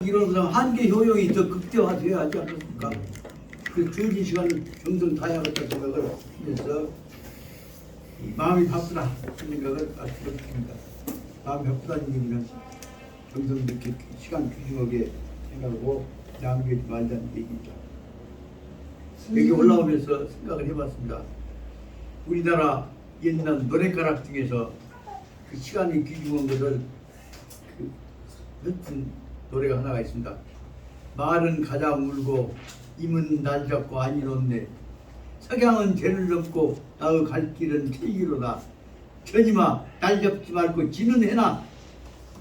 이런 한계 효용이 더 극대화되어야 하지 않겠습니까? 그 주어진 시간을 정성 다해야겠다 생각을 해서 마음이 바쁘다 하는 생각을 말씀드립니다. 마음이 바쁘다는 얘기는 정성 이렇게 시간 귀중하게 생각하고 낭비하지 말자는 얘기입니다. 여기 올라오면서 생각을 해봤습니다. 우리나라 옛날 노래가락 중에서 그 시간이 귀중한 것을 흩은 노래가 하나가 있습니다. 말은 가자 울고 임은 날 잡고 아니 놓네. 석양은 죄를 넘고 나의 갈 길은 태기로다. 전임아 날 잡지 말고 지는 해나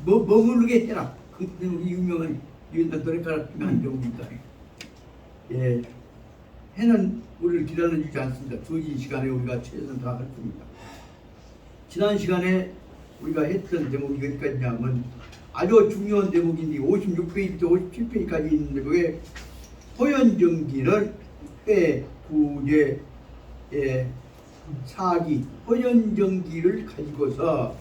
머무르게 해라. 그 유명한 옛날 노래가락 중에 한 경우입니다. 예, 해는 우리를 기다려주지 않습니다. 주어진 시간에 우리가 최선을 다할 겁니다. 지난 시간에 우리가 했던 대목이 어디까지냐면 아주 중요한 대목인데 56페이지부터 57페이지까지 있는데 그게 호연정기를 구제 사기 호연정기를 가지고서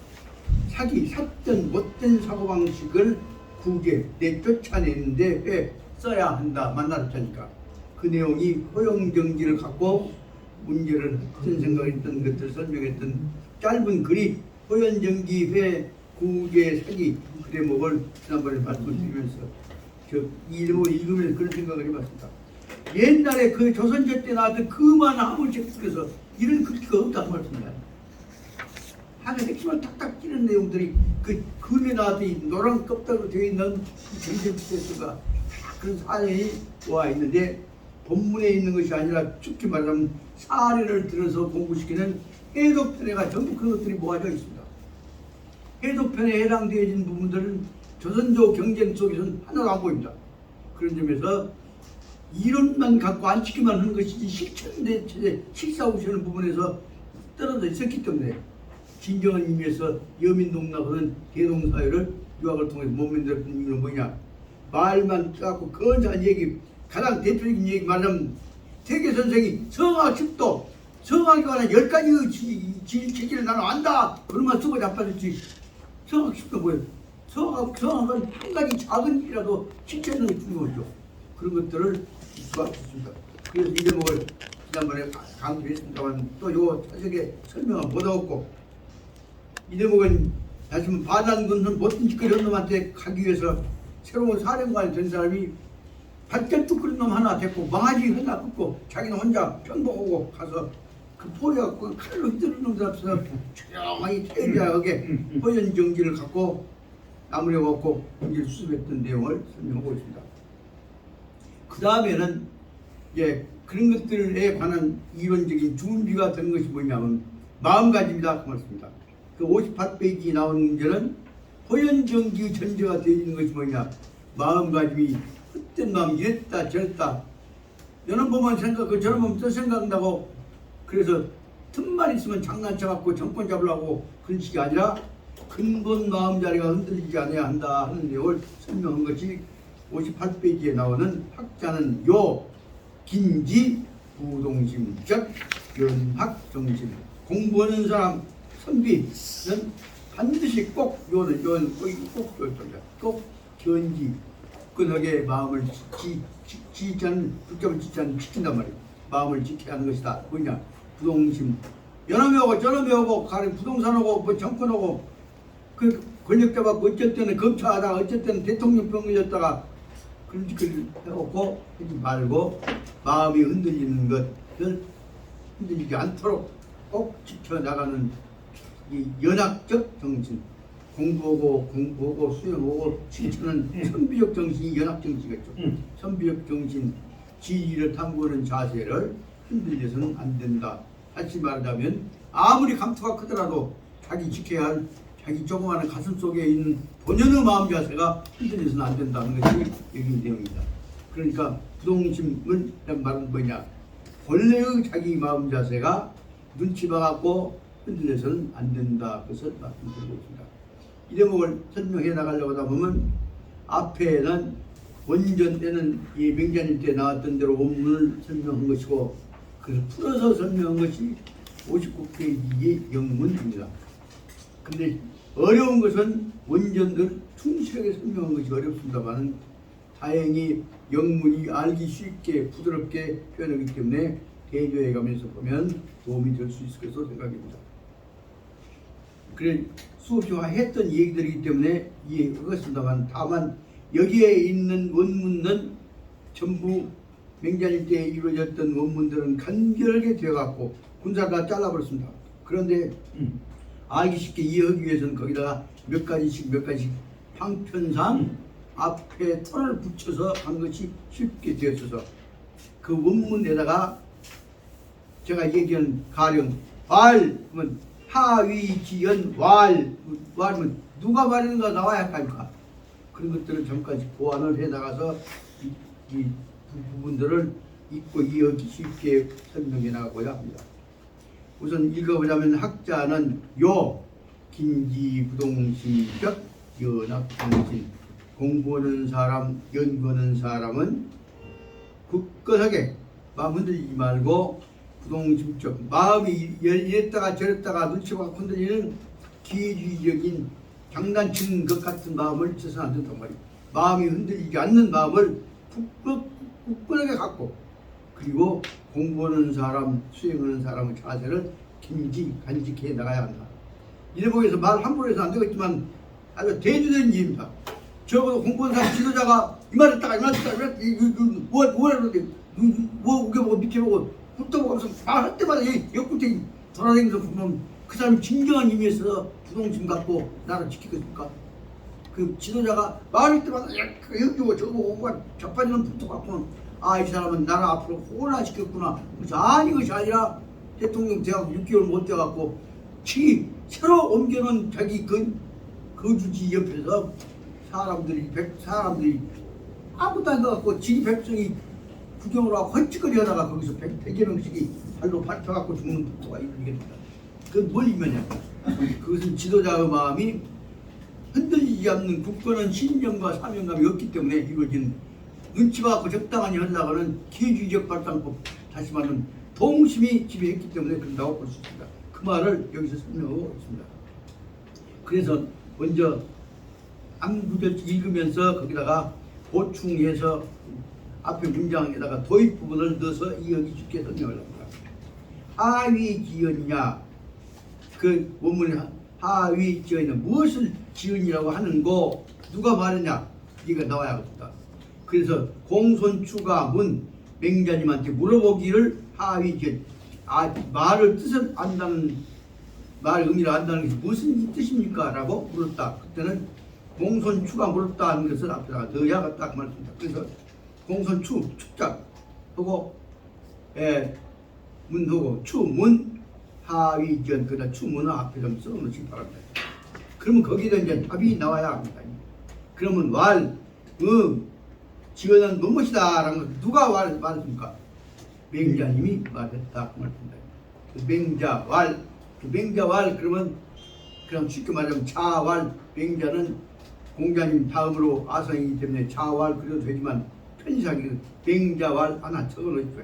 샀던 못된 사고방식을 구제 쫓아내는데 왜 써야 한다 만나르자니까 그 내용이 호연정기를 갖고 문제를 어떤 생각했던 것들을 설명했던 짧은 글이 호연정기 회 구제 사기 그 대목을 지난번에 말씀드리면서 이 대목을 읽으면서 그런 생각을 해봤습니다. 옛날에 그 조선제 때 나왔던 그 많은 화물책 속에서 이런 글귀가 없다는 말씀입니다. 하나 핵심을 탁탁 찌는 내용들이 그 글에 나왔던 이 노란 껍데기로 되어 있는 정전체수가 그런 사연이 와 있는데 본문에 있는 것이 아니라 쉽게 말하면 사례를 들어서 공부시키는 해독편에가 전부 그런 것들이 모아져 있습니다. 해독편에 해당되어진 부분들은 조선조 경쟁 속에서는 하나도 안 보입니다. 그런 점에서 이론만 갖고 안 지키만 하는 것이지 실천대 실사하시는 부분에서 떨어져 있었기 때문에 진정한 의미에서 여민농락하는 대동사회를 유학을 통해서 못 만들었던 이유는 뭐냐? 말만 갖고 건장한 얘기, 가장 대표적인 얘기 말하면 태계 선생이 성악 10도, 성악에 관한 10가지 체계를 나는 안다. 그런만 쓰고 자빠졌지. 성악 10도 뭐예요? 성악은 한 가지 작은 일이라도 실천하는 게 중요하죠. 그런 것들을 수학했습니다. 그래서 이 대목을 지난번에 강조했습니다만 또 요 자세하게 설명을 못하고 이 대목은 다시 한번 반란군은 못된 짓거리 한 놈한테 가기 위해서 새로운 사령관이 된 사람이 발전도 그런 놈 하나 됐고 망아지 하나 끊고 자기는 혼자 평범하고 가서 그 포위갖고 칼로 휘두르는 놈들 앞에서 조용하게 태연하게 호연정기를 갖고 나무려갖고 문제를 수습했던 내용을 설명하고 있습니다. 그 다음에는 그런 것들에 관한 이론적인 준비가 된 것이 뭐냐면 마음가짐이다 그 말씀입니다. 그 58페이지에 나오는 문제는 호연정기 전제가 되어 있는 것이 뭐냐? 마음가짐이 헛된 마음 이랬다 저랬다 여는 보면 생각 저는 보면 또 생각한다고 그래서 틈만 있으면 장난쳐갖고 정권 잡으려고 그런 식이 아니라 근본 마음자리가 흔들리지 않아야 한다 하는 내용을 설명한 것이 58페이지에 나오는 학자는 요 긴지 부동심적 연학정신 공부하는 사람 선비는 반드시 꼭 견지 끈하게 마음을 붙잡을 지킨단 말이에요. 마음을 지켜야 하는 것이다. 뭐냐? 부동심 연함이 오고 저놈이 오고 가령 부동산 오고 뭐 정권 오고 그 권력 잡았고 어쩔 때는 검찰하다가 어쩔 때는 대통령병이었다가 그런 짓을 해놓고 하지 말고 마음이 흔들리는 것을 흔들리지 않도록 꼭 지켜나가는 이 연학적 정신 공부하고 수행하고 실천은 선비적 정신이 연학 정신이겠죠. 선비적 정신 지위를 탐구하는 자세를 흔들려서는 안 된다. 다시 말하자면 아무리 감투가 크더라도 자기 지켜야 할 자기 조그마한 가슴 속에 있는 본연의 마음 자세가 흔들려서는 안 된다는 것이 여기 내용입니다. 그러니까 부동심은 말은 뭐냐? 본래의 자기 마음 자세가 눈치 봐갖고 흔들려서는 안 된다. 그것을 말씀드리고 있습니다. 이 대목을 설명해 나가려고 하다 보면 앞에는 원전 때는 이 명자님 때 나왔던 대로 원문을 설명한 것이고 그래서 풀어서 설명한 것이 59페이지의 영문입니다. 근데 어려운 것은 원전을 충실하게 설명한 것이 어렵습니다만 다행히 영문이 알기 쉽게 부드럽게 표현하기 때문에 대조해 가면서 보면 도움이 될 수 있을 것으로 생각합니다. 그래 수없이 했던 얘기들이기 때문에 이해하겠습니다만, 다만 여기에 있는 원문은 전부 맹자님 때 이루어졌던 원문들은 간결하게 되어갖고 군사가 잘라버렸습니다. 그런데 알기 쉽게 이해하기 위해서는 거기다가 몇 가지씩 방편상 앞에 털을 붙여서 한 것이 쉽게 되었어서 그 원문에다가 제가 얘기한 가령 왈 그러면 하위 지연 왈은 누가 말하는가 나와야 할까니까 그런 것들을 전까지 보완을 해 나가서 이 부분들을 읽고 이해하기 쉽게 설명해 나가고야 합니다. 우선 읽어보자면 학자는 요 긴지부동심적 연합정신, 공부하는 사람, 연구하는 사람은 굳건하게 마음 흔들리지 말고 부동심적, 마음이 이랬다가 저랬다가 눈치가 흔들리는 기회주의적인 장난치는 것 같은 마음을 쳐서는 안 된단 말이에요. 마음이 흔들리지 않는 마음을 굳건하게 갖고, 그리고 공부하는 사람, 수행하는 사람의 자세를 간직해 나가야 한다. 일본에서 말 함부로 해서 안 되겠지만 아주 대주된 일입니다. 적어도 공부하는 사람 지도자가 이 말 했다가 뭐 우겨보고 밑에보고 훑어보고 하면서 말할 때마다 옆구리 돌아다니면서 보면 그 사람이 진정한 의미에서 부동심 갖고 나를 지키겠습니까? 그 지도자가 말할 때마다 여기고 저거 적반이는 붙어갖고는 이 사람은 나를 앞으로 혼란시켰구나. 아니 그것이 아니라 대통령 대학 6개월 못 돼갖고 새로 옮겨놓은 자기 거주지 옆에서 사람들이 아무도 안 가갖고 지리 백성이 구경을 하고 헐ጭ거리 하다가 거기서 100여 명씩이 발로 밟혀갖고 죽는 폭도가 일어나겠다. 그건 뭘 의미하냐? 그것은 지도자의 마음이 흔들리지 않는 굳건한 신념과 사명감이 없기 때문에 이루어진 눈치 받고 적당히 하려고는 기회주의적 발상법, 다시 말하면 동심이 지배했기 때문에 그런다고 볼 수 있습니다. 그 말을 여기서 설명하고 있습니다. 그래서 먼저 안구절 읽으면서 거기다가 보충해서 앞에 문장에다가 도입 부분을 넣어서 이해하기 쉽게 설명을 합니다. 하위지연이냐, 그 원문에 하위지연이냐, 무엇을 지연이라고 하는고 누가 말했냐, 이게 나와야겠다. 그래서 공손추가 문 맹자님한테 물어보기를 하위지연, 말을 뜻을 안다는, 말 의미를 안다는 것이 무슨 뜻입니까? 라고 물었다. 그때는 공손추가 물었다 하는 것을 앞에다가 넣어야겠다 그 말입니다. 그래서 공손추, 축자 하고 문하고 추문 하위지연, 그다 추문을 앞에 좀 써놓으시기 바랍니다. 그러면 거기다 이제 답이 나와야 합니다. 그러면 지연은 무엇이다 라는 걸 누가 말했습니까? 맹자님이 말했다 그 말입니다. 맹자왈 그러면 그럼 쉽게 말하면 자왈, 맹자는 공자님 다음으로 아성이기 때문에 자왈 그려도 되지만 편의상이 맹자왈 하나 적어놓으시고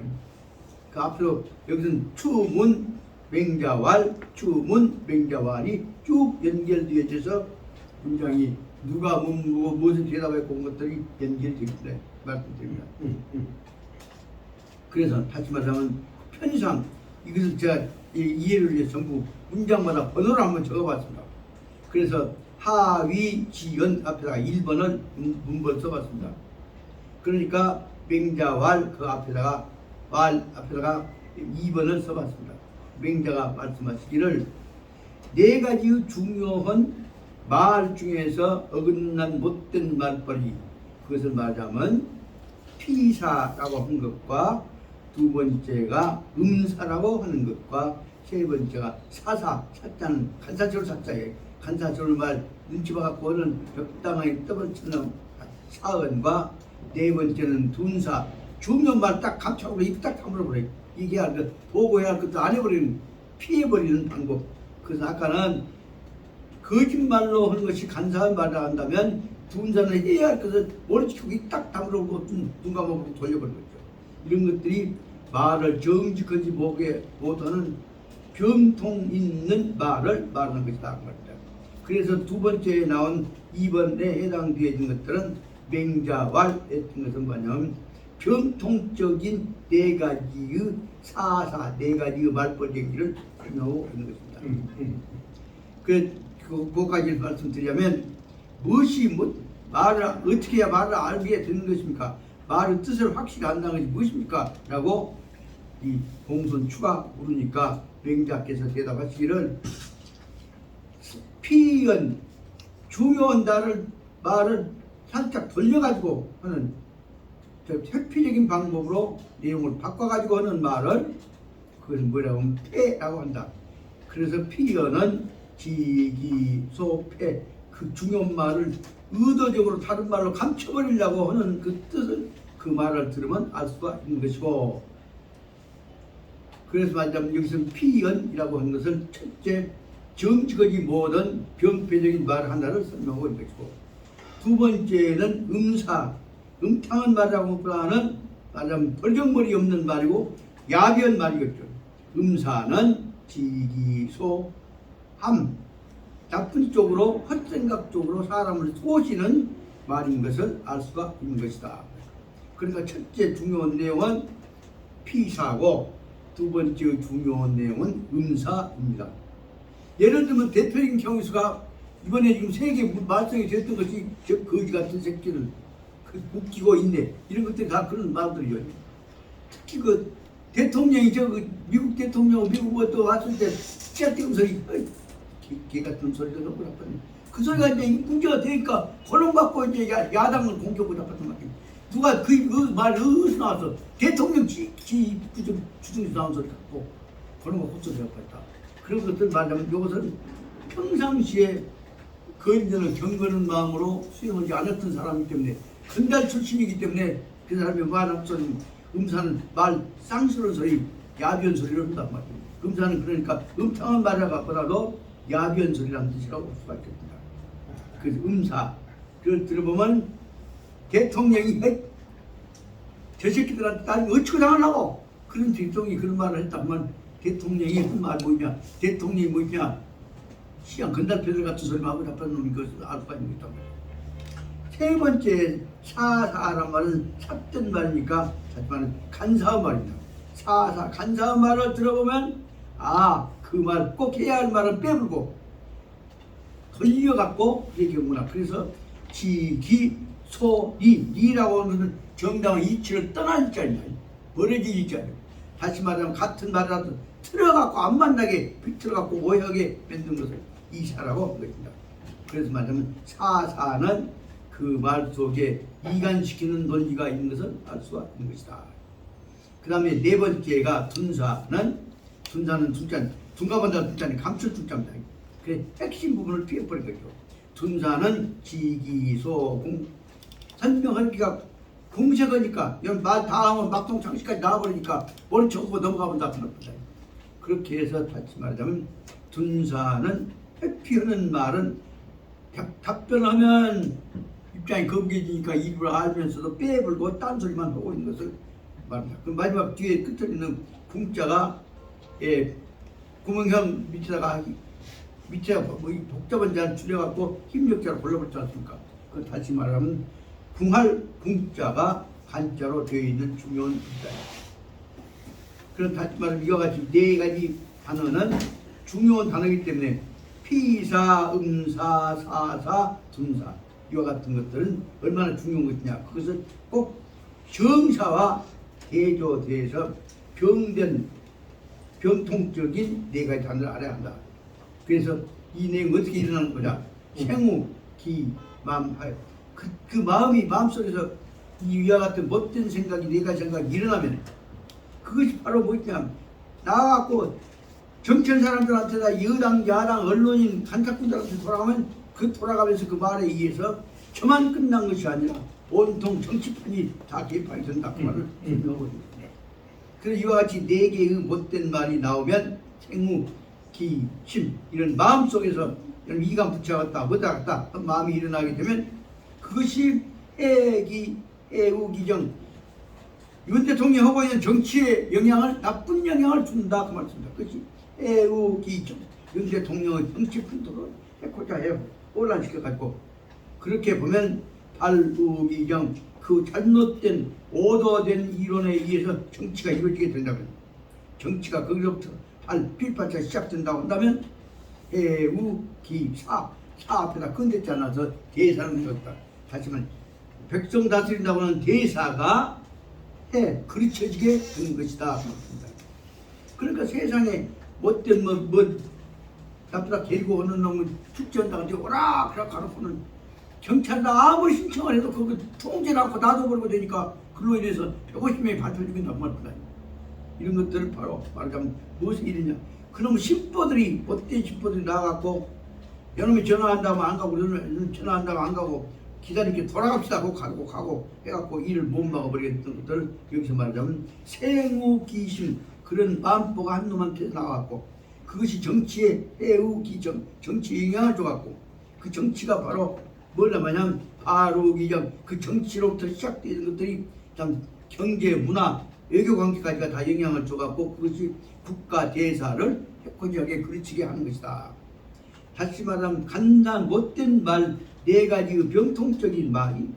그 앞으로 여기서는 추문 맹자왈, 추문 맹자왈이 쭉 연결되어져서 문장이 누가 무엇을 대답했고 온 것들이 연결되기 때문에 말씀드립니다. 그래서 다시 말하면 편의상 이것을 제가 이해를 위해 전부 문장마다 번호를 한번 적어봤습니다. 그래서 하위지연 앞에다가 1번을 문번 써봤습니다. 그러니까 맹자왈 그 앞에다가 왈 앞에다가 2번을 써봤습니다. 맹자가 말씀하시기를 네 가지 중요한 말 중에서 어긋난 못된 말벌이, 그것을 말하자면 피사라고 한 것과 두 번째가 음사라고 하는 것과 세 번째가 사자는 간사절 사자예요. 간사절 말 눈치 봐갖고 하는 적당하게 떠벌치는 사언과 네 번째는 둔사, 중요한 말 딱 감춰버려 입 딱 다물어버려요. 이게 할 것, 보고해야 할 것도 안 해버리는, 피해버리는 방법. 그래서 아까는 거짓말로 하는 것이 간사한 말을 한다면 둔사는 해야 할 것을 머리치고 입 딱 다물어보고 눈 감아보고 돌려버리는 거죠. 이런 것들이 말을 정직한지 못하는 병통 있는 말을 말하는 것이다. 그래서 두 번째에 나온 2번에 해당되어 있는 것들은 맹자왈 했던 것은 뭐냐면 병통적인 네 가지의 사사, 네 가지의 말벌쟁기를 설명하고 있는 것입니다. 그까지 말씀드리자면 무엇이 말을 어떻게 해야 말을 알게 되는 것입니까? 말의 뜻을 확실히 안다는 것이 무엇입니까? 라고 이 공손추가 물으니까 맹자께서 대답하시기를 피연 중요한 말을 살짝 돌려가지고 하는 회피적인 방법으로 내용을 바꿔가지고 하는 말을 그것은 뭐라고 하면 패라고 한다. 그래서 피연은 지기소패 그 중요한 말을 의도적으로 다른 말로 감춰버리려고 하는 그 뜻을 그 말을 들으면 알 수가 있는 것이고, 그래서 말하자면 여기서 피연이라고 하는 것은 첫째 정직하지 못한 병폐적인 말 하나를 설명하고 있는 것이고, 두 번째는 음탕한 말이라고 보다는 말하자면 벌정머리 없는 말이고 야비한 말이겠죠. 음사는 지기소함 나쁜 쪽으로 헛생각 쪽으로 사람을 쏘시는 말인 것을 알 수가 있는 것이다. 그러니까 첫째 중요한 내용은 피사고 두 번째 중요한 내용은 음사입니다. 예를 들면 대표적인 경우수가 이번에 지금 세계 말썽이 됐던 것이 저 거지 같은 새끼를 웃기고 있네 이런 것들이 다 그런 말들이요. 특히 그 대통령이 미국 대통령 미국 또 왔을 때 찌앗대는 소리 개 같은 소리도 너무 나빴네. 그 소리가 이제 문제가 되니까 혼론 갖고 이제 야당을 공격하고 나빴단 말이야. 누가 그 말 어디서 나왔어? 대통령 주둥이 나온 소리 갖고 그런 거 헛소리 갖고 그런 것들 말하면 이것은 평상시에 거인들을 경건한 마음으로 수용하지 않았던 사람이기 때문에 건달 출신이기 때문에 그 사람이 말하는 소리 음사는 말 쌍스러운 소리 야비한 소리를 한단 말이에요. 음사는 그러니까 음탕한 말을 갖고라도 야비한 소리라는 뜻이라고 볼 수가 있겠습니다. 그래서 음사 그걸 들어보면 대통령이 저 새끼들한테 나중에 어찌고 당하려고 그런 대통령이 그런 말을 했다면 대통령이 한 말 뭐냐 대통령이 뭐냐 시장 건달패들 같은 소리만 하고 답하는 놈이 그것을 알 수가 있는 거다. 세 번째 사사란 말은 삿된 말이니까 하지만 간사한 말입니다. 사사 간사한 말을 들어보면 그 말 꼭 해야 할 말은 빼불고 돌려갖고 얘기하구나. 그래서 지기 소리 리라고 하는 것은 정당한 이치를 떠날 자입니다. 버려질 자입니다. 다시 말하면 같은 말이라도 틀어갖고 안 만나게 비틀어갖고 오해하게 만든 것을 이사라고 한 것입니다. 그래서 말하자면 사사는 그 말 속에 이간시키는 논리가 있는 것을 알 수가 있는 것이다. 그 다음에 네 번째가 둔사는 둔가보다 둔자는 감출 둔자입니다. 그래 핵심 부분을 피해버린 거죠. 둔사는 지기소공 설명하기가 공색하니까 말 다 하면 막동창시까지 나와버리니까 머리 쳐고 넘어가본다 그럽니다. 그렇게 해서 다시 말하자면 둔사는 회피하는 말은 답변하면 입장이 거북해지니까 일부러 알면서도 빼불고 딴소리만 하고 있는 것을 말합니다. 그 마지막 뒤에 끝에 있는 궁자가 구멍형 밑에다가 뭐 복잡한 자를 줄여갖고 힘력자로 골라버렸지 않습니까? 그 다시 말하면 궁할 궁자가 한자로 되어 있는 중요한 글자예요. 그런 다시 말하면 이와 같이 네 가지 단어는 중요한 단어이기 때문에 피사, 음사, 사사, 둔사 이와 같은 것들은 얼마나 중요한 것이냐. 그것을 꼭 정사와 대조돼서 병통적인 네 가지 단어를 알아야 한다. 그래서 이 내용이 어떻게 일어나는 거냐. 생우, 기, 맘, 하여 그 마음이 마음속에서 이와 같은 못된 생각이 네 가지 생각이 일어나면 그것이 바로 뭐냐. 나와갖고 정치한 사람들한테다 여당, 야당, 언론인, 간사꾼들한테 돌아가면 그 돌아가면서 그 말에 의해서 저만 끝난 것이 아니라 온통 정치판이 다 개판이 된다. 그 말을 설명하고 있습니다. 그래서 이와 같이 네 개의 못된 말이 나오면 생무, 기, 심 이런 마음속에서 이런 이감 붙여갔다 뭐다 갔다 마음이 일어나게 되면 그것이 해우기정 윤 대통령이 하고 있는 정치에 나쁜 영향을 준다 그 말씀입니다. 그것이 해우기정 윤 대통령의 정치 풍토를 해코자 해요. 혼란시켜가지고 그렇게 보면 발우기정 그 잘못된 오도된 이론에 의해서 정치가 이루어지게 된다면, 정치가 거기서부터 필파차 시작된다고 한다면 해우기사 사 앞에다 건댔지 않아서 대사는 되었다. 하지만 백성 다스린다고 하는 대사가 그르쳐지게 되는 것이다. 그러니까 세상에 못된 나쁘다 데리고 오는 놈은 축제한다고 오락가락 가놓고는 경찰도 아무리 신청을 해도 그거 통제를 않고 놔둬버리고 되니까 그로 인해서 150명이 발표 죽인다고 말거다. 이런 것들을 바로 말하자면 무엇이 일이냐, 그놈 신보들이 못된 신보들이 나와갖고 여놈이 전화한다고 안 가고 전화한다고 안 가고 기다리게 돌아갑시다 하고 가고 해갖고 일을 못 막아버리겠던 것들을 여기서 말하자면 생우기심, 그런 마음보가 한 놈한테 나왔고 그것이 정치의 해우기정, 정치에 영향을 줘갖고 그 정치가 바로 뭐냐면 바로기정, 그 정치로부터 시작되는 것들이 참 경제, 문화, 외교 관계까지가 다 영향을 줘갖고 그것이 국가 대사를 해코지하게 그르치게 하는 것이다. 다시 말하면 간단 못된 말 네 가지의 병통적인 말이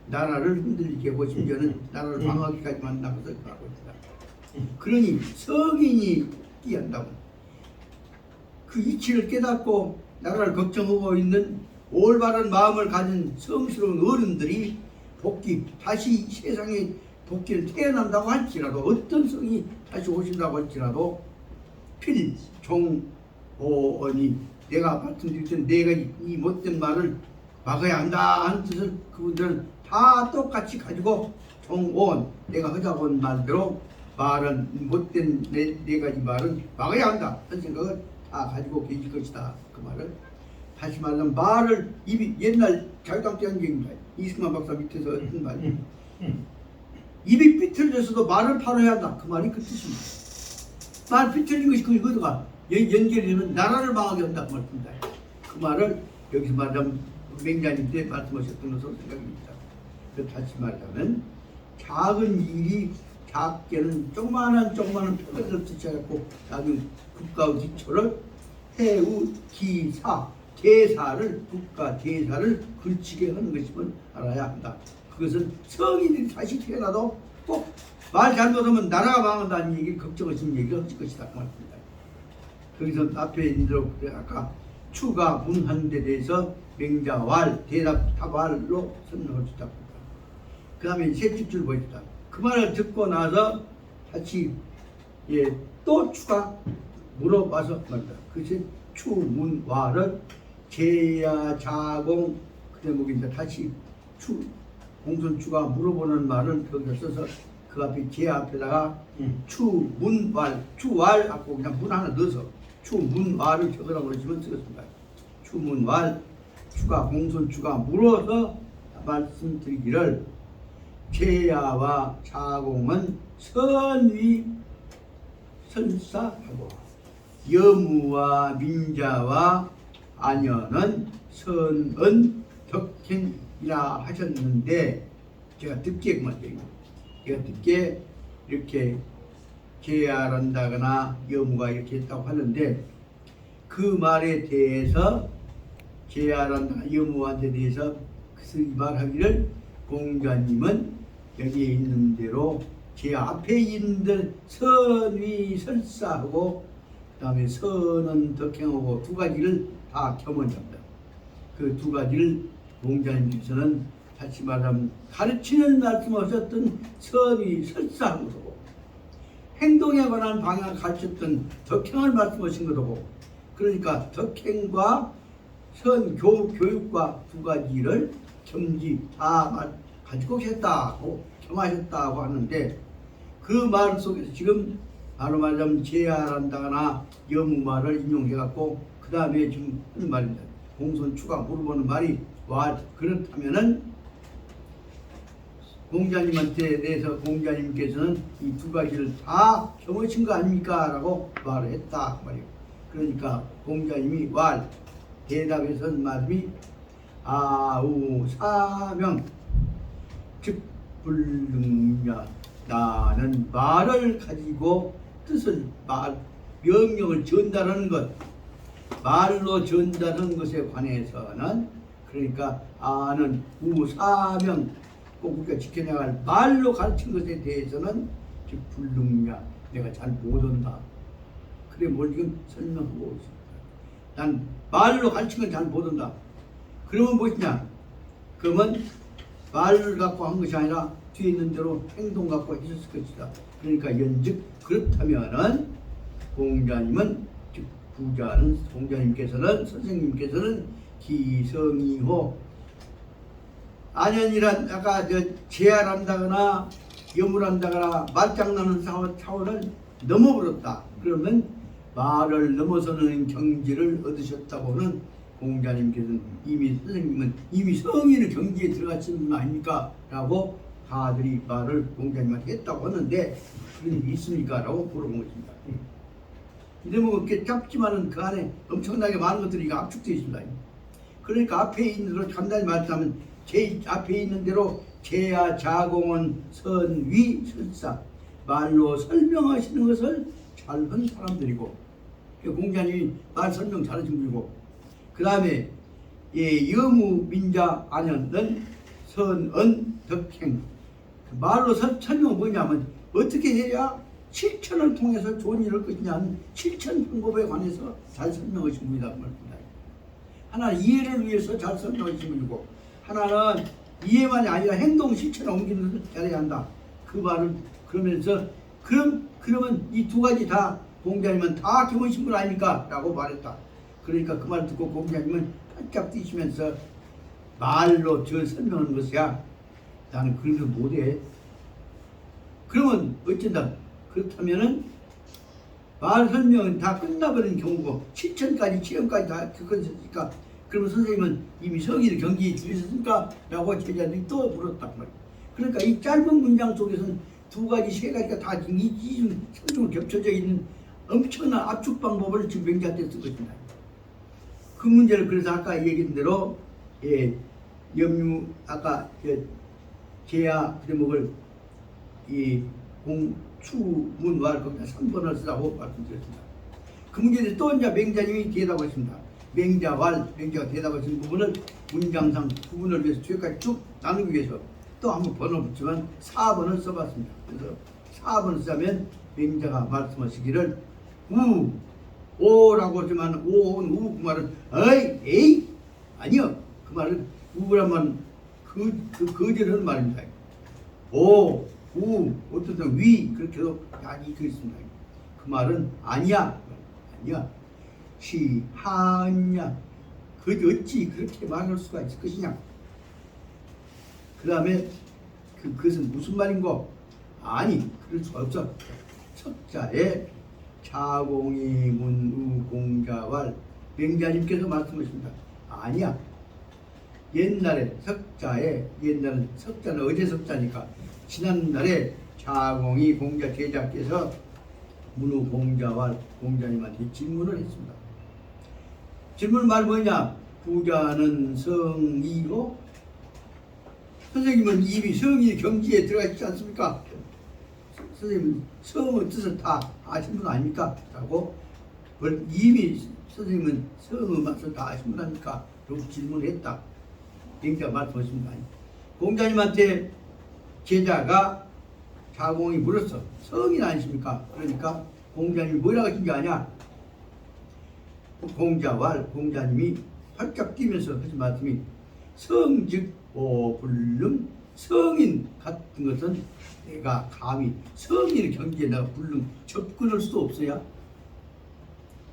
나라를 흔들리게 하고 심지어는 나라를 방어하기까지 만나면서 가고 있다. 그러니 성인이 끼한다고 그 이치를 깨닫고 나라를 걱정하고 있는 올바른 마음을 가진 성스러운 어른들이 다시 세상에 복귀를 태어난다고 할지라도, 어떤 성이 다시 오신다고 할지라도 필종호언이 내가 말씀드렸던 내가 이 못된 말을 막아야 한다 하는 뜻을 그분들은 다 똑같이 가지고 종온, 내가 하자고 한 말대로 말은 못된 네 가지 말은 막아야 한다 하는 생각을 다 가지고 계실 것이다. 그 말을 다시 말하면 말을 입이 옛날 자유당 때 한 얘기입니다. 이승만 박사 밑에서 했던 말이 입이 삐뚤어져서도 말을 팔아야 한다. 그 말이 그 뜻입니다. 말 삐뚤어진 것이 그거가 연결되는 나라를 망하게 한다 그 말입니다. 그 말을 여기서 말하자면 맹자님 때 말씀하셨던 것으로 생각입니다. 다시 말하자면 작은 일이 작게는 조그마한 표현을 붙여갖고 작은 국가의 기초를 해우기사 대사를 국가 대사를 걸치게 하는 것임을 알아야 한다. 그것은 성인들이 다시 태어나도 꼭 말 잘못하면 나라가 망한다는 얘기를 걱정하시는 얘기를 할 것이다 그 말입니다. 거기서 앞에 있는 대로 아까 추가 문하는 데 대해서 맹자왈 대답 답왈로 설명할 수 있다. 그 다음에 세 줄 보입니다. 그 말을 듣고 나서 다시 또 추가 물어봐서 말이다. 그것이 추문왈은 제야 자공 그 대목인데 다시 공손추가 물어보는 말을 거기서 써서 그 앞에 제 앞에다가 추문왈 추왈 하고 그냥 문 하나 넣어서 추문왈을 적으라고 그러시면 쓰겠습니다. 추문왈 추가 공손추가 물어서 말씀드리기를 제야와 자공은 선위 선사하고 여무와 민자와 안연은 선은 덕행이라 하셨는데 제가 듣게 제가 듣게 이렇게 제야한다거나 여무가 이렇게 했다고 하는데 그 말에 대해서 제야한다거나 여무한테 대해서 그 말하기를 공자님은 여기에 있는 대로 제 앞에 있는 선위 설사하고 그 다음에 선은 덕행하고 두 가지를 다 겸언합니다. 그 두 가지를 공자님께서는 다시 말하면 가르치는 말씀하셨던 선위 설사한 것이고 행동에 관한 방향을 가르쳤던 덕행을 말씀하신 것이고 그러니까 덕행과 교육과 두 가지를 겸지 다 가지고 계셨다고 겸하셨다고 하는데 그 말 속에서 지금 바로 말하자면 제야한다거나 여무말을 인용해갖고 그 다음에 지금 하는 말입니다. 공손추가 물어보는 말이 그렇다면은 공자님한테 대해서 공자님께서는 이 두 가지를 다 겸하신 거 아닙니까? 라고 말을 했다 말이에요. 그러니까 공자님이 대답에서 한 말씀이 아우사명 즉 불능냐 나는 말을 가지고 뜻을 명령을 전달하는 것 말로 전달하는 것에 관해서는 그러니까 아는 우사명 꼭 우리가 지켜나갈 말로 가르친 것에 대해서는 즉 불능냐 내가 잘 못한다. 그래 뭘 지금 설명하고 있습니다. 난 말로 가르친 건 잘 못한다. 그러면 무엇이냐? 그러면 말을 갖고 한 것이 아니라 뒤에 있는 대로 행동 갖고 했을 것이다. 그러니까 연즉 그렇다면은 공자님은 즉 부자는 공자님께서는 선생님께서는 기성이호 안연이란 아까 제할한다거나 염을한다거나 말장난하는 차원을 넘어버렸다. 그러면 말을 넘어서는 경지를 얻으셨다고는 공자님께서는 이미 선생님은 이미 성인의 경지에 들어가신 분 아닙니까? 라고 가들이 말을 공자님한테 했다고 하는데 그런 일이 있습니까? 라고 물어본 것입니다. 이제 뭐 이렇게 짧지만은 그 안에 엄청나게 많은 것들이 압축되어 있습니다. 그러니까 앞에 있는 대로 간단히 말하자면 제 앞에 있는 대로 제야 자공은 선위 설사 말로 설명하시는 것을 잘한 사람들이고 공자님이 말 설명 잘하신 분이고 그 다음에 여무 민자 안연은 선언 덕행 말로 설명은 뭐냐면 어떻게 해야 실천을 통해서 좋은 일을 것이냐는 실천 방법에 관해서 잘 설명하신 분이다 그 말입니다. 하나는 이해를 위해서 잘 설명하신 분이고 하나는 이해만이 아니라 행동 실천을 옮기는 것을 잘해야 한다. 그 말을 그러면서 그러면 이 두 가지 다 공자님은 다 경험하신 분 아닙니까? 라고 말했다. 그러니까 그 말 듣고 공자님은 활짝 뛰시면서 말로 저 설명하는 것이야. 나는 그런 걸 못해. 그러면 어쩐다. 그렇다면은 말 설명은 다 끝나버린 경우고 실천까지 체험까지 다 겪었으니까 그러면 선생님은 이미 성인의 경지에 들으셨습니까? 라고 제자들이 또 물었단 말이야. 그러니까 이 짧은 문장 속에서는 두 가지 세 가지가 다 이중 삼중으로 겹쳐져 있는 엄청난 압축 방법을 지금 명자한테 쓴 것입니다. 그 문제를 그래서 아까 얘기한 대로 염유 아까 제야 대목을 이 공추문왈 거기다 3번을 쓰라고 말씀드렸습니다. 그 문제에 또 이제 맹자님이 대답하십니다. 맹자가 대답하신 부분을 문장상 부분을 위해서 뒤에까지 쭉 나누기 위해서 또 한번 번호 붙지만 4번을 써봤습니다. 그래서 4번을 쓰자면 맹자가 말씀하시기를 오라고 하지만 오는 그 말은 에이 아니요 그 말은 우란 말은 거절을 하는 말입니다. 어떤 사람 위 그렇게도 많이 있습니다. 그 말은 아니야 시하냐 어찌 그렇게 말할 수가 있을 것이냐. 그 다음에 그것은 무슨 말인고? 아니 그럴 수가 없어. 석자에 자공이 문우 공자왈 맹자님께서 말씀하십니다. 아니야. 옛날에 옛날은 석자는 어제 석자니까 지난날에 자공이 공자 제자께서 문우 공자왈 공자님한테 질문을 했습니다. 질문 말 뭐냐? 부자는 성이고 선생님은 이미 성의 경지에 들어가 있지 않습니까? 선생님은 성의 뜻을 다 아신 분 아닙니까? 라고 이미 선생님은 성의 맛을 다 아신 분 아닙니까? 라고 질문했다. 맹자가 말씀하십니다. 공자님한테 제자가 자공이 물었어. 성인 아니십니까? 그러니까 공자님이 뭐라고 하신 게 아니야. 공자님이 활짝 뛰면서 하신 말씀이 성즉 불능 성인 같은 것은 내가 감히 성인의 경지에 내가 불능 접근할 수도 없어야.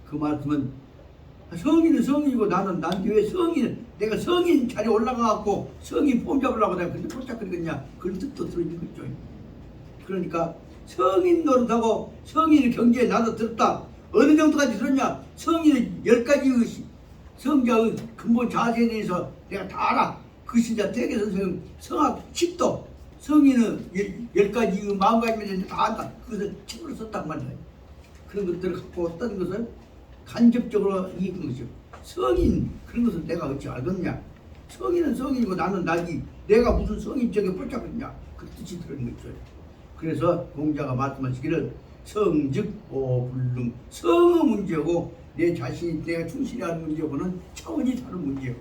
그 말씀은 성인은 성인이고 난 왜 내가 성인 자리에 올라가갖고 성인 폼 잡으려고 내가 근데 꼴짝 그러겠냐 그런 뜻도 들어있는 거죠. 그러니까 성인 노릇하고 성인의 경지에 나도 들었다. 어느 정도까지 들었냐? 성인의 10가지 성자의 근본 자세에 대해서 내가 다 알아. 그 신자 대개 선생님 성학 10도 성인은 10가지 마음가짐에 대해서 다 안다. 그것을 책으로 썼단 말이야. 그런 것들을 갖고 어떤 것을 간접적으로 이익한 것이죠. 성인 그런 것을 내가 어찌 알겠냐. 성인은 성인이고 나는 나지. 내가 무슨 성인적에 폴짝거리냐. 그 뜻이 들어있는 거죠. 그래서 공자가 말씀하시기를 성즉 불능 성의 문제고 내 자신이 내가 충실히 하는 문제고는 차원이 다른 문제예요.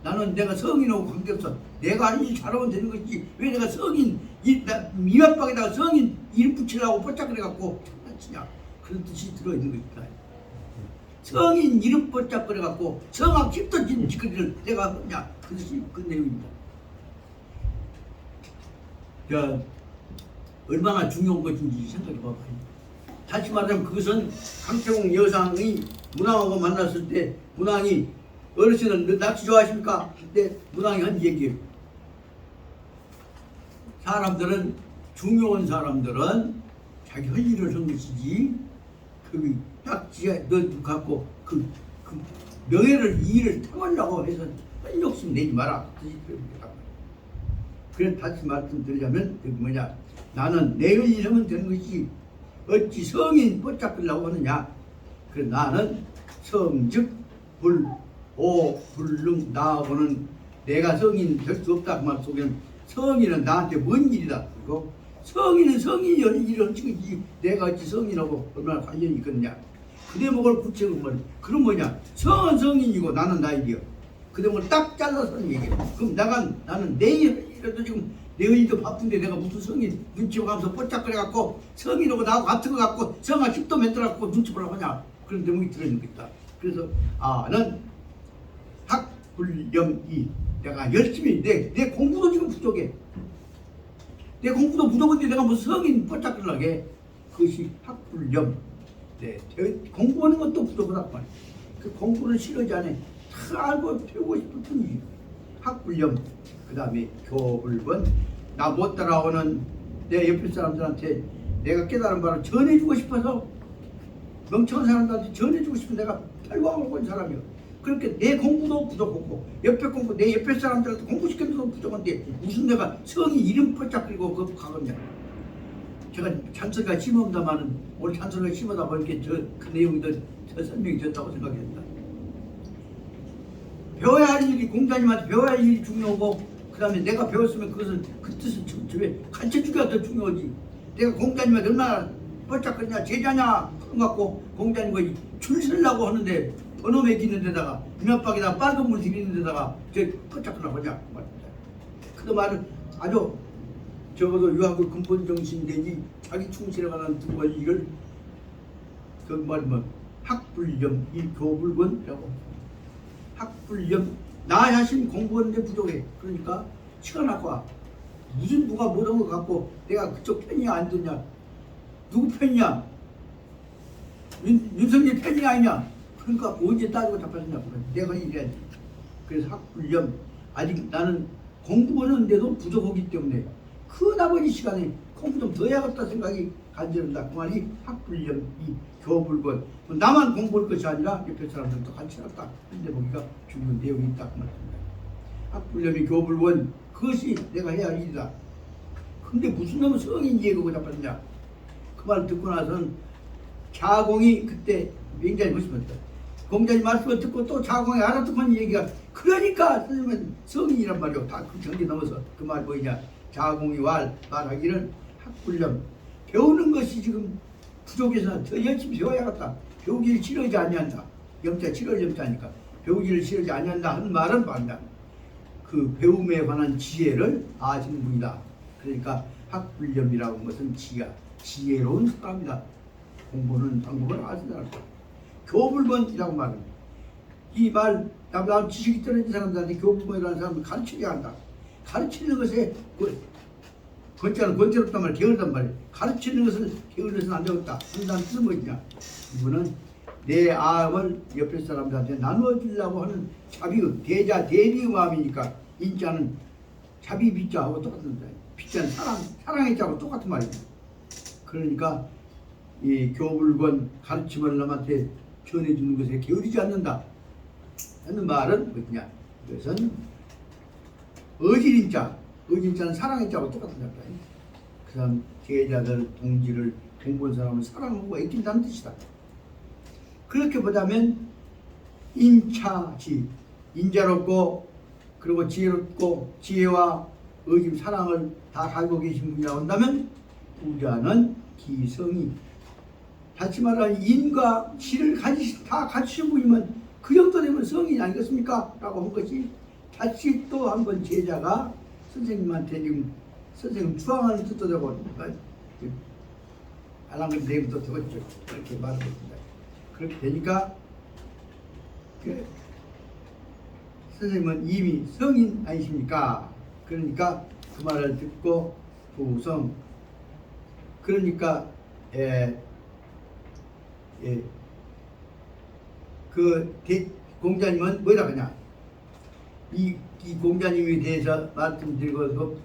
나는 내가 성인하고 관계없어. 내가 하는 일 잘하면 되는 거지. 왜 내가 성인 미합박에다가 성인 이름 붙이려고 뽀짝거려갖고 장난치냐. 그런 뜻이 들어있는 거니까. 성인 이름 뽀짝거려갖고 성악 짚어진 짓거리를 내가 하냐. 그 뜻이 그 내용입니다. 자, 얼마나 중요한 것인지 생각해 봐봐요. 다시 말하면 그것은 강태공 여상의 문왕하고 만났을 때 문왕이 어르신은 낚시 좋아하십니까? 그때 문왕이 한 얘기예요. 사람들은 중요한 사람들은 자기 할 일을 한 것이지 그 딱지에 너 갖고 그 명예를 이의를 탐하려고 해서 할 욕심 내지 마라. 그래 다시 말씀드리자면 여기 뭐냐, 나는 내 일 하면 되는 것이지 어찌 성인 뻗잡으려고 하느냐. 그래 나는 성즉 불능 나하고는 내가 성인 될 수 없다. 그 말 속에는 성인은 나한테 먼 일이다. 그리고 성인은 성인이 하는 일을 하는 것이지 내가 어찌 성인하고 얼마나 관련이 있겠느냐. 그 대목을 구체적으로 말해. 그럼 뭐냐, 성은 성인이고 나는 나이디어. 그 대목을 딱 잘라서 하는 얘기야. 그럼 나는 내일이라도 지금 내일도 바쁜데 내가 무슨 성인 눈치 보면서 뽀짝거려갖고 성인하고 나하고 같은 거 갖고 성아 10도 맺더라고 눈치 보려고 하냐. 그런 대목이 들어있는 거 있다. 그래서 나는 학불염이 내가 열심히 내 공부도 지금 부족해. 내 공부도 부족한데 내가 무슨 성인 뽀짝거리려고 해. 그것이 학불염. 네, 공부하는 것도 부족하단 말이야. 그 공부를 싫어하지 않아. 다 알고 배우고 싶을 뿐이지. 학불염. 그 다음에 교불번. 나 못 따라오는 내 옆에 사람들한테 내가 깨달은 바를 전해주고 싶어서 멍청한 사람들한테 전해주고 싶은 내가 탈광을 온 사람이야. 그렇게 내 공부도 부족하고 옆에 공부 내 옆에 사람들한테 공부시키는 것도 부족한데 무슨 내가 성이 이름 뻗짝거리고 그거 가겠냐. 제가 찬설가 심었다마는 오늘 찬설가 심하다 보니까 그 내용이 더 설명이 됐다고 생각했다. 배워야 할 일이 공자님한테 배워야 할 일이 중요하고 그 다음에 내가 배웠으면 그것을 그 뜻을 가르쳐주기가 더 중요하지. 내가 공자님한테 얼마나 뻗짝거리냐 제자냐 그런 거 갖고 공자님과 줄 서려고 하는데 번호 매기는 데다가 비눗박에다가 빨간 물 들이는 데다가 저 뻗짝거리나 보냐 그 말은 아주 적어도 유학의 근본 정신되지 자기 충실에 관한 두 권리를 그 말이면 학불염 이 교불권이라고. 학불염 나 자신 공부하는데 부족해. 그러니까 시간 갖고 와. 무슨 누가 못한 거 갖고 내가 그쪽 편이야 안 듣냐. 누구 편이냐. 윤석열 편이 아니냐. 그러니까 언제 따지고 답하느냐. 내가 이래야지. 그래서 학불염 아직 나는 공부하는데도 부족하기 때문에 그 나머지 시간에 공부 좀 더 해야겠다 생각이 간절한다. 그 말이 학불염 이 교불권. 나만 공부할 것이 아니라 옆에 사람들도 같이 할까. 근데 보기가 중요한 내용이 있다. 그 말입니다. 학불염이 교불권 그것이 내가 해야 할 일이다. 근데 무슨 놈은 성인 이해가 잡았냐. 그 말 듣고 나서는 자공이 그때 굉장히 멋있었다. 공자님 말씀을 듣고 또 자공이 알아듣고 하는 얘기가 그러니까 선생님은 성인이란 말이오. 다 그 전개 넘어서 그 말 뭐냐. 자공이 말하기는 학불염 배우는 것이 지금 부족해서 더 열심히 배워야겠다. 배우기를 싫어하지 아니한다. 염자 싫어할 염자니까 배우기를 싫어하지 아니한다 하는 말은 말이다. 그 배움에 관한 지혜를 아시는 분이다. 그러니까 학불염이라고 하는 것은 지혜로운 사람이다. 공부는 방법을 아시더라. 교불번이라고 말합니다. 이 말 나 지식이 떨어진 사람들한테 교불번이라는 사람을 가르쳐야 한다. 가르치는 것에 권자는 권태롭단 말이야. 게으르단 말이야. 가르치는 것을 게을러서는 안 되겠다. 한다는 뜻은 뭐냐. 이거는 내 아함을 옆에 사람들한테 나누어주려고 하는 자비의 대자 대비의 마음이니까 인자는 자비 비자하고 똑같은 거야. 비자는 사랑의 자하고 똑같은 말이야. 그러니까 이 교불권 가르침을 남한테 전해주는 것에 게으르지 않는다 하는 말은 뭐냐. 이것은 어질인자는 사랑의 자하고 똑같은 자다. 그 사람 제자들 동지를 공부한 사람을 사랑하고 애낀다는 뜻이다. 그렇게 보자면 인차지 인자롭고 그리고 지혜롭고 지혜와 의심 사랑을 다 가지고 계신 분이라고 한다면 부자는 기성이 다시 말하면 인과 지를 다 갖추신 분이면 그 정도 되면 성인이 아니겠습니까? 라고 한 것이 다시 또 한 번 제자가 선생님한테 지금 선생님 주황하는 뜻도 되고 알랑근 내음도 되겠죠. 그렇게 말했습니다. 그렇게 되니까 선생님은 이미 성인 아니십니까? 그러니까 그 말을 듣고 부성 그러니까 그 공자님은 뭐라 그냐 이 공자님에 대해서 말씀드리고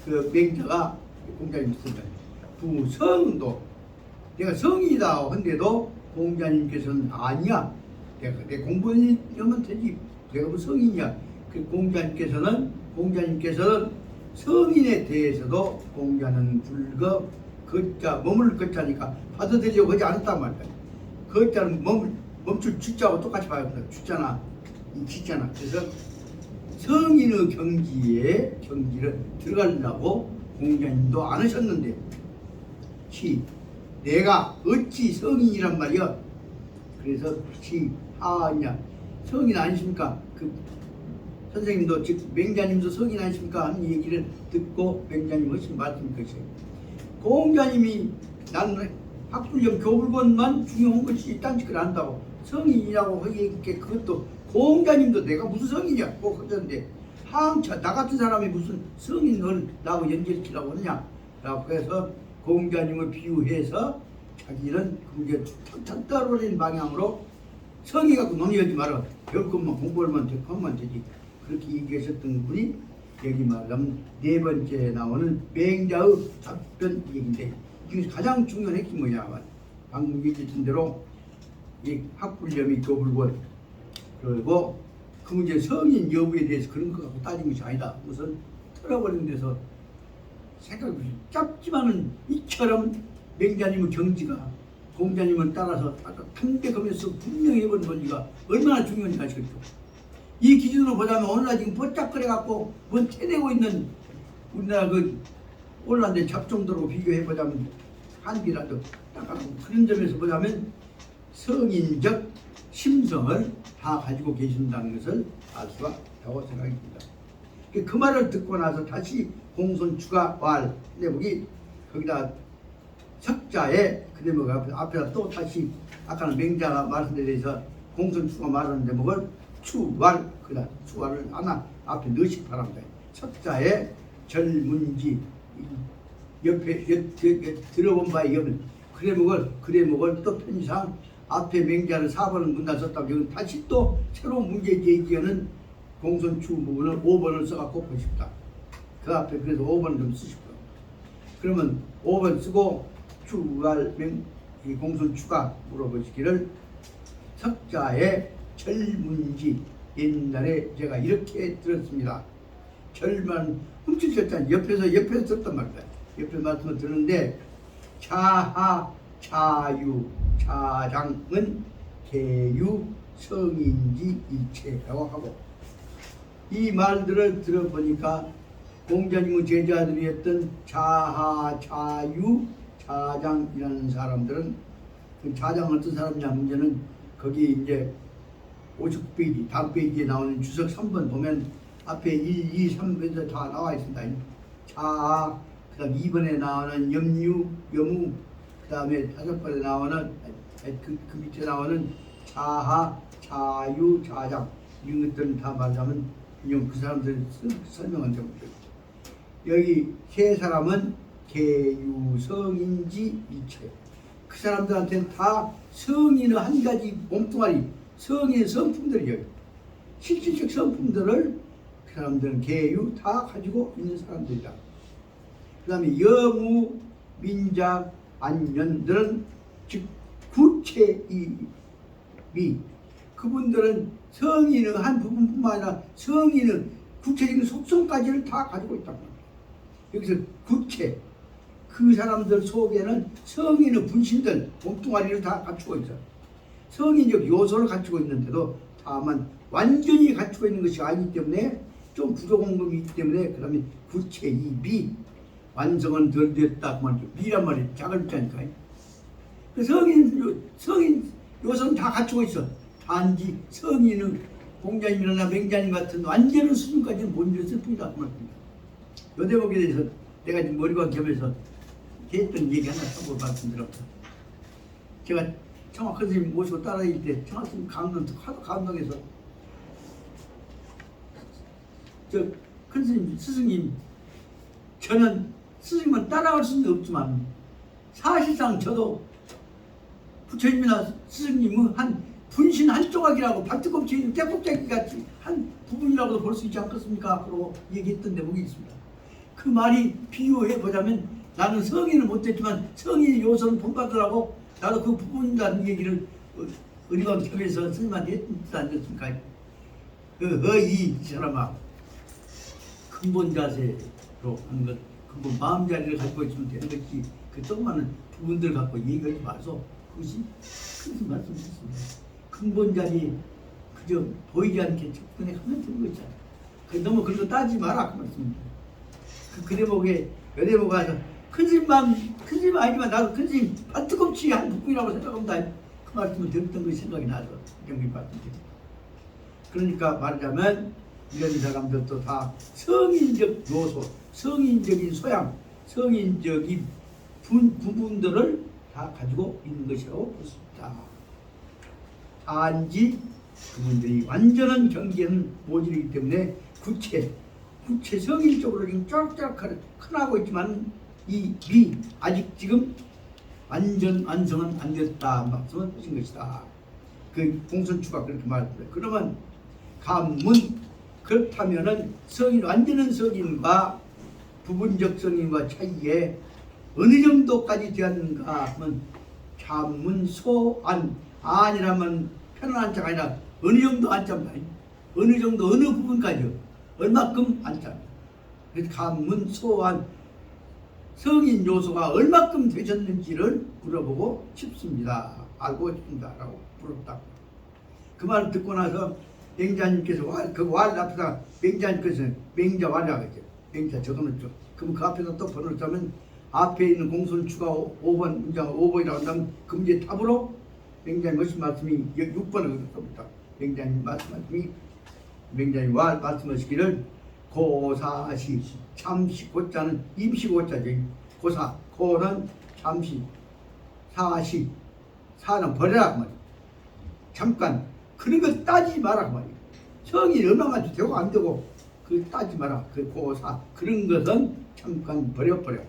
그 맹자가 공자님 쓴다. 부성도 내가 성이다 한데도 공자님께서는 아니야. 내 공부하면 되지. 내가 무슨 성이냐. 그 공자님께서는 성인에 대해서도 공자는 불거 거자 머물 거자니까 받아들이려고 하지 않았단 말이야. 거자는 멈출 주자하고 똑같이 봐야 된다. 주자나 이 지자나. 그래서 성인의 경지를 들어가려고 공자님도 안 하셨는데 내가 어찌 성인이란 말이야. 그래서 하냐 성인 아니십니까? 그 선생님도 즉 맹자님도 성인 아니십니까? 하는 얘기를 듣고 맹자님 하신 말씀이 것이에요. 공자님이 나는 학불령 교불권만 중요한 것이 딴 짓을 안다고 성인이라고 하기에 그것도 공자님도 내가 무슨 성인이냐 꼭 하던데 나 같은 사람이 무슨 성인을 나하고 연결시키라고 하느냐 라고 해서 공자님을 비유해서 자기는 그게 탁탁 떨어진 방향으로 성의 갖고 논의하지 마라. 배울 것만 공부하면 되지. 그렇게 얘기하셨던 분이 여기 말하면 네 번째 나오는 맹자의 답변 얘기인데 이게 가장 중요한 핵심이 뭐냐. 방금 얘기했던 대로 이 학불념이 교불권 그리고 그 문제 성인 여부에 대해서 그런 거 갖고 따진 것이 아니다. 우선 털어버린 데서 생각이 짧지만은 이처럼 맹자님의 경지가 공자님을 따라서 탐백하면서 분명히 해본 논리가 얼마나 중요한지 아시겠죠? 이 기준으로 보자면 오늘날 지금 번짝거려갖고 뭔 태내고 있는 우리나라 그 올란데 잡종도로 비교해보자면 한비라도 딱하고 그런 점에서 보자면 성인적 심성을 다 가지고 계신다는 것을 알 수가 있다고 생각합니다. 그 말을 듣고 나서 다시 공손 추가 왈 내목이 거기다 석자에 그 대목 앞에다 또 다시 아까는 맹자가 말씀드려서 공손 추가 말하는 대목을 추왈 그다 추왈을 하나 앞에 넣으시기 바랍니다. 석자에 절문지 옆에 들어본 바에 없는 그 대목을 또 편의상 앞에 맹자를 4번을 문단 썼다고 여기 다시 또 새로운 문제 제기하는 공손추 부분을 5번을 써갖고 보십시다. 그 앞에 그래서 5번을 좀 쓰십시오. 그러면 5번 쓰고 추갈 공손추가 물어보시기를 석자의 절문지 옛날에 제가 이렇게 들었습니다. 절만 훔치셨잖아요. 옆에서 썼단 말이다. 옆에 말씀을 들었는데 자하 자유 자장은 개유 성인지 일체라고 하고 이 말들을 들어보니까 공자님의 제자들이었던 자하 자유 자장이라는 사람들은 그 자장 어떤 사람이냐 문제는 거기 이제 59페이지 다음 페이지에 나오는 주석 3번 보면 앞에 1, 2, 3에서 다 나와 있습니다. 자하 그 다음 2번에 나오는 염유 여무 그 다음에 5번에 나오는 그 밑에 나오는 자하 자유 자장 이런 것들은 다 말하자면 그 사람들 설명한 적없죠. 여기 세 사람은 개유성인지 일체 그 사람들한테는 다 성인의 한 가지 몸뚱아리 성인의 성품들이에요. 실질적 성품들을 그 사람들은 개유 다 가지고 있는 사람들이다. 그 다음에 여무 민자 안년들은 즉 구체이미 그분들은 성인의 한 부분뿐만 아니라 성인의 구체적인 속성까지를 다 가지고 있단 말이에요. 여기서 구체 그 사람들 속에는 성인의 분신들 몸뚱아리를 다 갖추고 있어요. 성인적 요소를 갖추고 있는데도 다만 완전히 갖추고 있는 것이 아니기 때문에 좀 부족한 것이 있기 때문에 그 다음에 구체이미 완성은 덜 됐다 그 말이죠. 미란 말이 작을 자니까 그 성인 요소는 다 갖추고 있어. 단지 성인의 공자님이나 맹자님 같은 완전한 수준까지는 못 이뤘을 뿐이다 그 말입니다. 요 대목에 대해서 내가 지금 머리가 겸해서 했던 얘기 하나 하고 말씀드렸다. 제가 청학 큰 스님 모시고 따라다닐 때 청학 스님 강론 하도 감동해서 저 큰 스님 스승님 저는 스승님은 따라갈 수는 없지만 사실상 저도 부처님이나 스승님은 한 분신 한 조각이라고 발톱껍질 있는 떼껍데기 같이 한 부분이라고도 볼 수 있지 않겠습니까? 그러고 얘기했던 대목이 있습니다. 그 말이 비유해 보자면 나는 성인을 못했지만 성인의 요소는 본받으라고 나도 그 부분이라는 얘기를 의리가 겸해서 스님한테 했던 뜻 아니었습니까? 이 사람아 근본 자세로 하는 것 근본 마음자리를 가지고 있으면 되는 것이 그 조그마한 부분들 갖고 얘기하지 마서 그것이 큰 말씀이셨습니다. 근본 자리 그저 보이지 않게 접근해 가면 되는 거잖아. 너무 그런 거 따지지 마라 그 말씀입니다. 그 대목에 여 대목 가서 큰 스님 아니지만 나도 큰 스님 발톱없이 한 부분이라고 생각합니다. 그 말씀을 들었던 것이 생각이 나서 경민 말씀드립니다. 그러니까 말하자면 이런 사람들도 다 성인적 요소, 성인적인 소양, 성인적인 부분들을 다 가지고 있는 것이라고 볼 수 있다. 단지 그분들이 완전한 경계는 모질이기 때문에 구체 성인적으로 지금 쫙쫙 커나고 있지만 아직 지금 완전 완성은 안 됐다 말씀을 하신 것이다. 그 공선추가 그렇게 말했어요. 그러면 가문 그렇다면은 완전한 성인과 부분적 성인과 차이에 어느 정도까지 되었는가 하면 참문소안 안이라면 편안한 자가 아니라 어느 정도 안자입니다. 어느 정도 어느 부분까지요. 얼마큼 안자입니다. 그래서 감문소안 성인 요소가 얼마큼 되셨는지를 물어보고 싶습니다. 알고 싶습니다라고 물었다. 그 말을 듣고 나서 맹자님께서 왈 앞에다 맹자님께서 맹자왈이라고 했죠. 맹자 적어놓죠. 그럼 그 앞에서 또 번호를 짜면 앞에 있는 공손 추가 5번 문장 5번이라고 한다면 그 문제 답으로 맹자님 무슨 말씀이 6번을 씁니다. 맹자님 말씀이 맹자님 왈 말씀하시기를 고사시 참시 고자는 임시 고자죠. 고사 고는 참시 사시 사는 버려라 그 말이에요. 잠깐 그런 걸 따지지 마라 그 말이에요. 성이 얼마나 되고 안 되고 그 따지지 마라. 그 고사 그런 것은 잠깐 버려버려.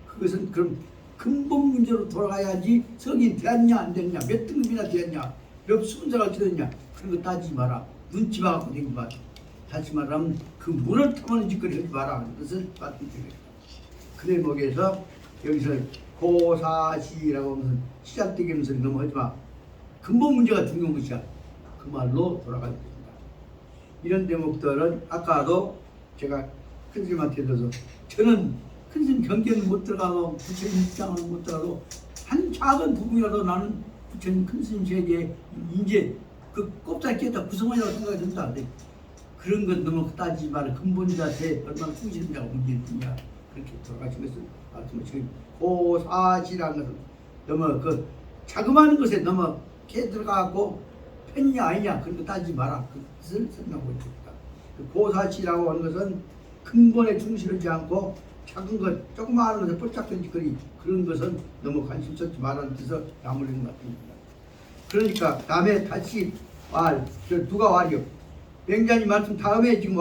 그것은 그럼 근본 문제로 돌아가야지 성이 되었냐 안 됐냐 몇 등급이나 되었냐 몇 순서가 되었냐 그런 거 따지지 마라. 눈치 봐갖고 되지 마라. 다시 말하면 그 물을 타먹는 짓거리 하지 마라 하는 것을 말씀드립니다. 그 대목에서 여기서 고사시라고 하면서 시작되기 하면서 넘어가지 마. 근본 문제가 중요한 것이야. 그 말로 돌아가야 됩니다. 이런 대목들은 아까도 제가 큰 스님한테 들어서 저는 큰 스님 경계는 못 들어가고 부처님 입장은 못 들어가도 한 작은 부분이라도 나는 부처님 큰 스님 세계에 이제 그 꼽사리에다 구성원이라고 생각이 든다. 그런 건 너무 따지지 말아. 근본 자세 얼마나 충실한지가 문제일 뿐이야. 그렇게 돌아가신 것을 말씀하시고 고사시라는 것은 너무 그 자그마한 것에 너무 깨 들어가고 팬이냐 아니냐 그런 거 따지지 마라. 그것을 설명하고 있습니다. 고사시라고 하는 것은 근본에 충실하지 않고 작은 것, 조그마한 것에 뻘짝한 짓거리 그런 것은 너무 관심 쏟지 말라는 뜻을 나무리는 것 같습니다. 그러니까 다음에 다시 누가 왈이요? 맹자님 말씀 다음에 지금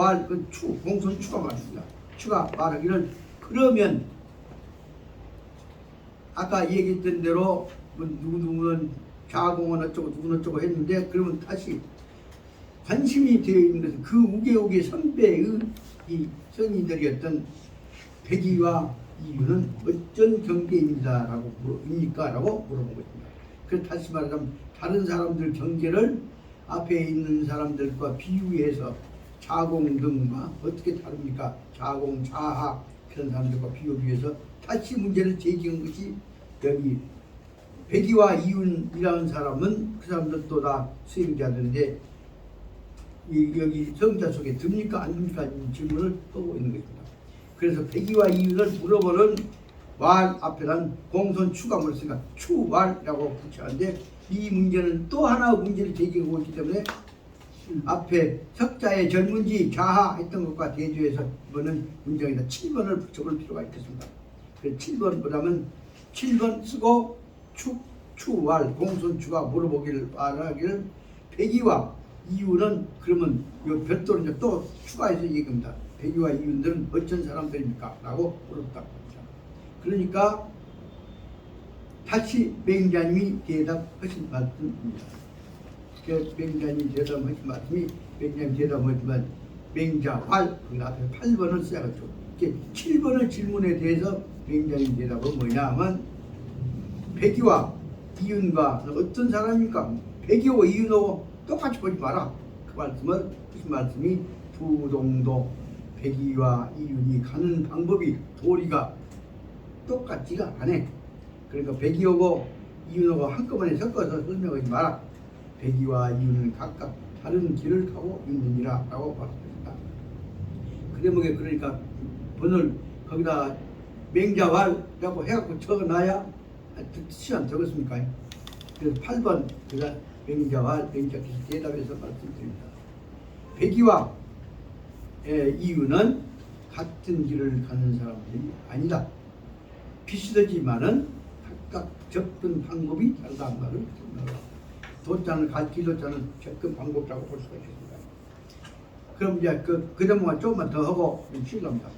공손 추가 말입니다. 추가 말하기를 그러면 아까 얘기했던 대로 누구는 자공은 어쩌고 누구는 어쩌고 했는데 그러면 다시 관심이 되어 있는 것은 그 우계우계 선배의 이 성인들이었던 백의와 이유는 어쩐 경계입니다라고 라고 물어본 것입니다. 그래서 다시 말하자면 다른 사람들 경계를 앞에 있는 사람들과 비유해서 자공 등과 어떻게 다릅니까? 자공, 자학 그런 사람들과 비교해서 다시 문제를 제기한 것이 여기 백의와 이윤이라는 사람은 그 사람들도 다 수행자들인데 여기 성자 속에 듭니까 안 듭니까 질문을 하고 있는 것입니다. 그래서 백의와 이윤을 물어보는 왈 앞에는 공손 추가 물었으니까 추왈이라고 붙였는데 이 문제는 또 하나의 문제를 제기하고 있기 때문에 앞에 석자의 젊은지 자하 했던 것과 대조해서 이번은 문장에다 7번을 붙여볼 필요가 있겠습니다. 그 7번보다는 7번 쓰고 추왈 공손추가 물어보기를 바라기를 백이와 이유는 그러면 요 별도로 이제 또 추가해서 얘기합니다. 백이와 이유들은 어떤 사람들입니까? 라고 물었다. 그러니까 다시 맹자님이 대답하신 말씀입니다. 그 맹자님 대답하신 말씀이 맹자님 대답하지만 맹자활 그 앞에 8번을 써야겠죠. 이렇게 7번의 질문에 대해서 맹자님 대답은 뭐냐 하면 백이와 이윤과 어떤 사람입니까? 백이와 이윤하고 똑같이 보지 마라. 그 말씀은 무슨 말씀이 부동도 백이와 이윤이 가는 방법이 도리가 똑같지가 않아. 그러니까 백이하고 이윤하고 한꺼번에 섞어서 설명하지 마라. 백이와 이윤은 각각 다른 길을 가고 있느니라 라고 말했습니다. 그 대목에 그러니까 번을 거기다 맹자왈이라고 해갖고 적어놔야 뜻이 안 적었습니까? 그래서 8번 제가 맹자왈 맹자께서 대답해서 말씀드립니다. 백이와 이유는 같은 길을 가는 사람들이 아니다. 비슷하지만은 각각 접근 방법이 다르다는 말을 생각합니다. 도자는 기도자는 접근 방법이라고 볼 수가 있습니다. 그럼 이제 그 대목만 조금만 더 하고 실합니다.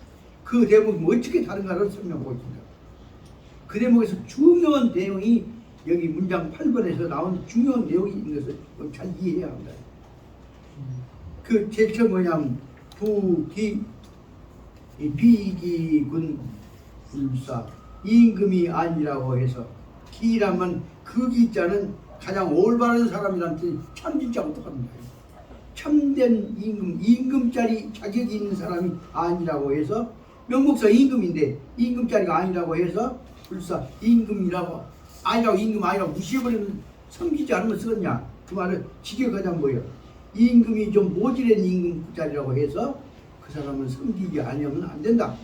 그 대목이 어떻게 다른가를 설명하고 있습니다. 그 대목에서 중요한 내용이 여기 문장 8번에서 나온 중요한 내용이 있는 것을 잘 이해해야 합니다. 그 제일 처음 뭐냐면 비기군 불사 임금이 아니라고 해서 기라면 그 기자는 가장 올바른 사람이라는 뜻이 참진자하고 똑같습니다. 참된 임금짜리 자격이 있는 사람이 아니라고 해서 명목상 임금인데 임금짜리가 아니라고 해서 불사 임금이라고 아니라고 임금 아니라고 무시해버리면 섬기지 않으면 쓰겠냐. 그 말을 직역하자면 뭐예요? 임금이 좀 모질한 임금짜리라고 해서 그 사람을 섬기지 아니하면 안 된다.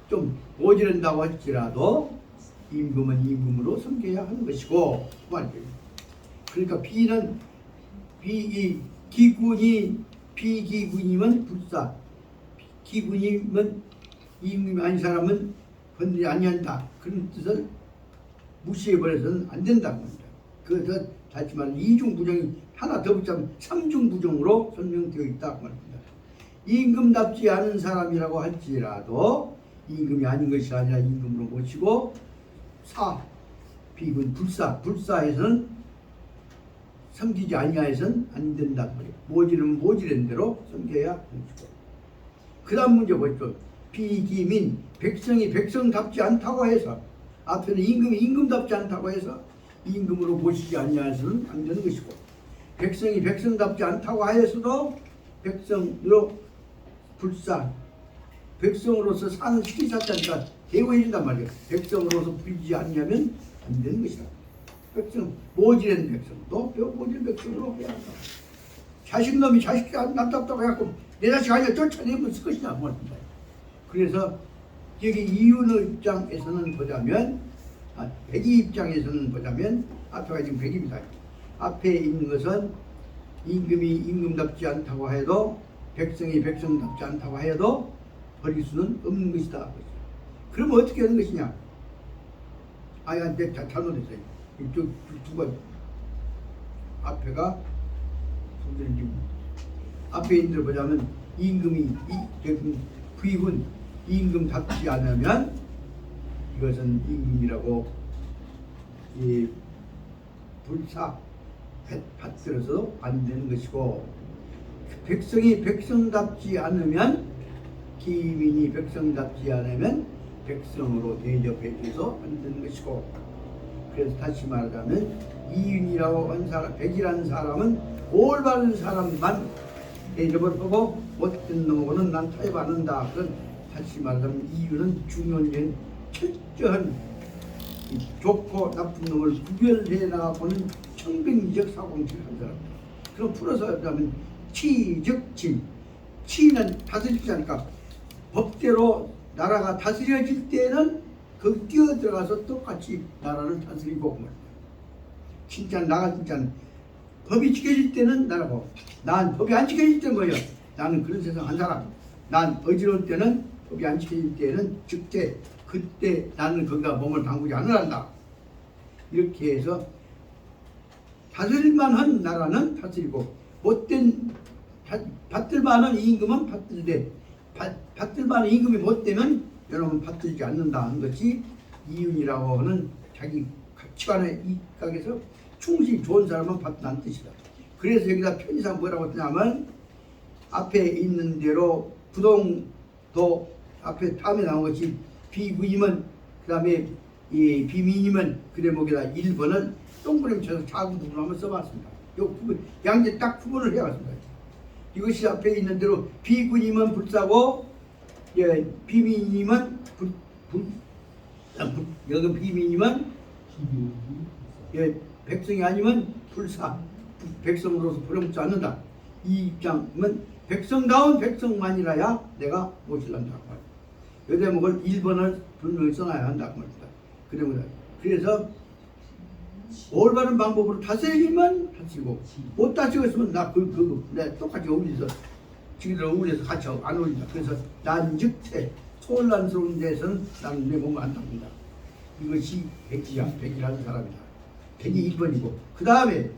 좀 모질한다고 할지라도 임금은 임금으로 섬겨야 하는 것이고 그 말이에요. 그러니까 비기군이면 불사 기군이면 임금이 아닌 사람은 건드리지 아니한다. 그런 뜻을 무시해버려서는 안 된다고 합니다. 그래서 다시 말해 이중부정이 하나 더 붙자면 삼중부정으로 설명되어 있다고 말합니다. 임금답지 않은 사람이라고 할지라도 임금이 아닌 것이 아니라 임금으로 모시고 비군 불사에서는 섬기지 아니하여서는 안 된다는 거예요. 모지르면 모지른 대로 섬겨야 하는 것이고. 그 다음 문제 보십시오. 비기민 백성이 백성답지 않다고 해서 앞에는 임금이 임금답지 않다고 해서 임금으로 모시지 아니하여서는 안 되는 것이고, 백성이 백성답지 않다고 하여서도 백성으로 백성으로서 사는 식이사자니까 대우해 준단 말이에요. 백성으로서 부리지 않냐면 안 되는 것이다. 백성 모질한 백성도 모질한 백성으로 해야 한다. 자식놈이 자식이 남답다고 해갖고 내 자식 아니야 쫓아내면 쓸 것이냐 말입니다. 그래서 여기 이윤의 입장에서는 보자면 백이 입장에서는 보자면 앞에가 지금 백입니다. 앞에 있는 것은 임금이 임금답지 않다고 해도 백성이 백성답지 않다고 해도 버릴 수는 없는 것이다. 그러면 어떻게 하는 것이냐? 내가 잘못했어요. 이쪽 두 번. 앞에가 앞에 있는 걸 보자면 임금이 부익은 임금답지 않으면 이것은 임금이라고 불사 받들어서 안 되는 것이고, 백성이 백성답지 않으면 기민이 백성답지 않으면 백성으로 대접해 줘서 안 되는 것이고, 그래서 다시 말하자면 이윤이라고 한 사람, 백이라는 사람은 올바른 사람만 대접을 하고 못된 놈하고는 난 타협 안 한다. 그건 다시 말하자면 이윤은 중요한 철저한 좋고 나쁜 놈을 구별해 나가보는 청백리적 사고방식을 한 사람. 그럼 풀어서 하자면 치즉진, 치는 다스리자니까 법대로 나라가 다스려질 때는 거기 뛰어들어가서 똑같이 나라를 다스리고, 진짜 나가 진짜 법이 지켜질 때는 나라고, 난 법이 안 지켜질 때는 뭐예요? 나는 그런 세상 한 사람. 난 어지러울 때는 법이 안 지켜질 때는 즉대 그때 나는 거기다 몸을 담그지 않으란다. 이렇게 해서 다스릴만한 나라는 다스리고 못된 받들만한 임금은 받들되 받들만한 임금이 못되면 여러분 받들지 않는다 하는 것이 이윤이라고 하는 자기 가치관의 이각에서 충실히 좋은 사람은 받는다는 뜻이다. 그래서 여기다 편의상 뭐라고 했냐면 앞에 있는 대로 부동도 앞에 다음에 나온 것이 비구임은 그 다음에 이 비민임은 그 대목에다 1번을 동그라미 쳐서 작은 부분을 한번 써봤습니다. 요 부분 양재 딱 구분을 해봤습니다. 이것이 앞에 있는 대로 비구임은 불사고 예, 비민임은 여기 비민임은 예, 백성이 아니면 불사 백성으로서 부름받지 않는다. 이 입장은 백성다운 백성만이라야 내가 모실란다. 이 대목을 1번을 분명히 써놔야 한다고 말입니다. 그래서 올바른 방법으로 다스리면 다스리고 못 다스리고 있으면 내가 똑같이 어울려서 지기들 어울려서 같이 안 어울린다. 그래서 난즉태 소란스러운 데서는 나는 내 몸을 안 담는다. 이것이 백이야. 백이라는 사람이다. 백이 1번이고 그 다음에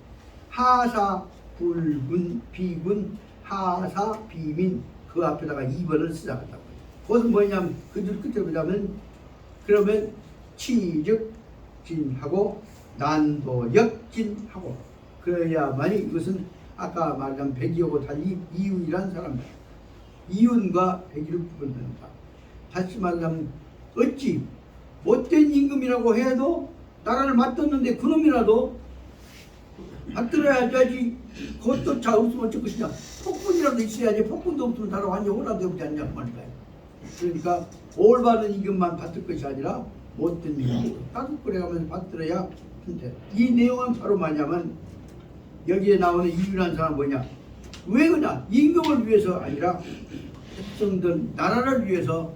하사 불군 비군 하사 비민 그 앞에다가 2번을 쓰자한다고. 그것은 뭐냐면 그 줄 끝에 보자면 그러면 치즉진하고 난도역진하고 그래야만이 이것은 아까 말한 백이하고 달리 이윤이라는 사람이다. 이윤과 백이를 구분한다. 다시 말하면 어찌 못된 임금이라고 해도 나라를 맡았는데 그놈이라도 받들어야지. 그것도 자 없으면 어쩔 것이냐. 폭군이라도 있어야지. 폭군도 없으면 나라 완전 호라도 없지 않냐 그 말이다. 그러니까 올바른 임금만 받을 것이 아니라 못된 임금 따뜻 끓여가면서 받들어야 한다. 이 내용은 바로 뭐냐면 여기에 나오는 이윤한 사람은 뭐냐. 왜 그러냐. 임금을 위해서 아니라 백성들 나라를 위해서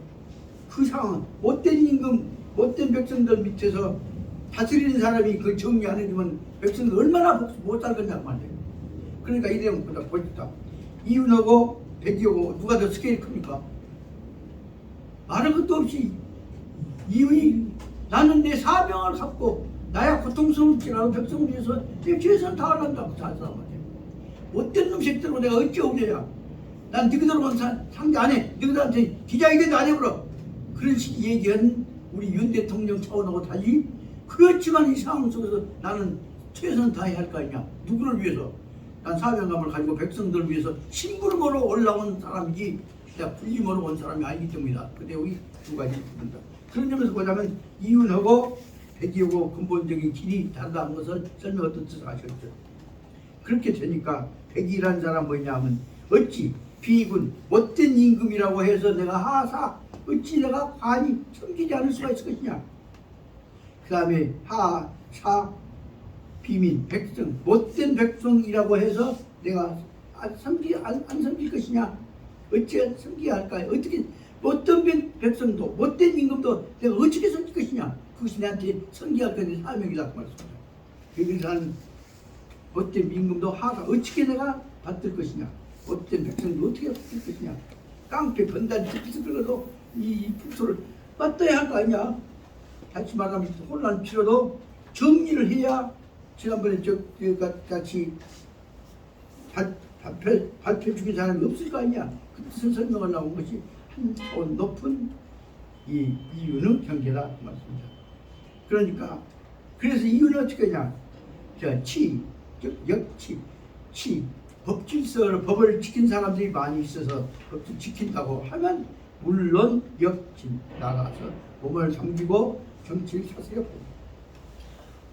그 상황은 못된 임금 못된 백성들 밑에서 다스리는 사람이 그 정리 안 해주면 백성들 얼마나 못 살겠냐고 말이에요. 그러니까 이 내용보다 보십시다. 이윤하고 백이하고 누가 더 스케일이 큽니까? 말할 것도 없이 이윤이 나는 내 사명을 갖고 나야 고통스럽지라도 백성을 위해서 내 최선을 다하란다고 잘 사람한테 못된 놈 새끼들고 내가 어찌 오려야 난 너희들하고는 상대 안 해. 너희들한테 기자회견도 안 해버려. 그런 식의 얘기한 우리 윤 대통령 차원하고 달리 그렇지만 이 상황 속에서 나는 최선을 다해야 할 거 아니냐. 누구를 위해서? 난 사명감을 가지고 백성들을 위해서 심부름으로 올라온 사람이지 내가 불림으로 온 사람이 아니기 때문이다. 그 내용이 두 가지 있습니다. 그런 점에서 보자면 이윤하고 백이하고 근본적인 길이 다르다는 것을 설명했던 뜻을 아셨죠. 그렇게 되니까 백이라는 사람 뭐냐 하면 어찌 비군 못된 임금이라고 해서 내가 하사 어찌 내가 관이 섬기지 않을 수가 있을 것이냐. 그 다음에 하사 비민 백성 못된 백성이라고 해서 내가 안 섬길 것이냐. 어찌 섬겨야 할까. 어떻게 못된 백성도 못된 임금도 내가 어떻게 섬길 것이냐. 그것이 내한테 섬겨야 할 것이 사명이라고 말했습니다. 그래서 못된 임금도 하사 어떻게 내가 받들 것이냐. 못된 백성도 어떻게 받들 것이냐. 깡패 건달이 pit을 끌어도 이 풍소를 맞둬야 할 거 아니냐. 다시 말하면 혼란 필요도 정리를 해야 지난번에 같이 발표 중인 사람이 없을 거 아니야. 그 뜻을 설명하려고 온 것이 한 차원 높은 이 이윤의 경계다 그 말씀입니다. 그러니까 그래서 이윤은 어떻게 하냐. 역치 법질서를 법을 지킨 사람들이 많이 있어서 법을 지킨다고 하면 물론 역진 나가서 법을 섬기고 정치를 사세요.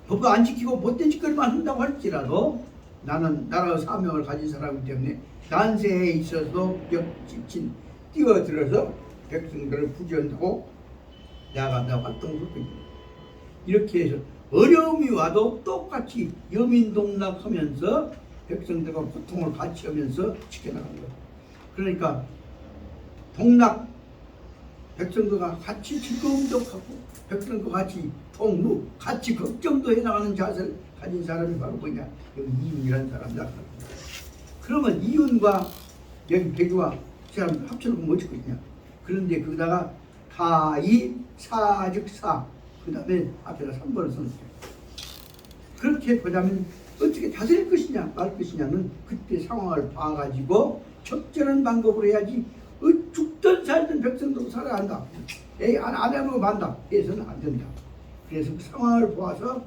법을 안 지키고 못된 짓거리만 한다고 할지라도 나는 나라의 사명을 가진 사람이기 때문에 난세에 있어서 역진 뛰어들어서 백성들을 구제한다고 나아간다고 활동을 할 거예요. 이렇게 해서 어려움이 와도 똑같이 여민동락하면서 백성들과 고통을 같이 하면서 지켜나가는 거예요. 그러니까 동락 백성들과 같이 즐거움도 하고 백성들과 같이 동무 같이 걱정도 해나가는 자세를 가진 사람이 바로 뭐냐? 여기 이윤이라는 사람이다. 그러면 이윤과 여기 백이와 사람 합쳐놓으면 어쩔 것이냐? 그런데 거기다가 가이 사즉사 그 다음에 앞에다 3번을 써놓죠. 그렇게 보자면 어떻게 다스릴 것이냐 말 것이냐는 그때 상황을 봐가지고 적절한 방법으로 해야지. 죽든 살든 백성도 살아야 한다. 안 해놓고 만다. 해서는 안 된다. 그래서 그 상황을 보아서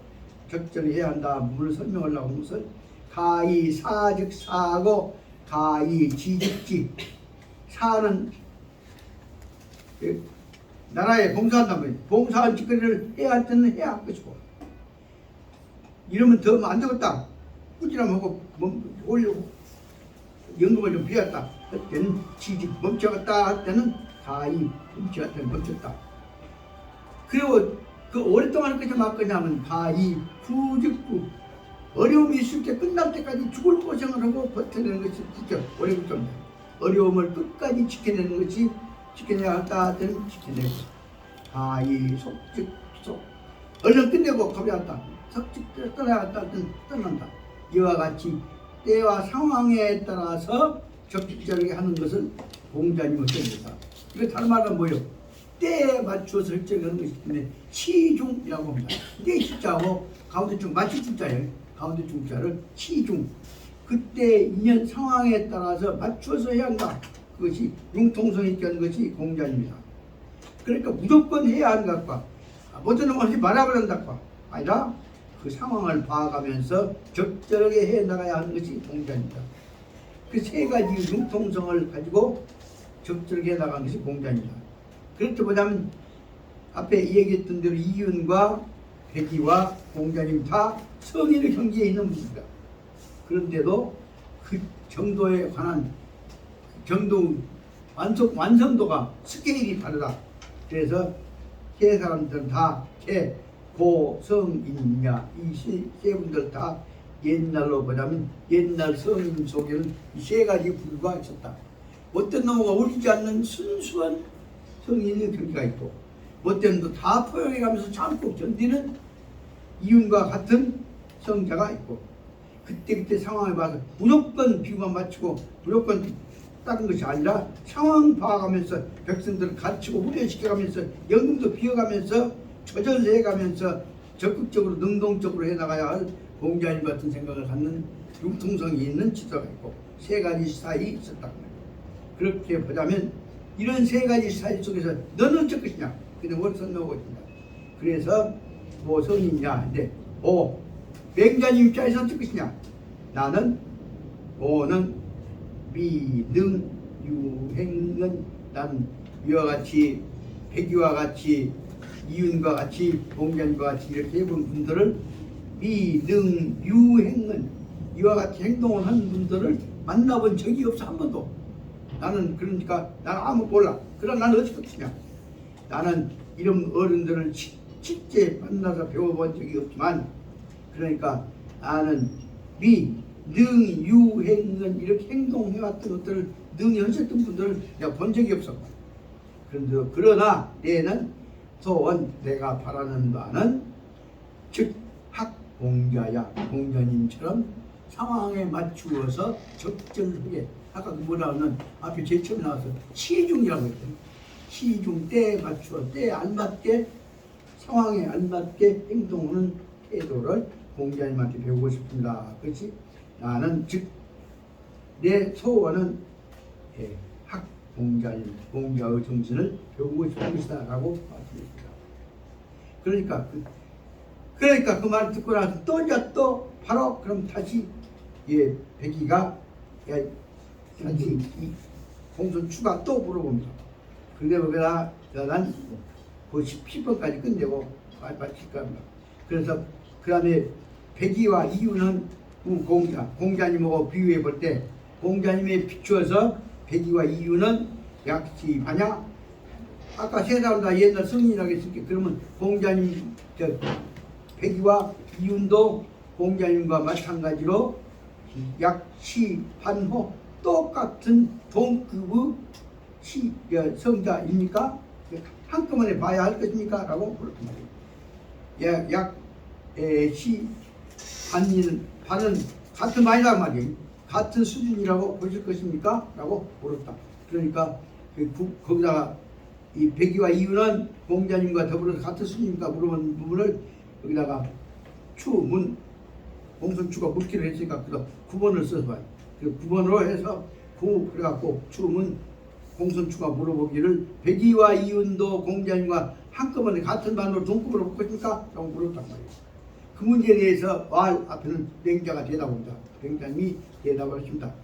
적절히 해야 한다. 뭘 설명하려고 하는 것은 가이 사즉사하고 가이 지즉지. 사는 나라에 봉사한다면 봉사한 짓거리를 해야 할 때는 해야 할 것이고, 이러면 더 안 되겠다 꾸지람하고 올려고 연금을 좀 비웠다 할 때는 지직 멈춰갔다 할 때는 가히 멈춰갈 때는 멈췄다. 그리고 그 오랫동안 끄지 말 거냐면 가히 구직구 어려움이 있을 때 끝날 때까지 죽을 고생을 하고 버텨내는 것이 진짜 어려운 어려움을 끝까지 지켜내는 것이 지켜내야 할까 할 때는 지켜내고, 가히 속직속 얼른 끝내고 가벼웠다 석직 떠나야 할까 할 때는 떠난다. 이와 같이 때와 상황에 따라서 적극적으로 하는 것은 공자님의 뜻입니다. 이거 다른 말은 뭐예요? 때에 맞춰서 설정하는 것이기 때문에 치중이라고 합니다. 때 시자하고 가운데 중 맞출 중자예요. 가운데 중자를 치중. 그때 인연 상황에 따라서 맞춰서 해야 한다. 그것이 융통성 있게 하는 것이 공자입니다. 그러니까 무조건 해야 하는 것과 못하는 것이 말아버린다 것과 아니라 그 상황을 봐가면서 적절하게 해 나가야 하는 것이 공자입니다. 그 세 가지 융통성을 가지고 적절하게 해 나가는 것이 공자입니다. 그렇게 보자면 앞에 얘기했던 대로 이윤과 백이와 공자님 다 성인의 경지에 있는 분입니다. 그런데도 그 정도에 관한 정도 완성도가 스케일이 다르다. 그래서 세 사람들은 다 고, 성, 인냐 이 세 분들 다 옛날로 보자면 옛날 성인 속에는 이 세 가지 부류가 있었다. 어떤 놈과 어울리지 않는 순수한 성인의 경지가 있고, 어떤 놈도 다 포용해가면서 참고 견디는 이윤과 같은 성자가 있고, 그때 상황에 봐서 무조건 비유만 맞추고 무조건 다른 것이 아니라 상황 봐가면서 백성들을 가르치고 훈련시켜가면서 연금도 비워가면서 조절해가면서 적극적으로 능동적으로 해나가야 할 공자님 같은 생각을 갖는 융통성이 있는 지도가 있고 세 가지 스타일이 있었다. 그렇게 보자면 이런 세 가지 스타일 속에서 너는 어쩔 것이냐 그냥 뭘 선정하고 있습니다. 그래서 뭐 성이냐 근데 맹자님 입장에서 어쩔 것이냐, 나는 오는 미능 유행은 난 위와 같이 백이와 같이 이윤과 같이 공자님과 같이 이렇게 해본 분들을 미능 유행은 이와 같이 행동을 하는 분들을 만나본 적이 없어 한 번도. 나는 그러니까 나는 아무 몰라. 그러나 나는 어찌 것이냐, 나는 이런 어른들을 실제 만나서 배워본 적이 없지만 그러니까 나는 능 유행은 이렇게 행동해왔던 것들을 능히 하셨던 분들을 내가 본 적이 없어. 그러나 내는 소원 내가 바라는 바는 즉 학공자야 공자님처럼 상황에 맞추어서 적절하게 아까 뭐라 하면 앞에 제일 처음에 나와서 시중이라고 했거든요. 시중 때에 맞추어 때에 알맞게 상황에 알맞게 행동하는 태도를 공자님한테 배우고 싶습니다. 그렇지? 나는 즉 내 소원은 학공자님 공자의 정신을 배우고 싶은 것이다 라고 말씀드립니다. 그러니까 그 말을 듣고 나서 또 바로 그럼 다시 백이가 다시 이 공손 추가 또 물어봅니다. 근데 거기다 난 그 10번까지 끝내고 마칠까 합니다. 그래서 그 다음에 백이와 이유는 공자님하고 비유해 볼 때 공자님에 비추어서 백이와 이유는 약시 반야. 아까 세 사람 다 옛날 성인이라고 했으니까 그러면 공자님 백이와 이윤도 공자님과 마찬가지로 약시 반호 똑같은 동급의 성자입니까? 한꺼번에 봐야 할 것입니까? 라고 물었단 말이에요. 반은 같은 말이란 말이에요. 같은 수준이라고 보실 것입니까? 라고 물었다. 그러니까 거기다가 이 백이와 이유는 공자님과 더불어서 같은 수준입니까? 물어본 부분을 여기다가 추문 공손추가 묻기를 했으니까 그래서 9번을 써서 봐요. 9번으로 해서 그래갖고 추문 공손추가 물어보기를 백이와 이윤도 공자님과 한꺼번에 같은 반으로 동급으로 볼 것입니까? 라고 물었단 말이에요. 그 문제에 대해서 왈 앞에는 맹자가 대답합니다. 맹자님이 대답을 했습니다.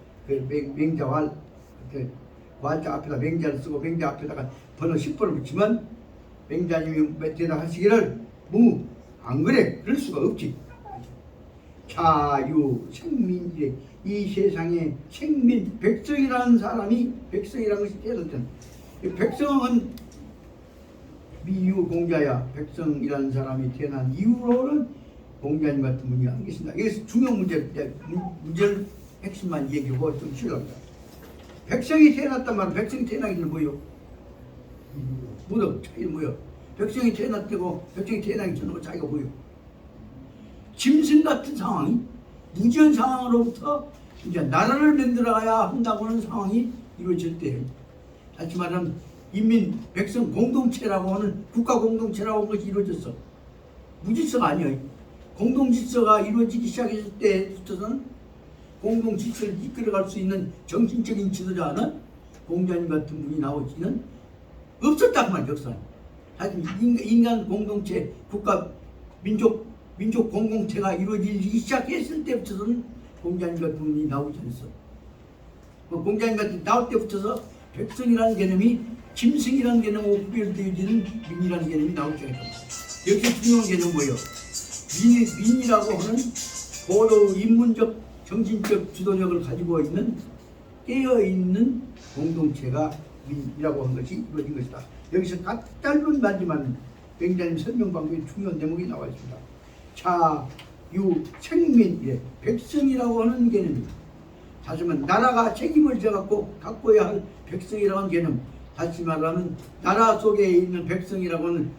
맹자왈 왈자 앞에다 맹자를 쓰고 맹자 앞에다가 번호 10번을 붙이면 맹자님이 대답하시기를 안 그래 그럴 수가 없지. 자유 생민이래. 이 세상에 생민 백성이라는 사람이 백성이라는 것이 깨졌잖아. 백성은 미유 공자야. 백성이라는 사람이 태어난 이후로는 공자님 같은 분이 안 계신다. 여기서 중요한 문제를 핵심만 얘기하고 좀 쉬랍니다. 백성이 태어났단 말은 백성이 태어나기 전에 뭐요? 뭐요? 차이 뭐요? 백성이 태어났다고 백성이 태어나기 전에 차이가 뭐요? 짐승 같은 상황이 무지한 상황으로부터 이제 나라를 만들어야 한다고 하는 상황이 이루어질 때예요. 다시 말하면 인민 백성 공동체라고 하는 국가 공동체라고 하는 것이 이루어졌어. 무질서가 아니에요. 공동질서가 이루어지기 시작했을 때부터는 공동질서를 이끌어갈 수 있는 정신적인 지도자는 공자님 같은 분이 나오지는 없었다고 말이에요. 역사는. 하여튼 인간 공동체, 국가, 민족 공동체가 이루어지기 시작했을 때부터는 공자님 같은 분이 나오지 않았어. 공자님 같은 나올 때부터서 백성이라는 개념이 짐승이라는 개념으로 구별되어지는 민이라는 개념이 나오기 시작했다. 여기서 중요한 개념은 뭐예요? 민이라고 하는 고도 인문적 정신적 주도력을 가지고 있는 깨어있는 공동체가 민이라고 하는 것이 이루어진 것이다. 여기서 짧은 말지만 맹자님 설명 방법에 중요한 대목이 나와 있습니다. 자유 생민 백성이라고 하는 개념입니다. 다시 말하면 나라가 책임을 져갖고 갖고야 할 백성이라고 하는 개념. 다시 말하면 나라 속에 있는 백성이라고 하는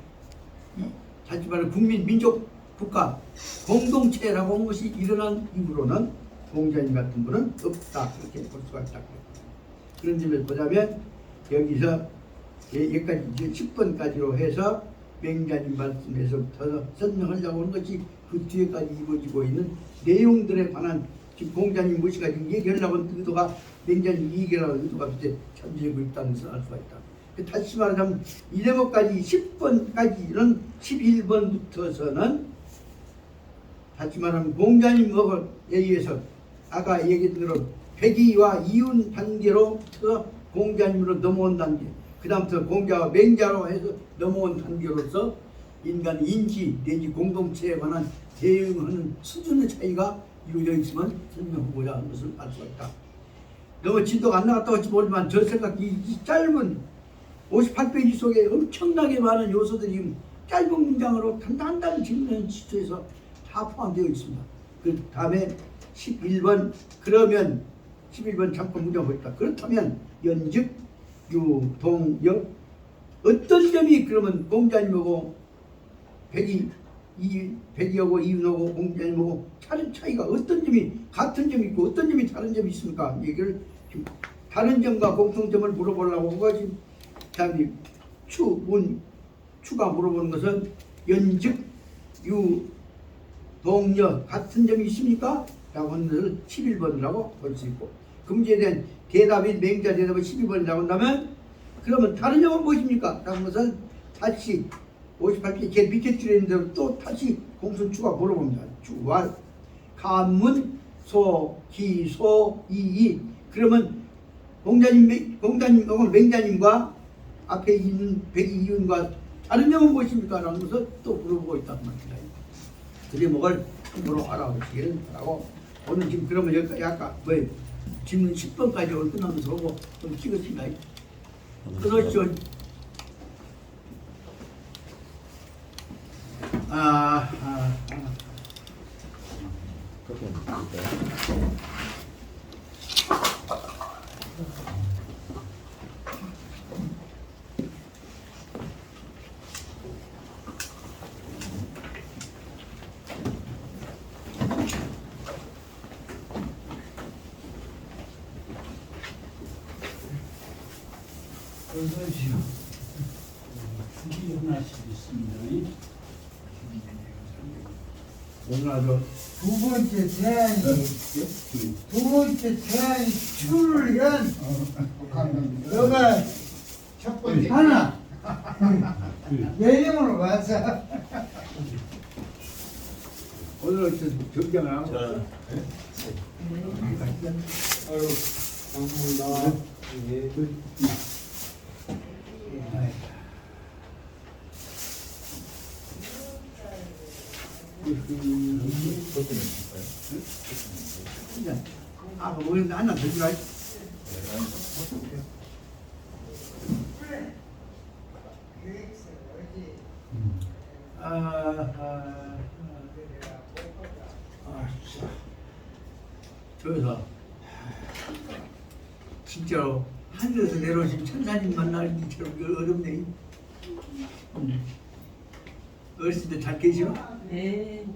다시 말하면 국민 민족 국가 공동체라고 하는 것이 일어난 이후로는 공자님 같은 분은 없다. 그렇게 볼 수가 있다. 그런 점에서 보자면 여기서 여기까지 10번까지로 해서 맹자님 말씀에서부터 설명하려고 하는 것이 그 뒤에까지 이루어지고 있는 내용들에 관한 지금 공자님 무엇이가 지금 얘기하려고 하는 의도가 맹자님 얘기하려는 의도가 그때 잠재고 있다는 것을 알 수가 있다. 다시 말하자면 이 대목까지 10번까지는 11번부터서는 다시 말하면 공자님 법에 의해서 아까 얘기했던 대로 백이와 이윤 단계로부터 공자님으로 넘어온 단계, 그 다음부터 공자와 맹자로 해서 넘어온 단계로서 인간 인지 내지 공동체에 관한 대응하는 수준의 차이가 이루어져 있으면 설명하고자 하는 것을 알 수가 있다. 너무 진도가 안 나갔다고 할지 모르지만 저 생각이 이 짧은 58페이지 속에 엄청나게 많은 요소들이 짧은 문장으로 단단한 질문의 지초에서 다 포함되어 있습니다. 그 다음에 11번 그러면 11번 잠깐 문장 보겠다. 그렇다면 연즉 유동역 어떤 점이 그러면 공자님하고 백이하고 이윤하고 공자님하고 다른 차이가 어떤 점이 같은 점이 있고 어떤 점이 다른 점이 있습니까? 얘기를 다른 점과 공통점을 물어보려고 한 것이 다음에 추가 물어보는 것은 연즉 유동역 같은 점이 있습니까? 라고 하는 것을 11번이라고 볼 수 있고 그 문제에 대한 대답이 맹자 대답은 12번이라고 한다면 그러면 다른 점은 무엇입니까? 라는 것은 다시 58개 제 밑에 줄에 있는 대로 또 다시 공손추가 물어봅니다. 주왈 가문 소 기소 이이 그러면 공자님 맹자님과 앞에 있는 백이윤과 다른 점은 무엇입니까? 라는 것을 또 물어보고 있단 말입니다. 그 제목을 참고로 알아보시기를 바라고 오늘 지금 그러면 여기까지 아까 질문 10번까지 오늘 끝나면서 오고 좀 찍었습니다. 끊었죠. 죽이 하나씩 있습니다. 오늘 아주 두 번째 대안이 출연 너가 첫 번째 하나 예령으로 와서 오늘 정장을 하고 아유 감사합니다. 예. 아, 오늘 하나 더 주라. 저기서 진짜로 하늘에서 내려오신 천사님 만나기처럼 어렵네. 어렸을 때 잘 계셔? 네.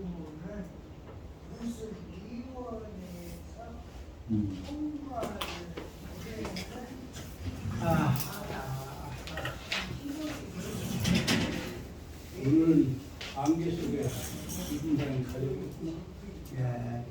아, 오늘 안개 속에 이분 사람이 가려고 예.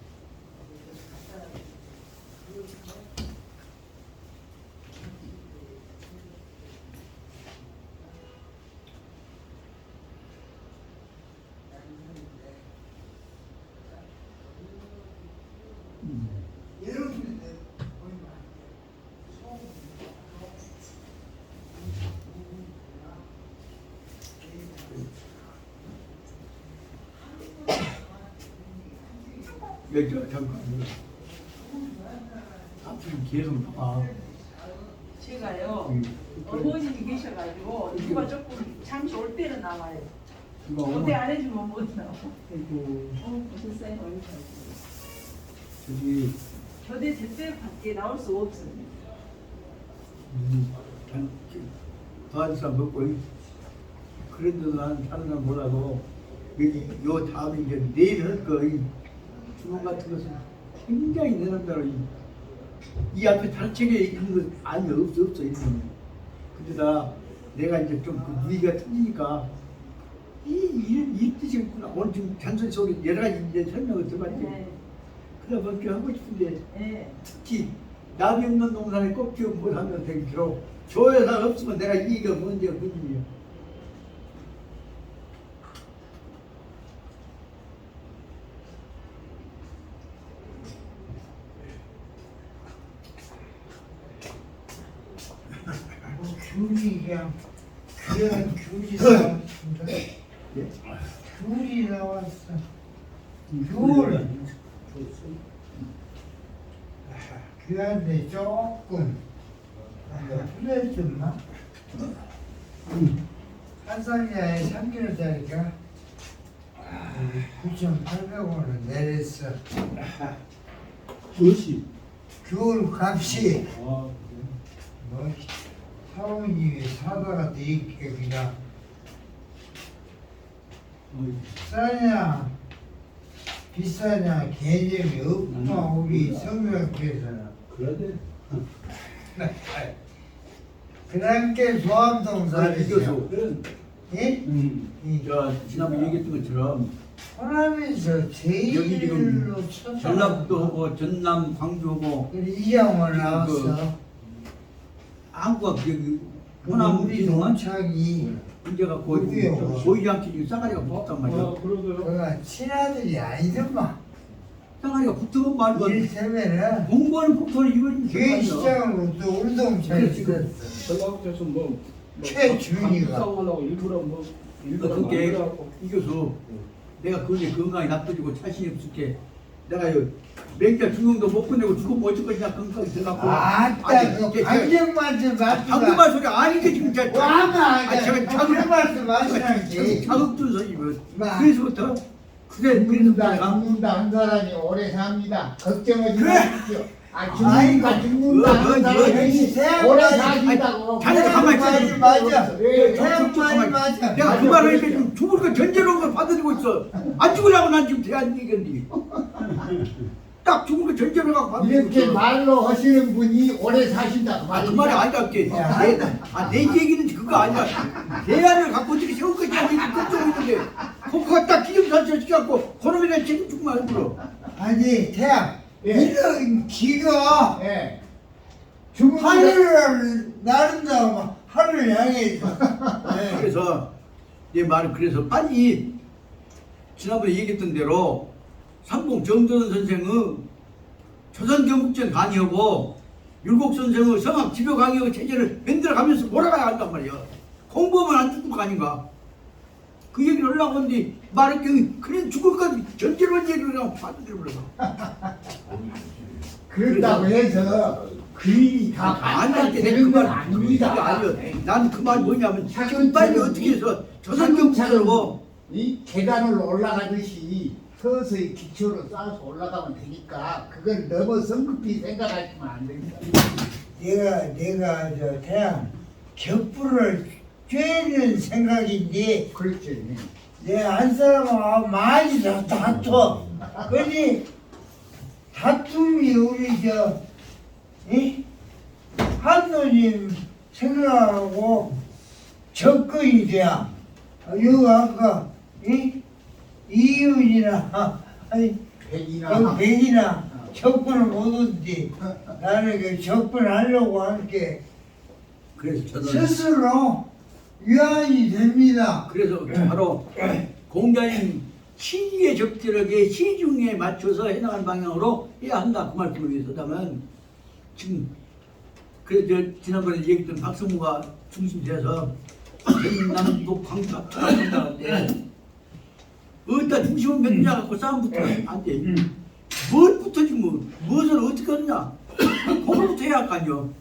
저 잠깐 앞으로 계속 봐. 제가요 어머님이 계셔가지고 누가 조금 잠시 올 때는 나와요. 초대 안 해주면 못 나와. 보셨어요? 저기 교대 대표 밖에 나올 수 없어요. 더한 사람 먹고 그래도 난 다른 사람 보라고 여기 요 다음에 이제 내일 할 거 주문 같은 것은 굉장히 내놓는다고 이 앞에 다른 책에 있는 거 아니 없어 있는. 근데다 내가 이제 좀그 위기가 터지니까 이 뜻이겠구나. 오늘 지금 잔소리 속에 여러 가지 이제 설명을 들어봤지. 네. 그러다 보니까 하고 싶은데 네. 특히 나비 없는 농산에 꼭 지금 못하면 되기 싫어. 저 여사 없으면 내가 이기가 문제가 문제야. 귤이 그냥 귀한 귤이 나왔습니다. 귤이 나왔어. 귤 귀한데 조금 풀려졌나? 한상야에 3kg짜리가 9,800원을 내렸어. 무엇이? 귤 값이 아, 뭐 사모님이 사다가 돼 있게 그냥 싸냐 비싸냐 개념이 없구나 우리 성명께서는. 그래도 그랑께 소암동 이겨서 사람이죠. 그런 예? 저 지난번에 얘기했던 것처럼 호남에서 여기 제일로 지금 전라북도 하고 전남 광주하고 이장원 나왔어. 한국과 여기 호남 호남 우리 지금은 동창이 문제가 누구요? 보이지 않게 지금 쌍아리가 붙었단 말이야. 그러고요. 그가 친아들이 아니더만 쌍아리가 붙으면 말고 일테면은 공부하는 폭탄을 이걸 교회 시장으로 또 우리 동창이 있었어. 전라북도에서 뭐 최준이가. 싸우려고 일부러 그게 만들어갖고. 이겨서 내가 그게 건강이 나빠지고 자신이 없을게 내가 요 맹자 중용도 못 보내고 죽으면 어쩔 거냐 건강이 들어갖고 아따 그 방정맞은 방금 말 소리 아니게 지금 와가 제가 방정맞은 맞으라지. 자극준 소리면 마. 그래서부터 그래 죽는다 한 사람이 오래 삽니다. 걱정하지 그래. 마십시오. 죽는다 한 사람이 오래 사신다고. 자네도 가만히 있어. 맞아. 예, 태양 말이 맞아. 내가 그 말을 했더니 지금 죽으니까 견제로 걸 받아들이고 있어. 안 죽으려고 난 지금 대한 얘기인데. 딱 죽은 거 전제로 갖고 이렇게 말로 하시는 분이 오래 사신다 그 그 말이 말입니다. 아니다. 내 얘기는 그거 아니야. 대안을 갖고 어떻게 세울 거지 하고 걱정이 있는데 그거 딱 기념사실 시켜갖고 그놈이랑 책임지고 말고 아니 태양 예. 이런 기가 예. 죽은 하늘을 나른다고 하늘을 향해 있어. 네. 그래서 내 말은 그래서 빨리 지난번에 얘기했던 대로 삼봉 정도는 선생은 조선 경국전 강의하고 율곡 선생은 성악 지표 강의하고 체제를 만들어가면서 몰아가야 한단 말이야. 공부하면 안 죽을 거 아닌가. 그 얘기를 하려고 하는데 말할 경우 그래 죽을까지 전제로 한 얘기를 그냥 받아들여버려서 그렇다고 해서 그 일이 다 아니한테 되는 그 건 말 아닙니다. 아니요. 나는 그 말 뭐냐면 차근차근 지금 빨리 어떻게 해서 조선 경국전하고 이 계단을 올라가듯이 서서히 기초로 쌓아서 올라가면 되니까 그걸 너무 성급히 생각하시면 안 됩니다. 내가 저 태양 격부를 쬐는 생각인데 그렇지. 내 한 사람하고 많이 다투어. 그러니 다툼이 우리 저 한노님 생각하고 접근이 돼야. 여기 아까 이윤이나 아니 백이나 백이나 접근을 못하는데 나는 그 접근하려고 할게 그래서 저는 스스로 위안이 됩니다. 그래서 바로 공자님 시기에 적절하게 시중에 맞춰서 해나가는 방향으로 해야 한다 그 말씀을 위해서다면 지금 그래서 지난번에 얘기했던 박성무가 중심돼서 나는 또 광주한다는데 어디다 중심을 맨날 갖고 싸움 붙으면 안 돼. 뭘 붙어지 뭐 무엇을 어떻게 하느냐 공부부터 해야 할 거 아니요.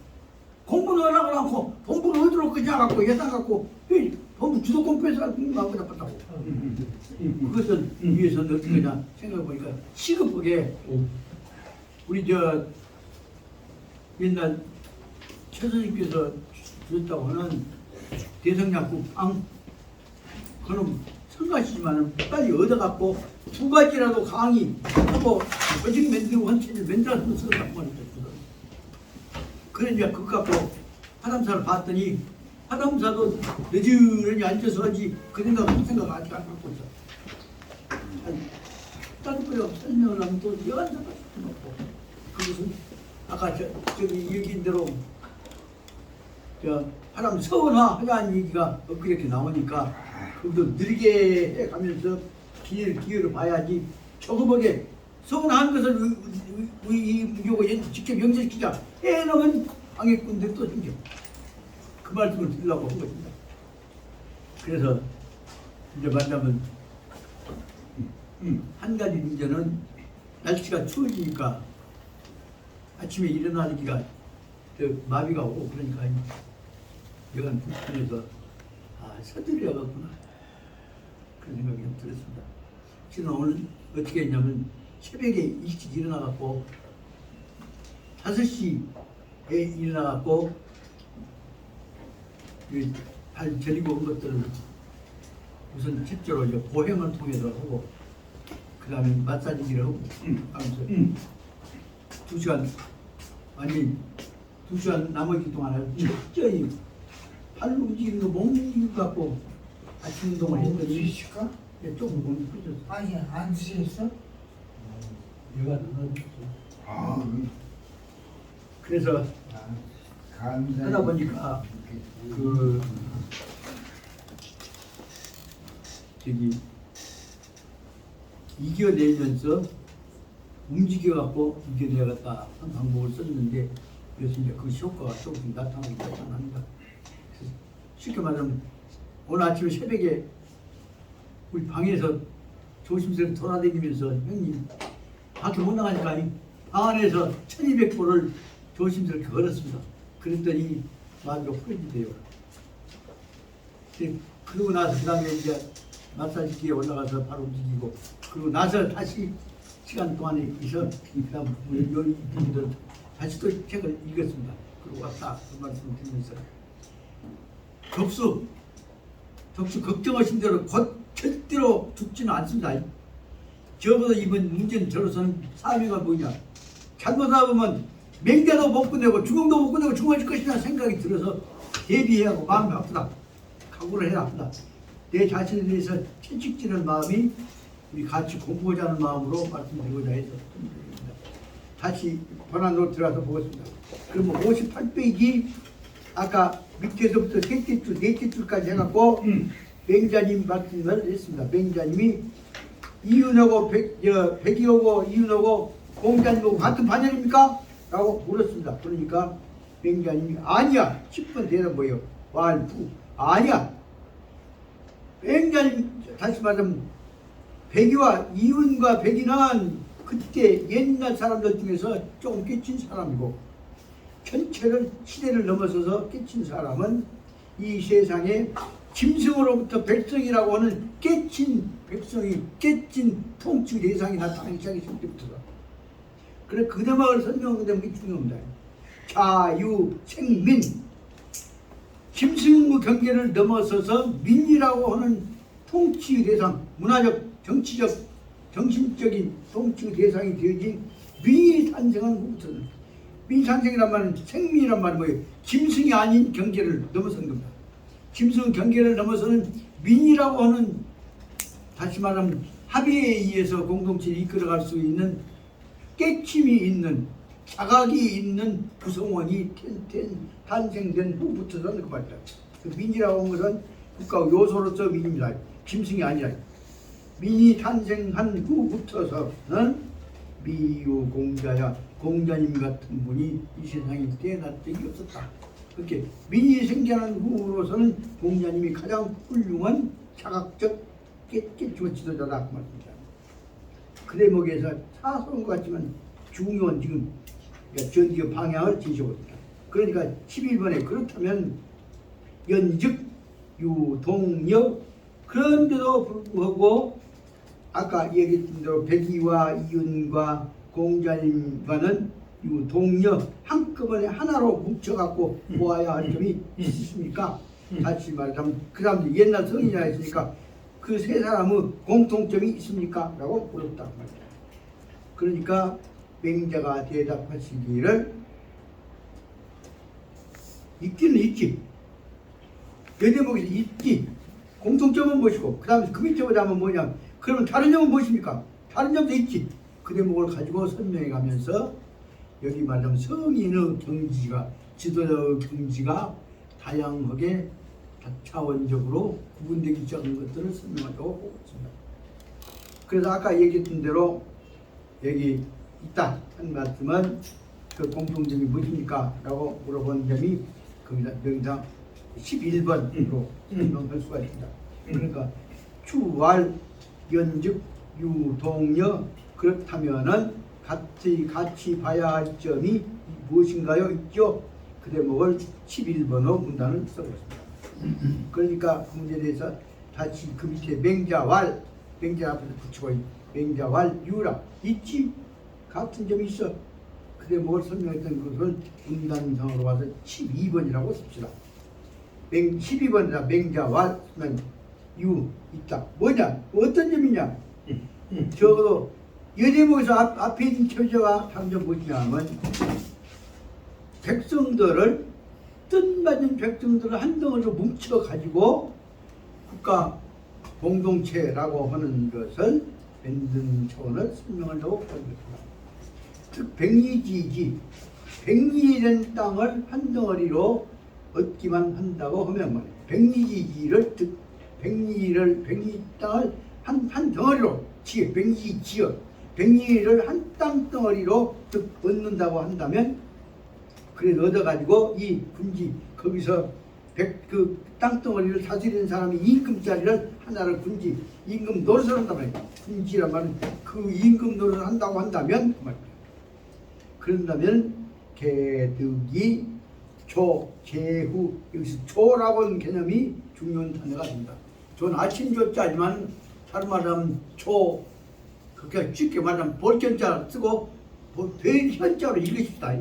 공부는 하려고 하고 본부를 어디로 그냥 갖고 예산 갖고 본부 주도권 뺏어가고 공부하고 나빴다고. 그것을 위해서는 어떻게 하냐 생각해보니까 시급하게 우리 저 옛날 최 선생님께서 주셨다고 하는 대성약국 빵 그놈 성가시지만은 빨리 얻어갖고 두 가지라도 강의하고 조직 만들고 원체를 만들어서 써갖고 말이죠. 그래 이제 그거 갖고 하담사를 봤더니 하담사도 느지르니 앉아서 하지 그 생각 아직 안 갖고 있어. 따뜻하게 설명을 하면 또 여한사가 놓고 그것은 아까 저기 얘기한 대로 저 하담 서원화 하자는 얘기가 그렇게 나오니까 그것도 느리게 해가면서 기회를 봐야지 조금하게 서운한 것을 우리 무교가 직접 연결시키자 해놓으면 방해꾼들이 또 생겨. 그 말씀을 드리려고 한 것입니다. 그래서 이제 말하자면 한 가지 문제는 날씨가 추워지니까 아침에 일어나기가 마비가 오고 그러니까 여간 불편해서 서둘려야겠구나 그런 생각이 좀 들었습니다. 지금 오늘 어떻게 했냐면 새벽에 일찍 일어나갖고 5시에 일어나갖고 발 저리고 온 것들을 우선 집저로 이제 보행을 통해서 하고 그 다음에 마사지기를 하고 하면서 2시간 아니 2시간 나머지 동안에 철저히 팔 움직이는 거, 몸 움직이는 거 갖고 아침 운동을 했더니 드실까? 조금 몸이 풀렸어. 아니 안 드셨어? 내가 너는 그래서 감사합니다. 하다 보니까 그 저기 이겨내면서 움직여갖고 이겨내야겠다 한 방법을 썼는데 그래서 이제 그 효과가 조금 나타납니다. 쉽게 말하면 오늘 아침에 새벽에 우리 방에서 조심스럽게 돌아다니면서 형님 밖에 못 나가니까 방 안에서 1200보를 조심스럽게 걸었습니다. 그랬더니 마비가 풀어지대요. 그러고 나서 그 다음에 이제 마사지기에 올라가서 바로 움직이고 그리고 나서 다시 시간 동안에 있어 그 다음 분들 다시 또 책을 읽었습니다. 그리고 왔다 그 말씀을 드리면서 덕수 걱정하신 대로 곧 절대로 죽지는 않습니다. 적어도 이번 문제는 저로서는 사명가 뭐냐, 잘못하다 보면 맹자도 못 끝내고 죽음도 못 끝내고 죽어질 것이라는 생각이 들어서 대비해야 하고 마음이 아프다, 각오를 해야 한다. 내 자신에 대해서 채찍질하는 마음이 우리 같이 공부하자는 마음으로 말씀드리고자 해서 다시 번안으로 들어가서 보겠습니다. 그러면 58페이지 아까 밑에서부터 셋째 줄, 넷째 줄까지 해갖고 맹자님 말씀을 했습니다. 맹자님이 이윤하고 백이하고 이윤하고 공자님하고 같은 반열입니까? 라고 물었습니다. 그러니까 맹자님이 아니야. 10번 대답 뭐예요? 완부 아니야. 맹자님 다시 말하면 백이와 이윤과 백이는 그때 옛날 사람들 중에서 조금 깨친 사람이고, 전체를 시대를 넘어서서 깨친 사람은 이 세상에 짐승으로부터 백성이라고 하는 깨친 백성이, 깨친 통치 대상이 나타나기 시작했을 때부터다. 그래 그 대목을 설명하는 게 중요합니다. 자유, 생민, 짐승의 경계를 넘어서서 민이라고 하는 통치 대상, 문화적, 정치적, 정신적인 통치 대상이 되어진 민이 탄생한 후부터는, 민 탄생이란 말은 생민이란 말은 뭐예요? 짐승이 아닌 경계를 넘어선 겁니다. 짐승 경계를 넘어서는 민이라고 하는, 다시 말하면 합의에 의해서 공동체를 이끌어갈 수 있는 깨침이 있는, 자각이 있는 구성원이 탄생된 후부터는 그 말이다. 그 민이라고 하는 것은 국가 요소로서 민입니다. 짐승이 아니라. 민이 탄생한 후부터서는 미유 공자야, 공자님 같은 분이 이 세상에 태어날 적이 없었다. 그렇게 민이 생겨난 후로서는 공자님이 가장 훌륭한 자각적 깨끗한 지도자다 그 말입니다. 그 대목에서 사소한 것 같지만 중요한 지금 전기의 방향을 제시하고 있다. 그러니까 11번에 그렇다면 연즉 유동여, 그런데도 불구하고 아까 얘기했던 대로 백이와 이윤과 공자님과는 유동여 한꺼번에 하나로 뭉쳐갖고 모아야 할 점이 있습니까? 다시 말하자면 그 사람들 옛날 성인이라 했으니까 그 세 사람의 공통점이 있습니까? 라고 물었다 말이야. 그러니까 맹자가 대답하시기를 있기는 있지, 내 대목에서 있지, 공통점은 무엇이고 그 다음에 그 밑에 보자면 뭐냐, 그러면 다른 점은 무엇입니까? 다른 점도 있지. 그 대목을 가지고 설명해 가면서 여기 말하자면 성인의 경지가, 지도자의 경지가 다양하게 다차원적으로 구분되기 시작한 것들을 설명하려고 보고 있습니다. 그래서 아까 얘기했던 대로 여기 있다 한 말씀은 그 공통점이 무엇입니까? 라고 물어본 점이 거기다 명상 11번으로 설명할 수가 있습니다. 그러니까 추왈 연즉 유동여, 그렇다면은 같이 봐야 할 점이 무엇인가요? 있죠? 그 대목을 11번호 문단을 써보겠습니다. 그러니까 그 문제에 대해서 다시 그 밑에 맹자왈, 맹자 앞에서 붙이고 맹자왈 유라 있지? 같은 점이 있어. 그 대목을 설명했던 것을 문단상으로 와서 12번이라고 씁시다. 12번이라 맹자왈 유 있다. 뭐냐? 어떤 점이냐? 적어도 이 대목에서 앞에 있는 처자가 다른 점 무엇이냐면 백성들을, 뜻맞은 백성들을 한 덩어리로 뭉쳐가지고 국가 공동체라고 하는 것을 만드는 차원을 설명하려고 하는 것입니다. 즉 백리지지, 백리된 땅을 한 덩어리로 얻기만 한다고 하면 말이에요. 백리지지를, 즉 백리 땅을 한 덩어리로 지어, 백리 지어, 백리를 한 땅 덩어리로 즉 얻는다고 한다면, 그래 얻어가지고 이 군지 거기서 그 땅덩어리를 다스리는 사람이 임금짜리를 하나를 군지, 임금 노릇을 한단 말이에요. 군지란 말은 그 임금 노릇을 한다고 한다면 그 말이에요. 그런다면 개득이 조, 제후, 여기서 조라고 하는 개념이 중요한 단어가 됩니다. 조는 아침 조자지만 다른 말하면 조, 그렇게 쉽게 말하면 볼견자 쓰고 별현자로 읽으십시다.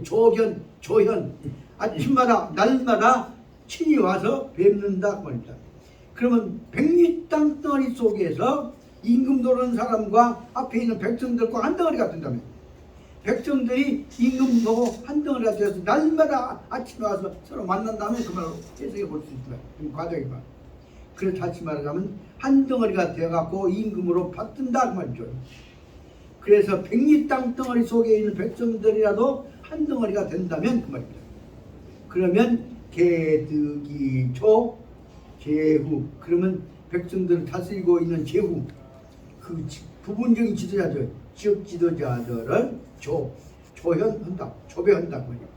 조견, 조현, 아침마다 날마다 친히 와서 뵙는다 그 말입니다. 그러면 백리 땅덩어리 속에서 임금 노르는 사람과 앞에 있는 백성들과 한 덩어리가 된다며. 백성들이 임금 보고 한 덩어리가 되어서 날마다 아침에 와서 서로 만난 다음에 그 말로 해석해 볼 수 있다. 이 과정이 말. 그래서 다시 말하자면 한 덩어리가 되어갖고 임금으로 받든다 그 말이죠. 그래서 백리 땅 덩어리 속에 있는 백성들이라도 한 덩어리가 된다면 그 말입니다. 그러면 개득이초 제후, 그러면 백성들을 다스리고 있는 제후, 그 부분적인 지도자들, 지역 지도자들을 조현한다, 조배한다 그 말이에요.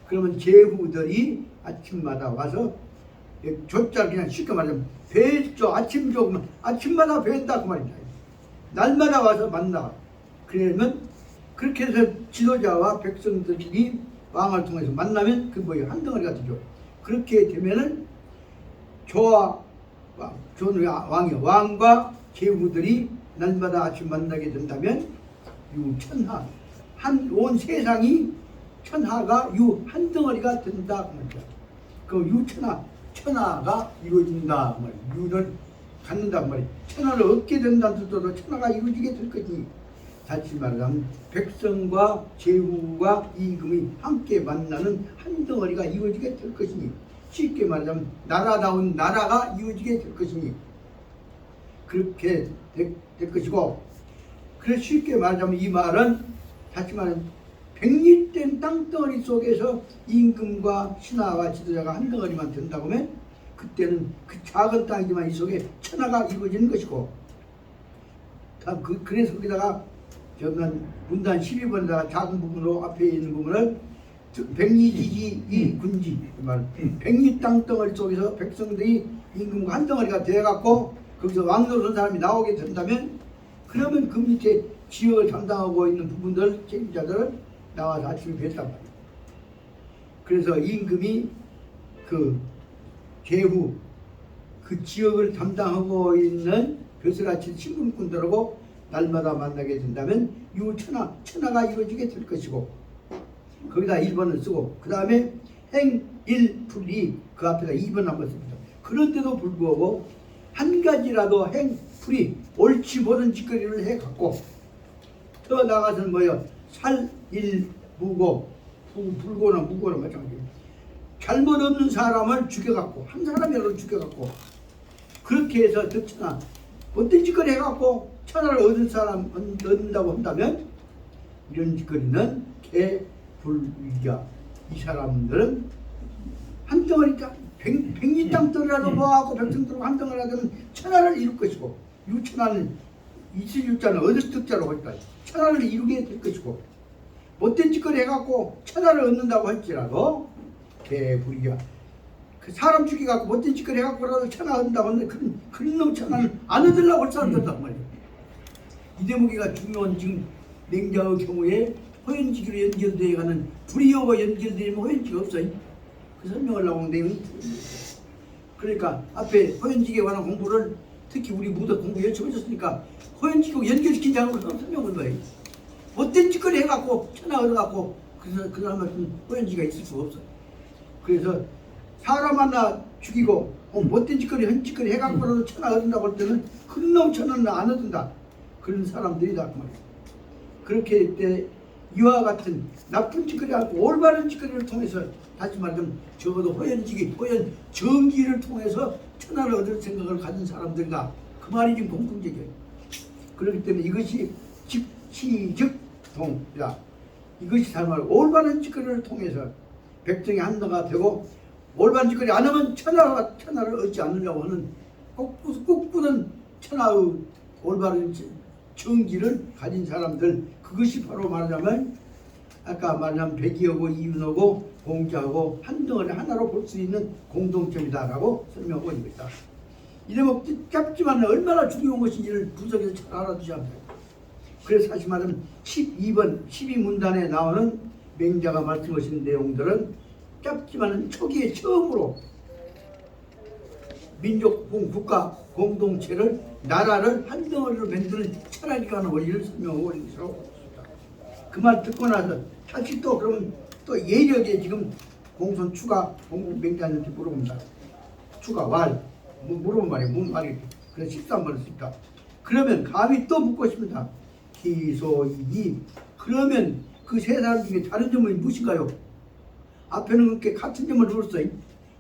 그러면 제후들이 아침마다 와서 조자를 그냥 쉽게 말하면 배조, 아침조, 그러면 아침마다 뵌다 그 말입니다. 날마다 와서 만나. 그러면 그렇게 해서 지도자와 백성들이 왕을 통해서 만나면 그 뭐예요? 한 덩어리가 되죠. 그렇게 되면은 조와 왕이요, 왕과 제후들이 날마다 아침 만나게 된다면 유천하, 온 세상이 천하가 유 한 덩어리가 된다 그 말이죠. 그 유천하, 천하가 이루어진다 그 말이에요. 유를 갖는다 그 말이에요. 천하를 얻게 된다는 뜻으로 천하가 이루어지게 될 것이니, 다시 말하자면 백성과 제후와 임금이 함께 만나는 한 덩어리가 이루어지게 될 것이니, 쉽게 말하자면 나라다운 나라가 이루어지게 될 것이니 그렇게 될 것이고, 그래서 쉽게 말하자면 이 말은 다시 말하면 백리된 땅덩어리 속에서 임금과 신하와 지도자가 한 덩어리만 된다고 하면 그때는 그 작은 땅이지만 이 속에 천하가 이루어지는 것이고, 그래서 거기다가 저는 문단 12번에다가 작은 부분으로 앞에 있는 부분을 백리지지 이 군지 말 백리 땅덩어리 속에서 백성들이 임금과 한 덩어리가 되어갖고 거기서 왕노릇한 사람이 나오게 된다면, 그러면 그 밑에 지역을 담당하고 있는 부분들 책임자들을 나와서 아침에 뵀단 말이에요. 그래서 임금이 그 제후 그 지역을 담당하고 있는 벼슬아치 신분꾼들하고 날마다 만나게 된다면 천하가 이루어지게 될 것이고, 거기다 1번을 쓰고 그 다음에 행일풀이 그 앞에다 2번 한번 씁니다. 그런데도 불구하고 한 가지라도 행풀이 옳지 못한 짓거리를 해갖고 더 나가서는 뭐예요? 살일무고 불고나 무고나 마찬가지예요. 잘못 없는 사람을 죽여갖고 한 사람이라도 죽여갖고 그렇게 해서 득천하 어떤 짓거리 해갖고 천하를 얻는다고 한다면 이런 짓거리는 개불위자. 이 사람들은 한 덩어리 땅, 백리 땅덩어리라도 모아갖고 백성들하고 한 덩어리 하면 천하를 이룰 것이고, 유천하는 있을 유자는 얻을 득자로 할까 천하를 이루게 될 것이고, 못된 짓거리 해갖고 천하를 얻는다고 할지라도 개불위자. 그 사람 죽여갖고 못된 짓거리 해갖고라도 천하 얻는다고 하는데 그런 놈 천하는 안 얻으려고 할 사람들단 말이에요. 이 대목이가 중요한 지금 맹자의 경우에 호연지기로 연결되어가는 불이하고 연결되면 호연지가 없어요. 그 설명하려고 하는데, 그러니까 앞에 호연지기에 관한 공부를 특히 우리 무덕 공부 열심히 해줬으니까 호연지기하고 연결시키지 않고 설명을 거예요. 못된 짓거리 해갖고 천하 얻어갖고 그래서 그 사람은 호연지가 있을 수가 없어요. 그래서 사람 하나 죽이고 못된 짓거리 헌짓거리 해갖고라도 천하 얻는다고 할 때는 큰 놈 천하는 안 얻는다. 그런 사람들이다 그 말이에요. 그렇게 할 때 이와 같은 나쁜 짓거리 하고 올바른 짓거리를 통해서 다시 말하면 적어도 호연 정기를 통해서 천하를 얻을 생각을 가진 사람들이다. 그 말이 지금 공통적이에요. 그렇기 때문에 이것이 즉시즉동이다. 이것이 다른 말로 올바른 짓거리를 통해서 백성이 한나가 되고, 올바른 짓거리 안 하면 천하를 얻지 않으려고 하는 꿈꾸는 천하의 올바른 정기를 가진 사람들, 그것이 바로 말하자면 아까 말한 백이하고 이윤하고 공자하고 한 덩어리 하나로 볼 수 있는 공동점이다라고 설명하고 있는 것이다. 이 대목 짧지만 얼마나 중요한 것인지를 분석해서 잘 알아두셔야 합니다. 그래서 사실 말하면 12번 12문단에 나오는 맹자가 말씀하신 내용들은 짧지만 초기에 처음으로 민족 국가 공동체를 나라를 한 덩어리로 만드는 철학이라는 원리를 설명하고 있는 것이라고 봅니다. 그 말 듣고 나서 다시 또 그러면 또 예력에 지금 공손 추가 공부 맹자한테 물어봅니다. 추가 왈 물어본 말이 뭔 말이 그래서 13번을 씁니다. 그러면 감히 또 묻고 싶습니다. 기소이기. 그러면 그 세 사람 중에 다른 점은 무엇인가요? 앞에는 그렇게 같은 점을 물었어요.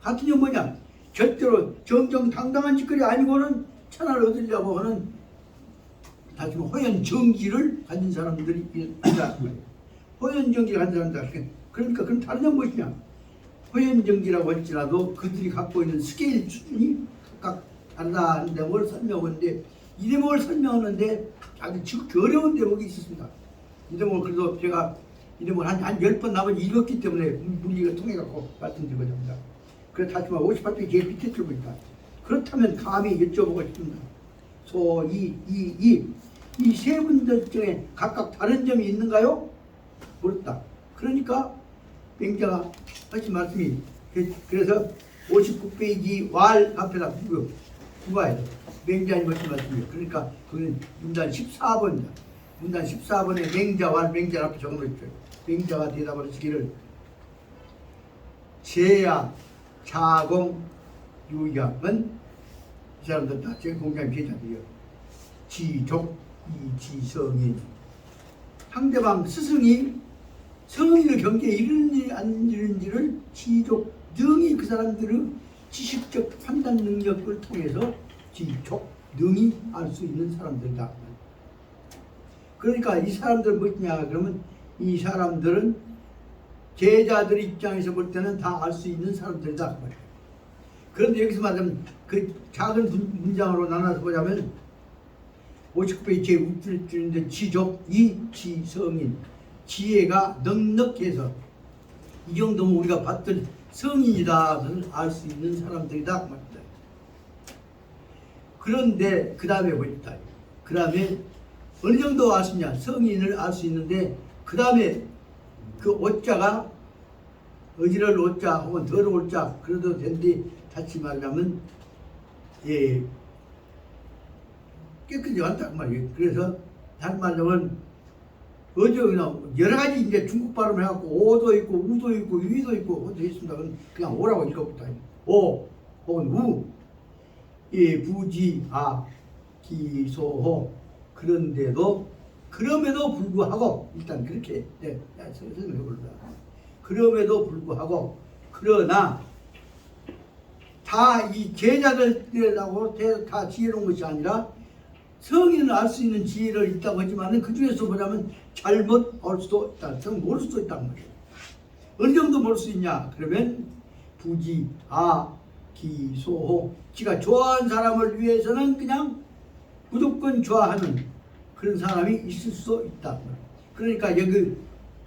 같은 점은 뭐냐? 절대로 정정당당한 짓거리 아니고는 천하를 얻으려고 하는 다시 호연 정기를 가진 사람들이 있다. 호연 정기를 가진 사람들. 그러니까 그럼 다른 점은 무엇이냐? 호연 정기라고 할지라도 그들이 갖고 있는 스케일 수준이 각각 다르다는 대목을 설명하는데 이 대목을 설명하는데 아주 어려운 대목이 있었습니다. 이 대목을 그래도 제가 이 대목을 한 10번 나머지 읽었기 때문에 문의가 통해갖고 말씀드리고자 합니다. 그래서 다시 말해 58페이지 제일 밑에 줄 보니까 그렇다면 감히 여쭤보고 싶습니다. 이 세 분들 중에 각각 다른 점이 있는가요? 물었다. 그러니까 맹자가 하신 말씀이 그래서 59페이지 왈 앞에다 구봐야 돼. 맹자님 하신 말씀이에요. 그러니까 그는 문단 14번입니다. 문단 14번에 맹자 왈 맹자 앞에 적어놓으십시오. 맹자가 대답을 하시기를 제야 자공 유양은 이 사람들 다 제 공장 제자들이요. 지족 이지성인 상대방 스승이 성인을 경계에 이르는지 안 이르는지를 지족 능히 그 사람들의 지식적 판단 능력을 통해서 지족 능히 알 수 있는 사람들이다. 그러니까 이 사람들은 뭐냐 그러면 이 사람들은 제자들 입장에서 볼 때는 다 알 수 있는 사람들이다. 그런데 여기서 말하면 그 작은 문장으로 나눠서 보자면 59페이지 제6줄인데 지족 이지성인 지혜가 넉넉해서 이 정도면 우리가 봤던 성인이다를 알 수 있는 사람들이다 말입니다. 그런데 그 다음에 보니까 그 다음에 어느 정도 알 수 있냐 성인을 알 수 있는데 그 다음에 그 오자가 어지러울 오자 혹은 더러울 자 그래도 된데 다시 말하면 예 깨끗이 한다 그 말이에요. 그래서 다른 말하면 어저나 여러 가지 이제 중국 발음을 해갖고 오도 있고 우도 있고 위도 있고 어도 있습니다. 그냥 오라고 읽어봅니다. 오 혹은 우, 예 부지 아 기소호 그런데도 그럼에도 불구하고 일단 그렇게 설명해볼까. 그럼에도 불구하고 그러나 다 이 제자들이라고 다 지혜로운 것이 아니라 성인을 알 수 있는 지혜를 있다고 하지만 그 중에서 보자면 잘못 알 수도 있다. 모를 수도 있다는 거예요. 어느 정도 모를 수 있냐? 그러면 부지, 아, 기, 소, 지가 좋아하는 사람을 위해서는 그냥 무조건 좋아하는 그런 사람이 있을 수도 있다. 그러니까 여기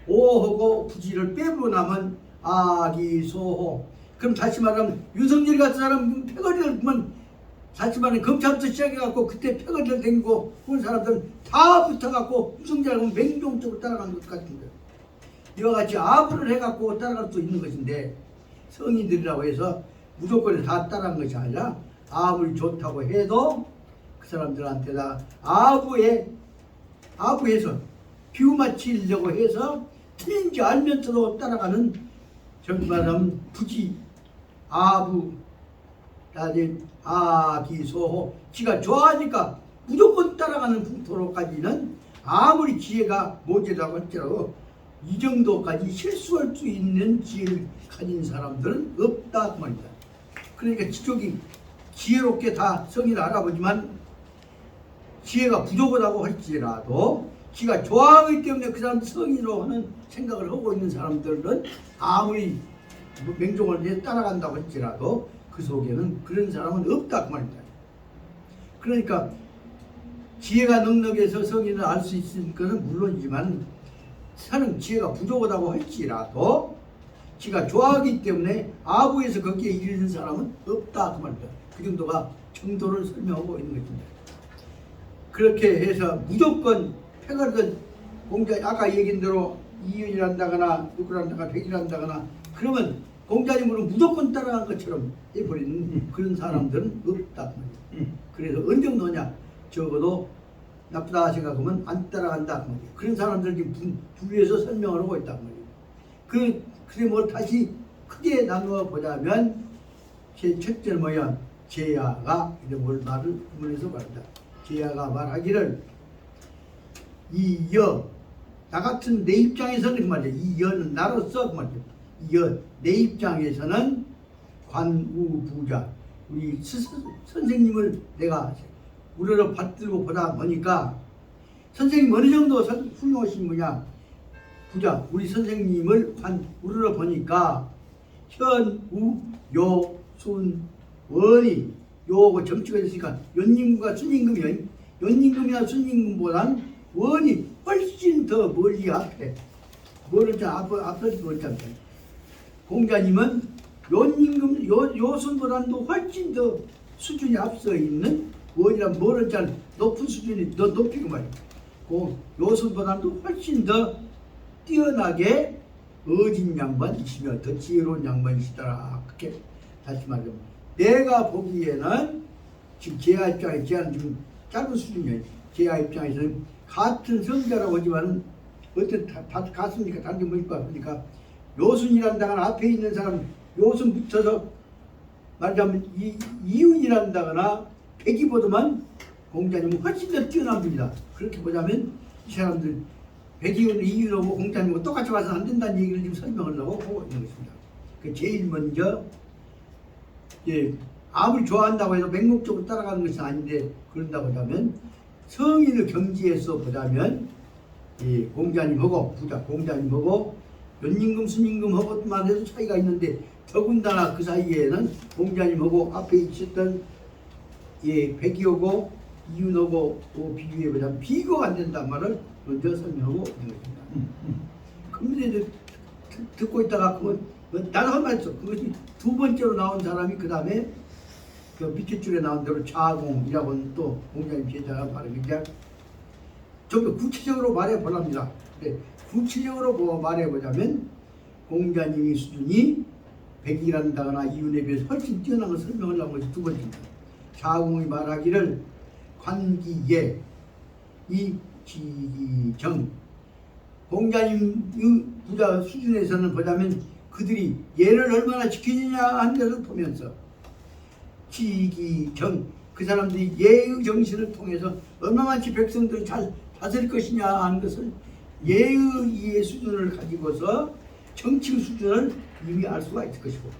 오하고 부지를 빼고 나면 아기, 소호. 그럼 다시 말하면 윤석열 같은 사람 패거리를 보면 다시 말하면 검찰부터 시작해갖고 그때 패거리를 댕기고 그런 사람들은 다 붙어갖고 윤석열하고 맹종적으로 따라가는 것 같은 거예요. 이와 같이 아부를 해갖고 따라갈 수 있는 것인데 성인들이라고 해서 무조건 다 따라간 것이 아니라 아무리 좋다고 해도 그 사람들한테다 아부해서 비유 맞추려고 해서 틀린지 알면서도 따라가는 정말 말하면 부지 아부 따진 아기소호 지가 좋아하니까 무조건 따라가는 풍토로까지는 아무리 지혜가 모자라고 할지라도 이 정도까지 실수할 수 있는 지혜를 가진 사람들은 없다 그 말입니다. 그러니까 지족이 지혜롭게 다 성인을 알아보지만 지혜가 부족하다고 할지라도 지가 좋아하기 때문에 그 사람 성인으로 하는 생각을 하고 있는 사람들은 아무리 맹종을 따라간다고 할지라도 그 속에는 그런 사람은 없다 그 말입니다. 그러니까 지혜가 넉넉해서 성인을 알 수 있을 것은 물론이지만 사는 지혜가 부족하다고 할지라도 지가 좋아하기 때문에 아부에서 거기에 이르는 사람은 없다 그 말입니다. 그 정도가 정도를 설명하고 있는 것입니다. 그렇게 해서 무조건 패거리든 공자 아까 얘기한 대로 2년을 한다거나 6을 한다거나 100일 한다거나 그러면 공자님으로 무조건 따라간 것처럼 해버리는 그런 사람들은 없다. 그래서 어느 정도냐 적어도 나쁘다 생각하면 안 따라간다. 그런 사람들 지금 분류해서 설명을 하고 있단 말이에요. 그래 뭐 다시 크게 나누어 보자면 제 첫째는 뭐야? 제야가 이런 뭘 말을 구문해서 말한다. 제야가 말하기를 이여 나 같은 내 입장에서는 그 말이야. 이여는 나로서 그 말이야. 이여 내 입장에서는 관우부자 우리 선생님을 내가 우러러 받들고 보다 보니까 선생님 어느 정도 훌륭하신 분이냐 부자 우리 선생님을 우러러 보니까 현우요순원이 요거 정치가 있으니까 연임금과 순임금이요. 연임금이나 순임금보다는 원이 훨씬 더 멀리 앞에 뭐를 앞서지 못한다. 공자님은 연임금 요순보다도 훨씬 더 수준이 앞서 있는 원이란 뭐를 잘 높은 수준이 더 높이고 말이야. 그 요순보다도 훨씬 더 뛰어나게 어진 양반이시며 더 지혜로운 양반이시더라. 그렇게 다시 말하면 내가 보기에는 지금 제야 입장에 제야는 좀 짧은 수준이에요. 제야 입장에서는 같은 성자라고 하지만 어떤 다 같습니까? 단지 뭐 있고 하니까 요순이란다거나 앞에 있는 사람 요순 붙여서 말하자면 이윤이란다거나 백이보다만 공자님은 훨씬 더 뛰어난 분이다. 그렇게 보자면 이 사람들 백이윤, 이윤하고 공자님하고 똑같이 와서 안 된다는 얘기를 지금 설명하려고 하고 있는 것입니다. 그 제일 먼저 아무리 좋아한다고 해서 맹목적으로 따라가는 것은 아닌데 그런다고 하자면 성인의 경지에서 보자면 공자님하고 부자 공자님하고 연임금 순임금하고만 해도 차이가 있는데 더군다나 그 사이에는 공자님하고 앞에 있었던 백이하고 이윤하고 비교해보자면 비교가 안 된다는 말을 먼저 설명하고 있는 것입니다. 그런데 이제 듣고 있다가 나도 한 말 했어. 그것이 두 번째로 나온 사람이 그 다음에 그 밑에 줄에 나온 대로 자공이라고는 또 공자님 제자가 말하니까 좀 더 구체적으로 말해보랍니다. 근데 구체적으로 말해보자면 공자님의 수준이 백이란다거나 이윤에 비해서 훨씬 뛰어난 걸 설명하려고 해서 두 번째입니다. 자공이 말하기를 관기예 이지정 공자님 부자 수준에서는 보자면 그들이 예를 얼마나 지키느냐 하는 것을 보면서 지기정 그 사람들이 예의 정신을 통해서 얼마만치 백성들을 잘 다스릴 것이냐 하는 것을 예의의 수준을 가지고서 정치 수준을 이미 알 수가 있을 것이고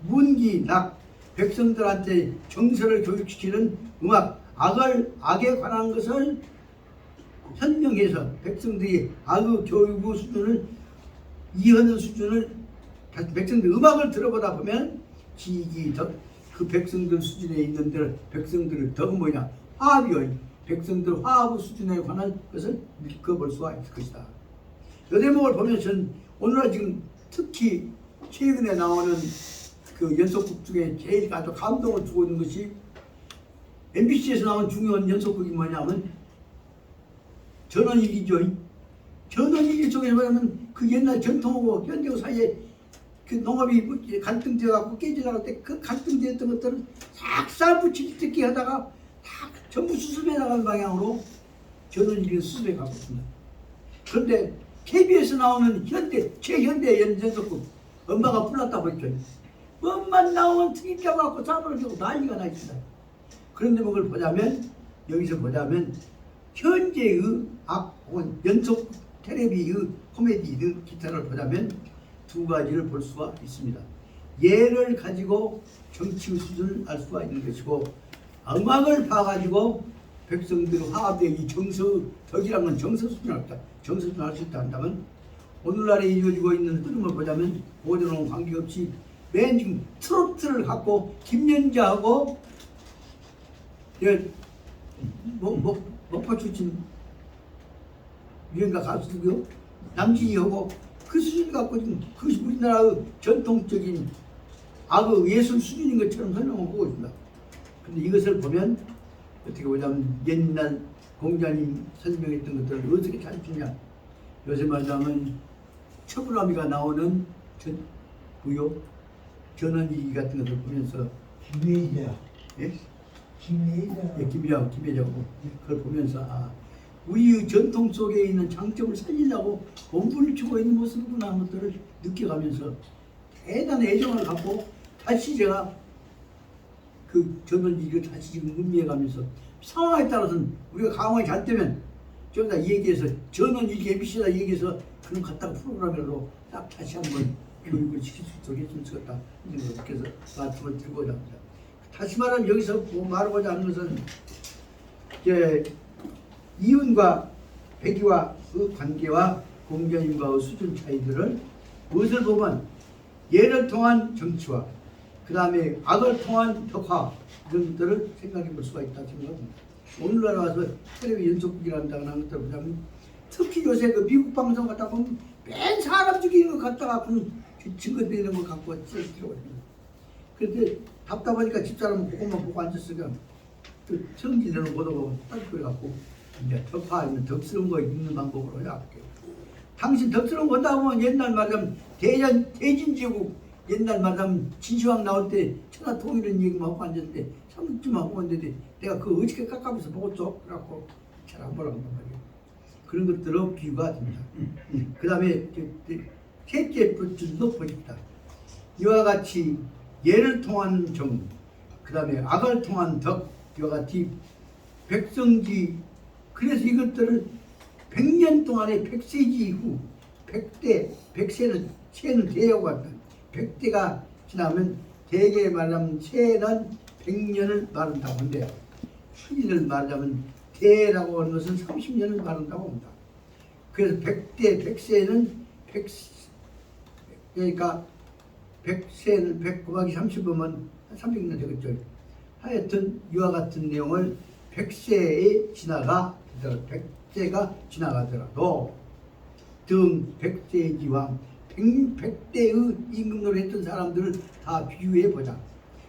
문기낙 백성들한테 정서를 교육시키는 음악 악에 관한 것을 현명해서 백성들이 악의 교육 수준을 이해하는 수준을 백성들 음악을 들어보다 보면 지기덕 그 백성들 수준에 있는 데를 백성들을 더 뭐냐 화합이요 백성들 화합 수준에 관한 것을 읽어볼 수가 있을 것이다. 이 대목을 보면 전 오늘날 지금 특히 최근에 나오는 그 연속극 중에 제일 아주 감동을 주고 있는 것이 MBC에서 나온 중요한 연속극이 뭐냐면 전원일기죠. 전원일기 속에 보면 그 옛날 전통하고 현대하고 사이에 그 농업이 갈등되어갖고 깨지려고 할 때 그 갈등되었던 것들을 싹 붙이기 듣기 하다가 다 전부 수습해 나가는 방향으로 전원일기를 수습해 가고 있습니다. 그런데 KBS에서 나오는 최현대 연속극 엄마가 불났다고 했죠. 뭐만 나오면 특이 껴갖고 싸움을 주고 난리가 나 있습니다. 그런데 그걸 보자면 여기서 보자면 현재의 혹은 연속 텔레비의 코미디의 기타를 보자면 두 가지를 볼 수가 있습니다. 예를 가지고 정치의 수준을 알 수가 있는 것이고 음악을 봐가지고 백성들의 화합의 이 덕이란 건 정서 수준을 알다. 정서 수준을 알 수 있다 한다면 오늘날에 이루어지고 있는 흐름을 보자면 모델하고는 관계없이 맨 지금 트로트를 갖고 김연자하고 목포 출신 유행가 가수고요 남진이하고 그 수준 갖고 지금 그것이 우리나라의 전통적인 악의 예술 수준인 것처럼 설명하고 있습니다. 그런데 이것을 보면 어떻게 보자면 옛날 공자님 설명했던 것들을 어떻게 찾느냐 요새 말하자면 처분함이가 나오는 전원일기 같은 것을 보면서 김혜자 예? 김혜자 예, 김혜자고 그걸 보면서 우리의 전통 속에 있는 장점을 살리려고 공부를 주고 있는 모습이구나 하는 것들을 느껴가면서 대단한 애정을 갖고 다시 제가 그 전원일기를 다시 지금 음미해가면서 상황에 따라서는 우리가 강화가 잘 되면 좀 더 얘기해서 저는 이게 MBC다 얘기해서 그런 갖다가 프로그램으로 딱 다시 한번 교육을 시킬 수 있도록 했으면 좋겠다. 그래서 말씀을 드리고자 합니다. 다시 말하면 여기서 뭐 말하고자 하는 것은 이제 이윤과 백이와 그 관계와 공자님과의 수준 차이들을 무엇을 보면 예를 통한 정치와 그 다음에 악을 통한 덕화 이런 것들을 생각해 볼 수가 있다 생각합니다. 오늘날 와서 텔레비 연속극이란다거나 하는 것들 보자면 특히 요새 그 미국 방송 갖다 보면 맨 사람 죽이는 것 갖다가 그런 증거되는 걸 갖고 찍히거든요. 그런데 답답하니까 집사람은 그것만 보고 앉았으니까 그 성질대로 보다가 딸걸 갖고 이제 덕화 아니면 덕스러운 거 읽는 방법으로 해야 할게요. 당신 덕스러운 거 한다고 하면 옛날 말하면 대진제국 옛날 말하면 진시황 나올 때 천하 통일은 얘기만 하고 앉았는데 3쯤 하고 왔는데 내가 그 어떻게 깎아면서 보고 줘? 그래갖고 잘 안 보라고 한단 말이에요. 그런 것들로 비유가 됩니다. 그 다음에 셋째 줄도 보십니다. 이와 같이 예를 통한 정, 그 다음에 악을 통한 덕, 이와 같이 백성지, 그래서 이것들을 100년 동안의 100세기 이후 100대, 100세는 세는 대하고 한다. 100대가 지나면 대개 말하면 세는 100년을 말한다고 한대요. 추리를 말하자면 대라고 하는 것은 30년을 말한다고 합니다. 그래서 100대, 100세는 100, 그러니까 100세는 100 곱하기 30이면 300년 되겠죠. 하여튼 이와 같은 내용을 100세에 지나가 100세가 지나가더라도 등 100세지와 100대의 임금노를 했던 사람들을 다 비교해 보자.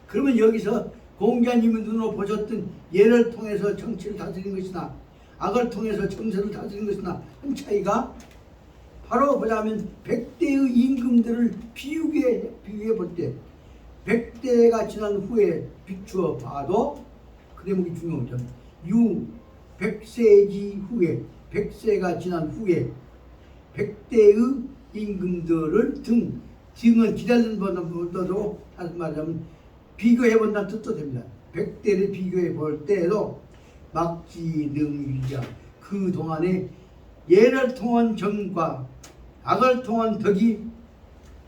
그러면 여기서 공자님의 눈으로 보셨던 예를 통해서 정치를 다스리는 것이나 악을 통해서 정서를 다스리는 것이나 한 차이가 바로 보자면 100대의 임금들을 비유해 볼 때 100대가 지난 후에 비추어 봐도 그 대목이 중요하죠. 100세기 후에 100세가 지난 후에 100대의 임금들을 등은 기다리는 것보다도 다시 말하자면 비교해 본다는 뜻도 됩니다. 100대를 비교해 볼 때에도 막지능위자 그 동안에 예를 통한 정과 악을 통한 덕이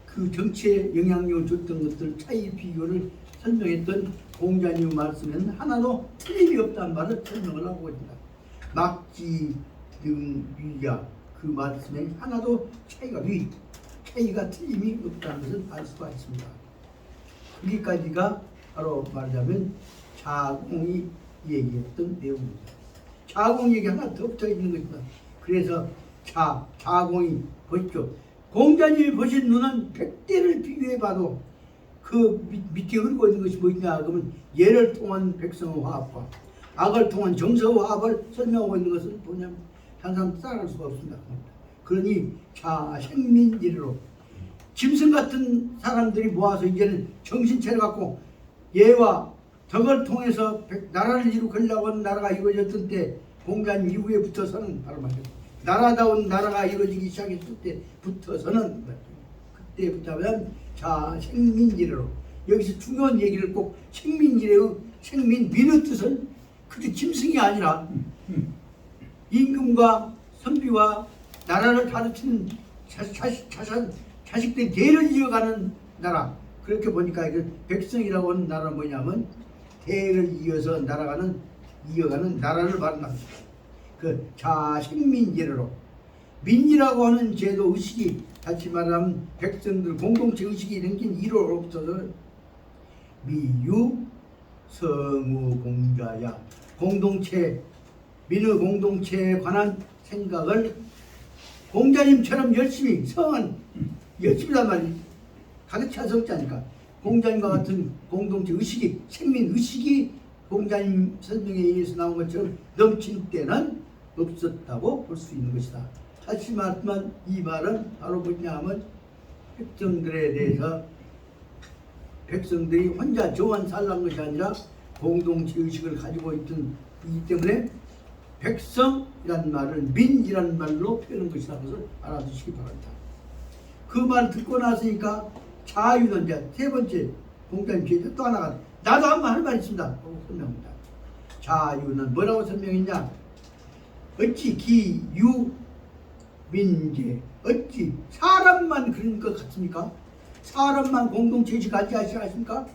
그 정치에 영향력을 줬던 것들 차이 비교를 설명했던 공자님 말씀에는 하나도 틀림이 없다는 말을 설명을 하고 있습니다. 막지능위자 그 말씀에 하나도 차이가 틀림이 없다는 것을 알 수가 있습니다. 여기까지가 바로 말하자면 자공이 얘기했던 내용입니다. 자공 얘기 하나 더 붙어 있는 것입니다. 그래서 자공이 보십시오. 공자님이 보신 눈은 100대를 비교해 봐도 그 밑에 흐르고 있는 것이 뭐냐 그러면 예를 통한 백성의 화합과 악을 통한 정서의 화합을 설명하고 있는 것을 뭐냐면 한 사람 따라갈 수가 없습니다. 그러니 생민지로 짐승 같은 사람들이 모아서 이제는 정신 차려갖고 예와 덕을 통해서 나라를 이루려고 하는 나라가 이루어졌던 때 공자님 이후에 붙어서는 바로 말이죠. 나라다운 나라가 이루어지기 시작했을 때 붙어서는 그때부터는 생민지로 여기서 중요한 얘기를 꼭 생민지의 생민민의 뜻은 그게 짐승이 아니라 임금과 선비와 나라를 가르치는 자식들이 대를 이어가는 나라. 그렇게 보니까 이거 백성이라고 하는 나라는 뭐냐면 대를 이어서 이어가는 나라를 말합니다. 그 자식민제로 민이라고 하는 제도 의식이 다시 말하면 백성들 공동체 의식이 생긴 이로부터 미유 성우 공자야 공동체 민의 공동체에 관한 생각을 공자님처럼 열심히 열심히란 말이 가르쳐 적자니까 공자님과 같은 공동체 의식이 생민 의식이 공자님 설명에 의해서 나온 것처럼 넘친 때는 없었다고 볼 수 있는 것이다. 다시 말하면 이 말은 바로 뭐냐 하면 백성들에 대해서 백성들이 혼자 저만 살란 것이 아니라 공동체 의식을 가지고 있던 이기 때문에 백성이라는 말을 민이라는 말로 표현한 것이라는 것을 알아두시기 바랍니다. 그 말 듣고 나서니까 자유는 이제 세 번째 공자님 뒤에 또 하나가 나도 한 말 할 말 있습니다. 설명합니다. 자유는 뭐라고 설명했냐? 어찌 기유민재, 어찌 사람만 그런 것 같습니까? 사람만 공동체 의식 가지 아시겠습니까?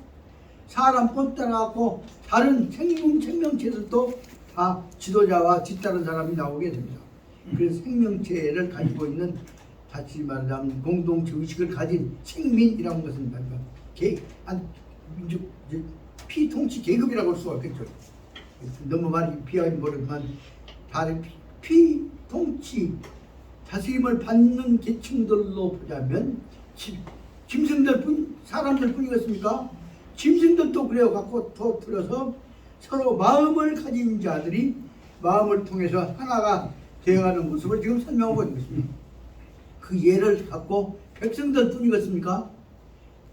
사람뿐 따라갖고 다른 생명체들도 다 지도자와 뒤따른 사람이 나오게 됩니다. 그래서 생명체를 가지고 있는, 다시 말하자면 공동체 의식을 가진 생민이라는 것은 말이야 민족 피통치 계급이라고 할 수가 없겠죠. 너무 많이 비하면 모르지만 다른 피통치 다스림을 받는 계층들로 보자면 짐승들뿐 사람들 뿐이겠습니까? 짐승들도 그래요. 갖고 터뜨려서 서로 마음을 가진 자들이 마음을 통해서 하나가 되어가는 모습을 지금 설명하고 있는 것입니다. 그 예를 갖고 백성들 뿐이겠습니까?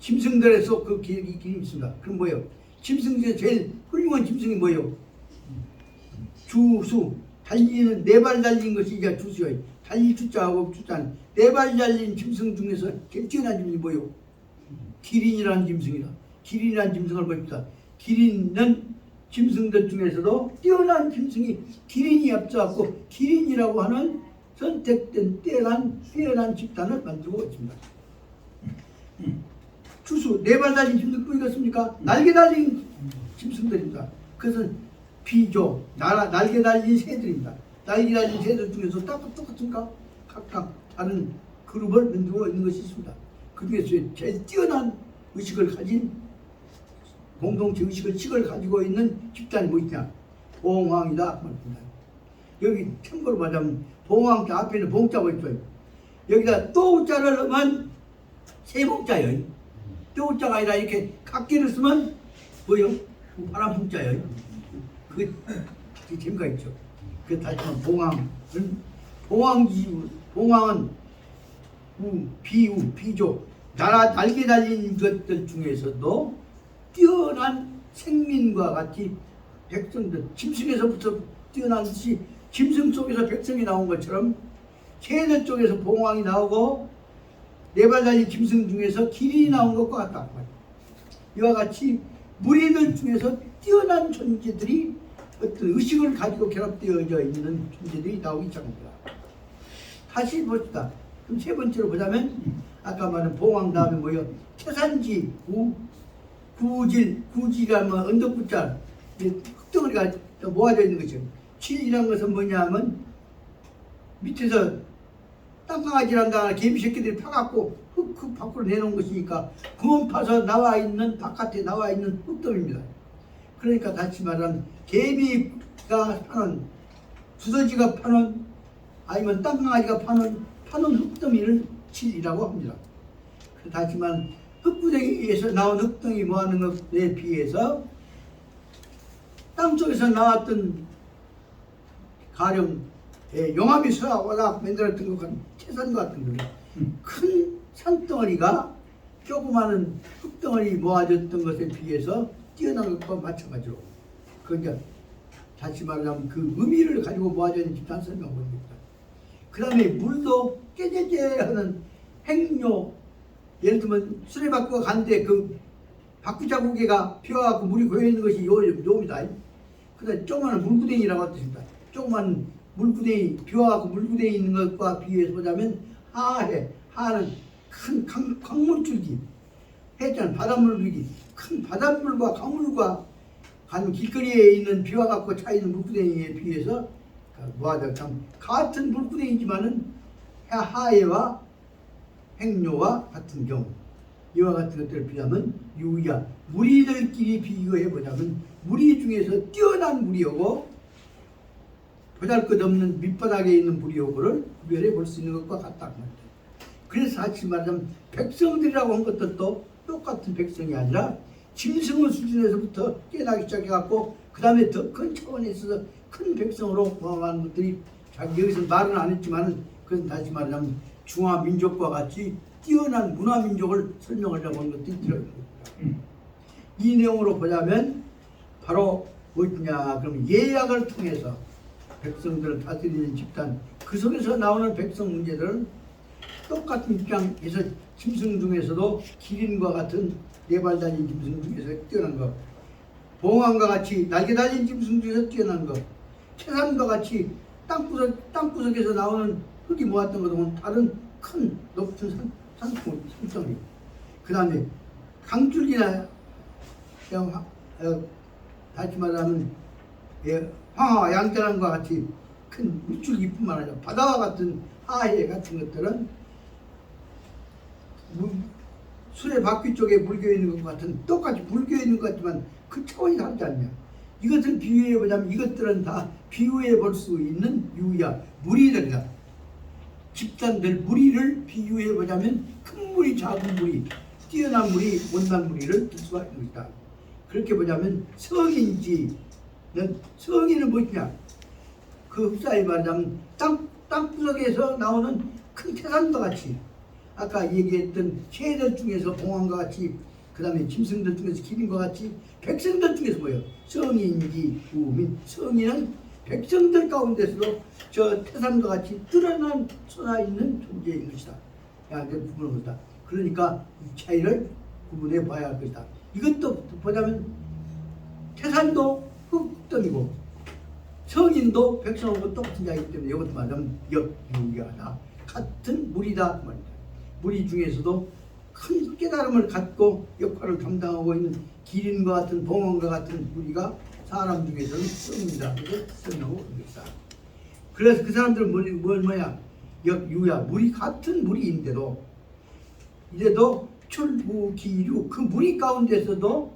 짐승들에서 그 기억이 있습니다. 그럼 뭐예요? 짐승 중에 제일 훌륭한 짐승이 뭐예요? 주수, 달리는 네 발 달린 것이 이제 주수예요. 달릴 주자하고 주자는 네 발 달린 짐승 중에서 제일 뛰어난 짐승이 뭐예요? 기린이라는 짐승이다. 기린이라는 짐승을 봅시다. 기린은 짐승들 중에서도 뛰어난 짐승이 기린이 앞서갖고 기린이라고 하는 선택된 뛰어난 집단을 만들고 있습니다. 주수, 네 발 달린 짐승 뿐이겠습니까? 날개 달린 짐승들입니다. 그것은 비조, 날개 달린 새들입니다. 날개 달린 새들 중에서 똑같습니까? 각각 다른 그룹을 만들고 있는 것이 있습니다. 그 중에서 제일 뛰어난 의식을 가진 공동체 의식을 가지고 있는 집단이 무엇이냐? 봉황이다. 여기 참고로 말하자면 봉황 앞에 있는 봉자가 있어요. 여기다 또자를 넣으면 세봉자예요. 또자가 아니라 이렇게 각기를 쓰면 뭐요? 바람풍자예요. 그게 재미가 있죠. 그 다시 한번 봉황은 비조, 날개 달린 것들 중에서도 뛰어난 생민과 같이 백성들, 짐승에서부터 뛰어난 듯이 짐승 속에서 백성이 나온 것처럼 새들 쪽에서 봉황이 나오고 네 발 달린 짐승 중에서 기린이 나온 것과 같다. 이와 같이 무리들 중에서 뛰어난 존재들이 어떤 의식을 가지고 결합되어져 있는 존재들이 나오기 시작합니다. 다시 봅시다. 그럼 세 번째로 보자면 아까 말한 봉황 다음에 뭐예요? 태산지, 구질이라면 언덕구자, 흙덩어리가 모아져 있는 것이죠. 칠이라는 것은 뭐냐 하면 밑에서 땅강아지란다 개미 새끼들이 파갖고 흙 밖으로 내놓은 것이니까 구멍 파서 바깥에 나와 있는 흙더미입니다. 그러니까 다시 말하면 개미가 파는, 두더지가 파는, 아니면 땅강아지가 파는 흙더미를 칠이라고 합니다. 다시 말하면 흙구덩이에서 나온 흙덩이 모아놓은 것에 비해서 땅속에서 나왔던 가령 용암이 쏘아오다 만들었던 것 같은 태산 같은 거예요. 큰 산덩어리가 조그마한 흙덩어리 모아졌던 것에 비해서 뛰어난 것과 마찬가지로, 그러니까 다시 말하면 그 의미를 가지고 모아져 있는 집단 설명을 합니다. 그 다음에 물도 깨재재 하는 행료, 예를 들면 수레바퀴가 가는데 그 바퀴자국에가 피어갖고 물이 고여있는 것이 요입니다. 그 다음에 조그마한 물구덩이라고 했습니다. 조그마한 물구덩이, 비와갖고 물구덩이 있는 것과 비교해서 보자면 하는 큰 강물줄기, 해자는 바닷물줄기, 큰 바닷물과 강물과 간 길거리에 있는 비와 갖고 차 있는 물구덩이에 비해서 참 같은 물구덩이지만은 하해와 행료와 같은 경우, 이와 같은 것들을 비하면 유야 무리들끼리 비교해 보자면 무리 중에서 뛰어난 무리하고 보잘것없는 밑바닥에 있는 무리하고를 구별해 볼 수 있는 것과 같다. 그래서 다시 말하자면 백성들이라고 한 것들도 똑같은 백성이 아니라 짐승의 수준에서부터 깨나기 시작해갖고 그 다음에 더 큰 차원에 있어서 큰 백성으로 포함하는 것들이 여기서 말은 안 했지만 그것은 다시 말하자면 중화민족과 같이 뛰어난 문화민족을 설명하려고 하는 것들이 들어있습니다. 이 내용으로 보자면 바로 무엇이냐 그러면 예약을 통해서 백성들을 다스리는 집단, 그 속에서 나오는 백성 문제들은 똑같은 입장에서 짐승 중에서도 기린과 같은 네 발 달린 짐승 중에서 뛰어난 것, 봉황과 같이 날개 달린 짐승 중에서 뛰어난 것, 태산과 같이 땅구석에서 나오는 흙이 모았던 것은 다른 큰 높은 산성이. 그 다음에 강줄기나 다시 말하면 황하와 양자랑과 같이 큰 물줄기뿐만 아니라 바다와 같은 하해 같은 것들은 수레 바퀴 쪽에 물겨 있는 것 같은 똑같이 물겨 있는 것 같지만 그 차원이 다르지 않냐. 이것을 비유해 보자면 이것들은 다 비유해 볼 수 있는 유야 무리들이다. 집단들 무리를 비유해 보자면 큰 무리, 작은 무리, 뛰어난 무리, 못난 무리를 들 수가 있는 것이다. 그렇게 보자면 성인은 무엇이냐? 그 흡사히 말하자면 땅구석에서 나오는 큰 태산과 같이 아까 얘기했던 새들 중에서 봉황과 같이 그 다음에 짐승들 중에서 기린과 같이 백성들 중에서 뭐예요? 성인지 우민. 성인은 백성들 가운데서도 저 태산과 같이 드러난 솟아있는 존재인 것이다. 양들 구분한 것이다. 그러니까 이 차이를 구분해 봐야 할 것이다. 이것도 보자면 태산도 흙덩이고 성인도 백성하고 똑같은 자이기 때문에 이것도 말하면 역유야하다. 같은 물이다 그 말입니다. 무리 중에서도 큰 깨달음을 갖고 역할을 담당하고 있는 기린과 같은 봉황과 같은 무리가 사람 중에서는 성입니다. 그래서 설명하고 있습니다. 그래서 그 사람들은 뭐야? 역유야 무리 같은 무리인데도 이래도 출부기류 그 무리 가운데서도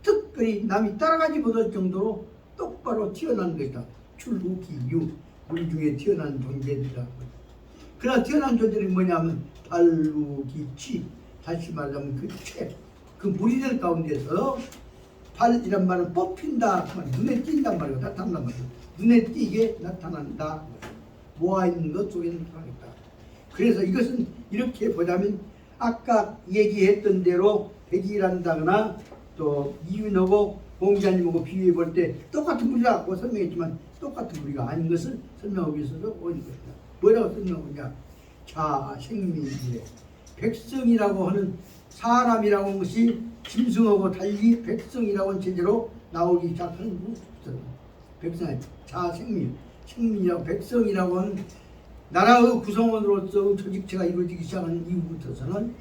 특별히 남이 따라가지 못할 정도로 똑바로 튀어나온 것이다. 출부기류 무리 중에 튀어나온 존재들이다. 그러나 튀어나온 존재들이 뭐냐면 발루기치 다시 말하자면 그 무리들 가운데서 발이란 말은 뽑힌다 눈에 띈단 말이고 나타난단 말이고 눈에 띄게 나타난다 모아있는 것 속에 나타나겠다. 그래서 이것은 이렇게 보자면 아까 얘기했던 대로 백일한다거나 또 이윤하고 공자님하고 비교해 볼 때 똑같은 무리라고 설명했지만 똑같은 무리가 아닌 것을 설명하기 위해서도 오는 것이다. 뭐라고 설명하냐? 자생민이래. 백성이라고 하는 사람이라고 하는 것이 짐승하고 달리 백성이라고 하는 제재로 나오기 시작하는 것부터 백성이 자생민, 생민이라고 백성이라고 하는 나라의 구성원으로서 조직체가 이루어지기 시작하는 이후부터서는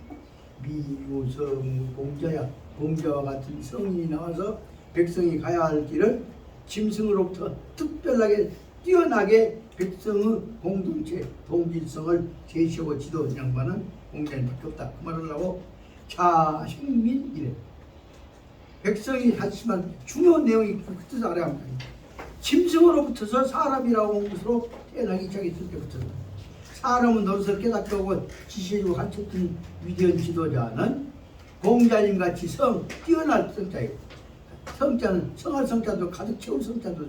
미유성 공자야 공자와 같은 성인이 나와서 백성이 가야 할 길을 짐승으로부터 특별하게 뛰어나게 백성의 공동체 동질성을 제시하고 지도한 양반은 공자님밖에 없다. 그 말을 하고 자생민이래. 백성이 다시 말 중요한 내용이 그 뜻을 알아야 합니다. 짐승으로부터서 사람이라고 하는 것으로 태어나기 시작했을 때부터 사람은 노릇을 깨닫게 하고 지시해주고 가르쳤던 위대한 지도자는 공자님 같이 뛰어날 성자예요. 성자는 성할 성자도 가득 채울 성자도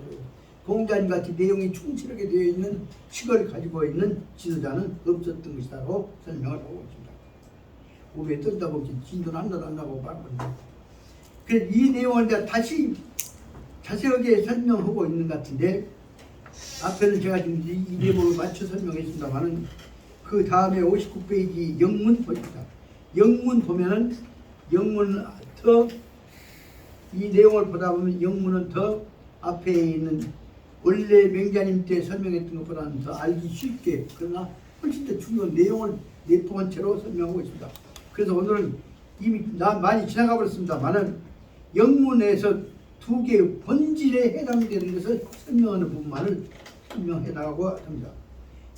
공자님 같이 내용이 충실하게 되어 있는 식을 가지고 있는 지도자는 없었던 것이라고 설명을 하고 있습니다. 우리에 뜬다 보기 진도는 안 나고 말합니다. 그래서 이 내용을 이제 다시 자세하게 설명하고 있는 것 같은데 앞에는 제가 지금 이 내용을 맞춰 설명했습니다만은 그 다음에 59페이지 영문 보입니다. 영문 보면은 영문 더 이 내용을 보다 보면 영문은 더 앞에 있는 원래 명자님 때 설명했던 것보다는 더 알기 쉽게 그러나 훨씬 더 중요한 내용을 내포한 채로 설명하고 있습니다. 그래서 오늘은 이미 많이 지나가 버렸습니다만은 영문에서 두 개의 본질에 해당이 되는 것을 설명하는 부분만을 설명해 나가고 합니다.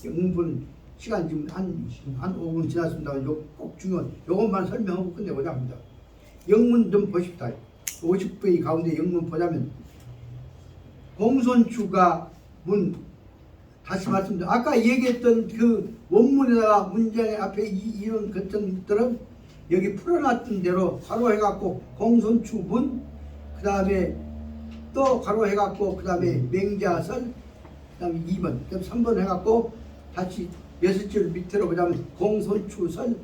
영문 시간 지금 한 5분 지났습니다. 꼭 중요한 요것만 설명하고 끝내고자 합니다. 영문 좀 보십시다. 50페이지 가운데 영문 보자면 공손추가 다시 말씀드립니다. 아까 얘기했던 그 원문에다가 문장의 앞에 이런 것들은 여기 풀어놨던 대로 가로해갖고 공손추문 그 다음에 또 가로해갖고 그 다음에 맹자설 그 다음에 2번 그 다음에 3번 해갖고 다시 6줄 밑으로 보자면 공손추설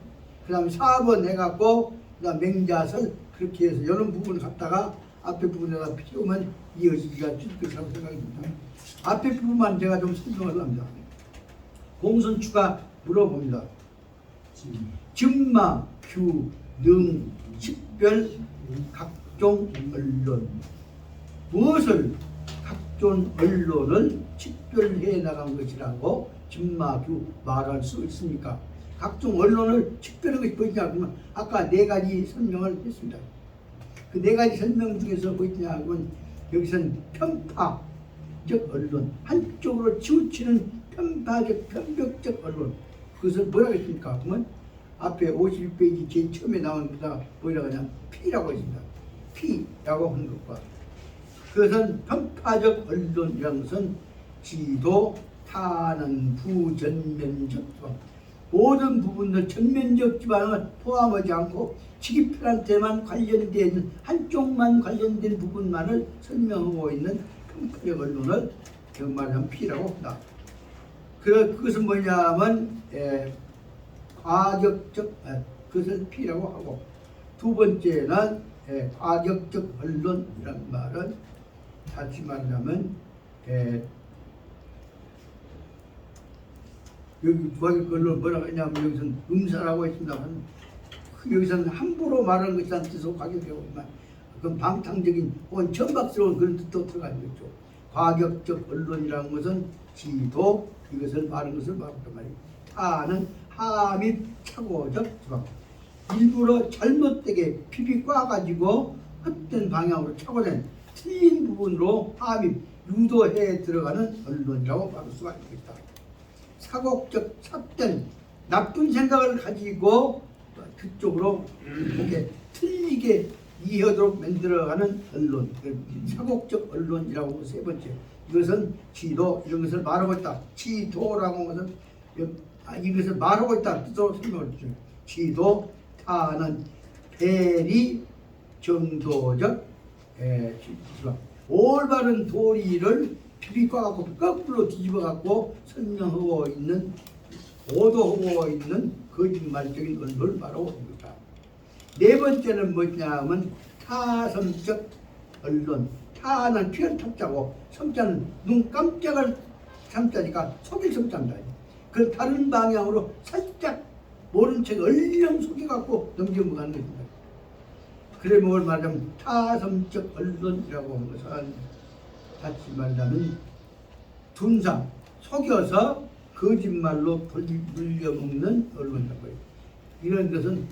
그 다음에 4번 해갖고 그 다음 맹자설 그렇게 해서 이런 부분을 갖다가 앞에 부분에다 피우면 이어지기가 쉽을 거라고 생각합니다. 앞에 부분만 제가 좀 설명을 합니다. 공손추가 물어봅니다. 증마, 규, 능, 식별, 각종 언론 무엇을 각종 언론을 식별해 나간 것이라고 진마규 말할 수 있습니까? 각종 언론을 식별한 것이 뭐냐 그러면 아까 네 가지 설명을 했습니다. 그 네 가지 설명 중에서 뭐냐 하면 여기서는 편파적 언론, 한쪽으로 치우치는 편파적 편벽적 언론, 그것을 뭐라고 했습니까? 그러면 앞에 51페이지 제일 처음에 나온 거다 뭐라고 하냐 P라고 했습니다. P라고 하는 것과 그것은 편파적 언론이라는 것은 지도, 탄원, 부전면적 모든 부분들 전면적 지방을 포함하지 않고 지기편한테만 관련되어 있는 한쪽만 관련된 부분만을 설명하고 있는 편파적 언론을 말하면 P라고 한다. 그것은 뭐냐면 과격적 그것을 P라고 하고 두 번째는 과격적 언론이라는 말은 다시 말하자면 여기 과격적 언론 뭐라고 하냐면 여기서는 음사라고 했습니다만 여기서는 함부로 말하는 것이라는 뜻으로 과격하고 그건 방탕적인 혹은 천박스러운 그런 뜻도 들어가는 거죠. 과격적 언론이라는 것은 지도 이것을 말하는 것을 말한단 말이에요. 타는 하및 착오적 지방 일부러 잘못되게 비비꽈가지고 헛된 방향으로 착오된 틀린 부분으로 하및 유도해 들어가는 언론이라고 말할 수가 있겠다. 사곡적 삿된 나쁜 생각을 가지고 그쪽으로 이렇게 틀리게 이해하도록 만들어가는 언론, 사곡적 언론이라고 세 번째. 이것은 지도 이런 것을 말하고 있다. 지도라고 하는 것은 이것을 말하고 있다 뜻으로 설명을 주죠. 지도 타는 배리 정도적 올바른 도리를 비비꿔갖고 거꾸로 뒤집어갖고 설명하고 있는 오도하고 있는 거짓말적인 언론을 말하고 있습니다. 네 번째는 뭐냐면 타섬적 언론. 타는 피할 탑자고 섬자는 눈 깜짝을 삼자니까 속일 섬자입니다. 그 다른 방향으로 살짝 모른 척 얼령 속여갖고 넘겨가는 것입니다. 그래 뭘 말하자면 타섬적 언론이라고 하는 것은 다시 말하자면 둔상, 속여서 거짓말로 물려먹는 언론이라고 해요. 이런 것은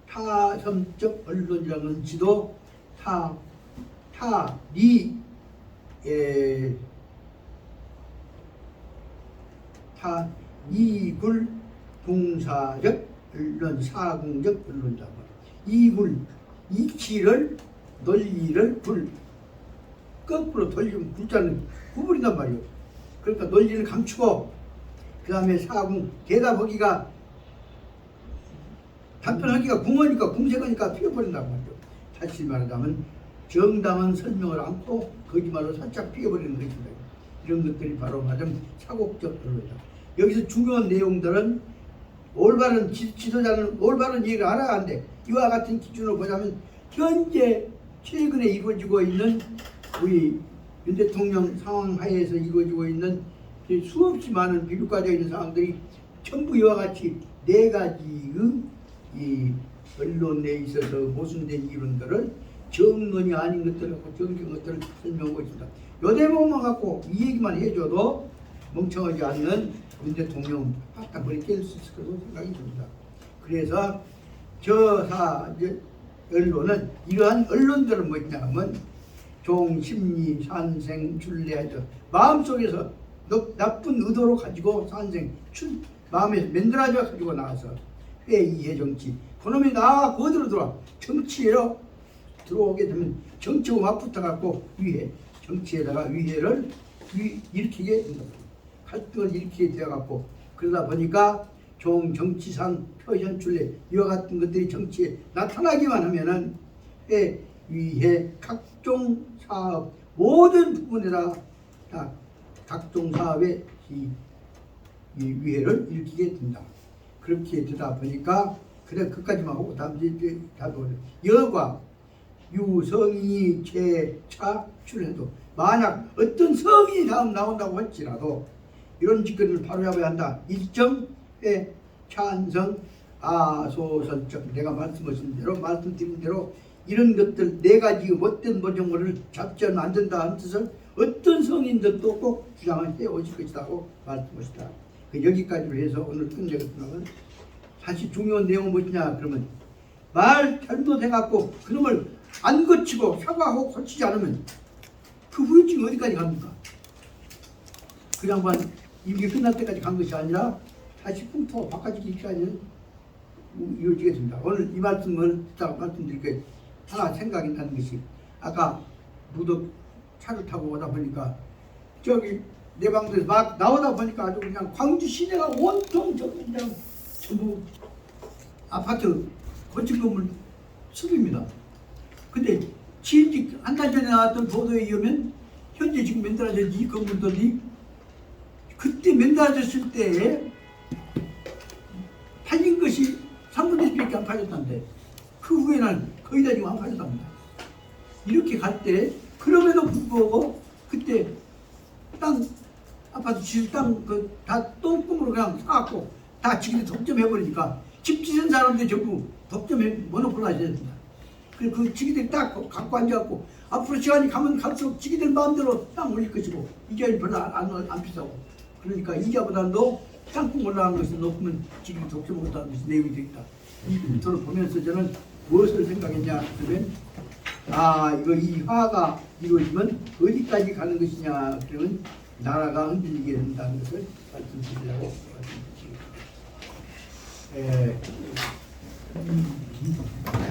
타섬적 언론이라는 것은 지도 이굴 동사적 언론, 사공적 언론이라고 해요. 이굴, 이치를 논리를 거꾸로 돌리면 굴자는 구부린단 말이에요. 그러니까 논리를 감추고 그 다음에 사공, 대답하기가 답변하기가 궁어니까 궁색하니까 튀어버린단 말이죠. 다시 말하자면 정당한 설명을 않고 거짓말로 살짝 피어버리는 것입니다. 이런 것들이 바로 말하자면 사곡적 언론이다. 여기서 중요한 내용들은 올바른 지도자는 올바른 얘기를 알아야 하는데 이와 같은 기준으로 보자면 현재 최근에 이루어지고 있는 우리 윤 대통령 상황 하에서 이루어지고 있는 수없이 많은 비극과되어 있는 상황들이 전부 이와 같이 네 가지의 이 언론에 있어서 모순된 이론들을 정론이 아닌 것들을 갖고 정적인 것들을 설명하고 있습니다. 요 대목만 갖고 이 얘기만 해줘도 멍청하지 않는 윤 대통령 빡딱 머리 깰 수 있을 거라고 생각이 듭니다. 그래서 언론은 이러한 언론들은 뭐냐면 종심리 산생 출래하죠. 마음속에서 나쁜 의도로 가지고 산생 마음에 만들어져 가지고 나와서 회의해 정치 그놈이 나 어디로 들어와 정치로 들어오게 되면 정치하고 맞붙어갖고 정치에다가 위해를 일으키게 된다. 갈등을 일으키게 되어갖고 그러다 보니까 정치상 표현 출래 이와 같은 것들이 정치에 나타나기만 하면은 위해 각종 사업 모든 부분에다 다 각종 사업에 이 위해를 일으키게 된다. 그렇게 되다 보니까 그래 그까지만 하고 다음 이제 다도 여과 유성이 제차 출해도 만약 어떤 성이 다음 나온다고 할지라도 이런 짓거리를 바로잡아야 한다. 일정에 찬성 아소선적 내가 말씀드린 대로 이런 것들 네 가지 못된 보정을 잡지는 안 된다 하는 뜻을 어떤 성인들도 꼭 주장을 해 오실 것이라고 말씀하시다. 여기까지로 해서 오늘 끝내겠지만 사실 중요한 내용은 뭐냐 그러면 말 잘못해갖고 그놈을 안 고치고 사과하고 고치지 않으면 그 후유증이 어디까지 갑니까? 그 양반 임기 끝날 때까지 간 것이 아니라 다시 풍토가 바꿔지기까지 이루어지겠습니다. 오늘 이 말씀을 듣다가 말씀드릴 게 하나 생각이 나는 것이 아까 무덕 차를 타고 오다 보니까 저기 내 방송에서 막 나오다 보니까 아주 그냥 광주 시내가 온통 저기 그냥 전부 아파트 고층 건물 숲입니다. 근데 지인직 한 달 전에 나왔던 보도에 의하면 현재 지금 만들어진 이 건물들이 그때 만들어졌을 때에 팔린 것이 3분의 1밖에 안 팔렸다는데 그 후에는 거의 다 지금 안 팔렸답니다. 이렇게 갈 때 그럼에도 불구하고 그때 땅 아파트 지을 땅 그 다 똥꿈으로 그냥 사갖고 다 지들이 독점해버리니까 집 지은 사람들이 전부 독점해 모노폴 하셔야 됩니다. 그 지기들이 딱 갖고 앉아갖고 앞으로 시간이 가면 갈수록 지기들 마음대로 땅 올릴 것이고 이자율 별로 안 비싸고 그러니까 이자보다도 땅콩 올라가는 것이 높으면 지기들이 독점 못하는 것이 내용이 되겠다. 이 문서를 보면서 저는 무엇을 생각했냐 그러면 이거 이 화가 이루어지면 어디까지 가는 것이냐 그러면 나라가 흔들리게 된다는 것을 말씀드리려고 말씀드립니다.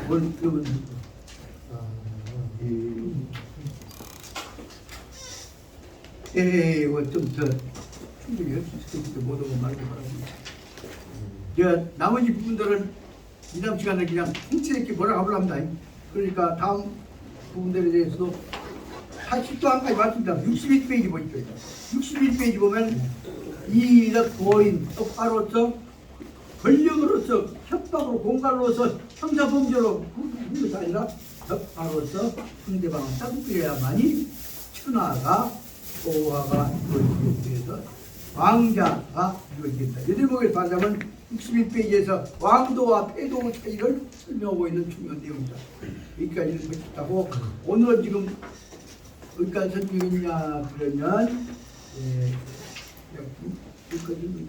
그러면 좀 더 충분히 할 수 있을 것 모두 말고 바랍니다. 나머지 부분들은 이 다음 시간에 그냥 통째있게 뭐라고 하려합니다. 그러니까 다음 부분들에 대해서도 사실 또 한 가지 말씀드립니다. 61페이지 보십시오. 61페이지 보면 이적 고인 똑바로서 권력으로서 협박으로 공갈로서 형사범죄로 한 것이 아니라 협박으로서 상대방을 따뜻해야만이 천하가 조화가 이루어지기 위해서 왕자가 이루어지겠다. 여대목에서 말하자면 61페이지에서 왕도와 패도의 차이를 설명하고 있는 중요한 내용이다. 여기까지는 보셨다고 오늘은 지금 여기까지 설명했냐 그러면 여기까지는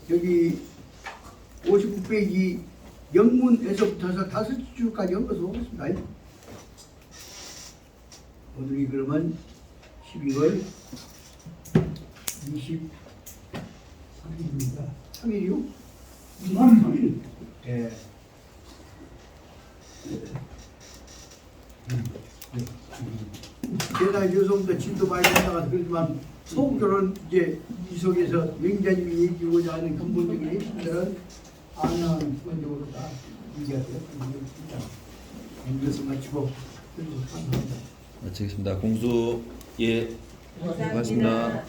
여기 59페이지 영문에서부터서 5줄까지 엉겨서 보겠습니다. 오늘이 그러면 12월 23일입니다. 3일이요? 3일. 예. 제가 요즘부터 진도 많이 나가서 그렇지만 속으로는 이제 이 속에서 명자님이 얘기하고자 하는 근본적인 핵심들은 아는 기본적으로 다 이해하도록 하겠습니다. 이것을 마치고 감사합니다. 마치겠습니다. 공수 예, 고맙습니다.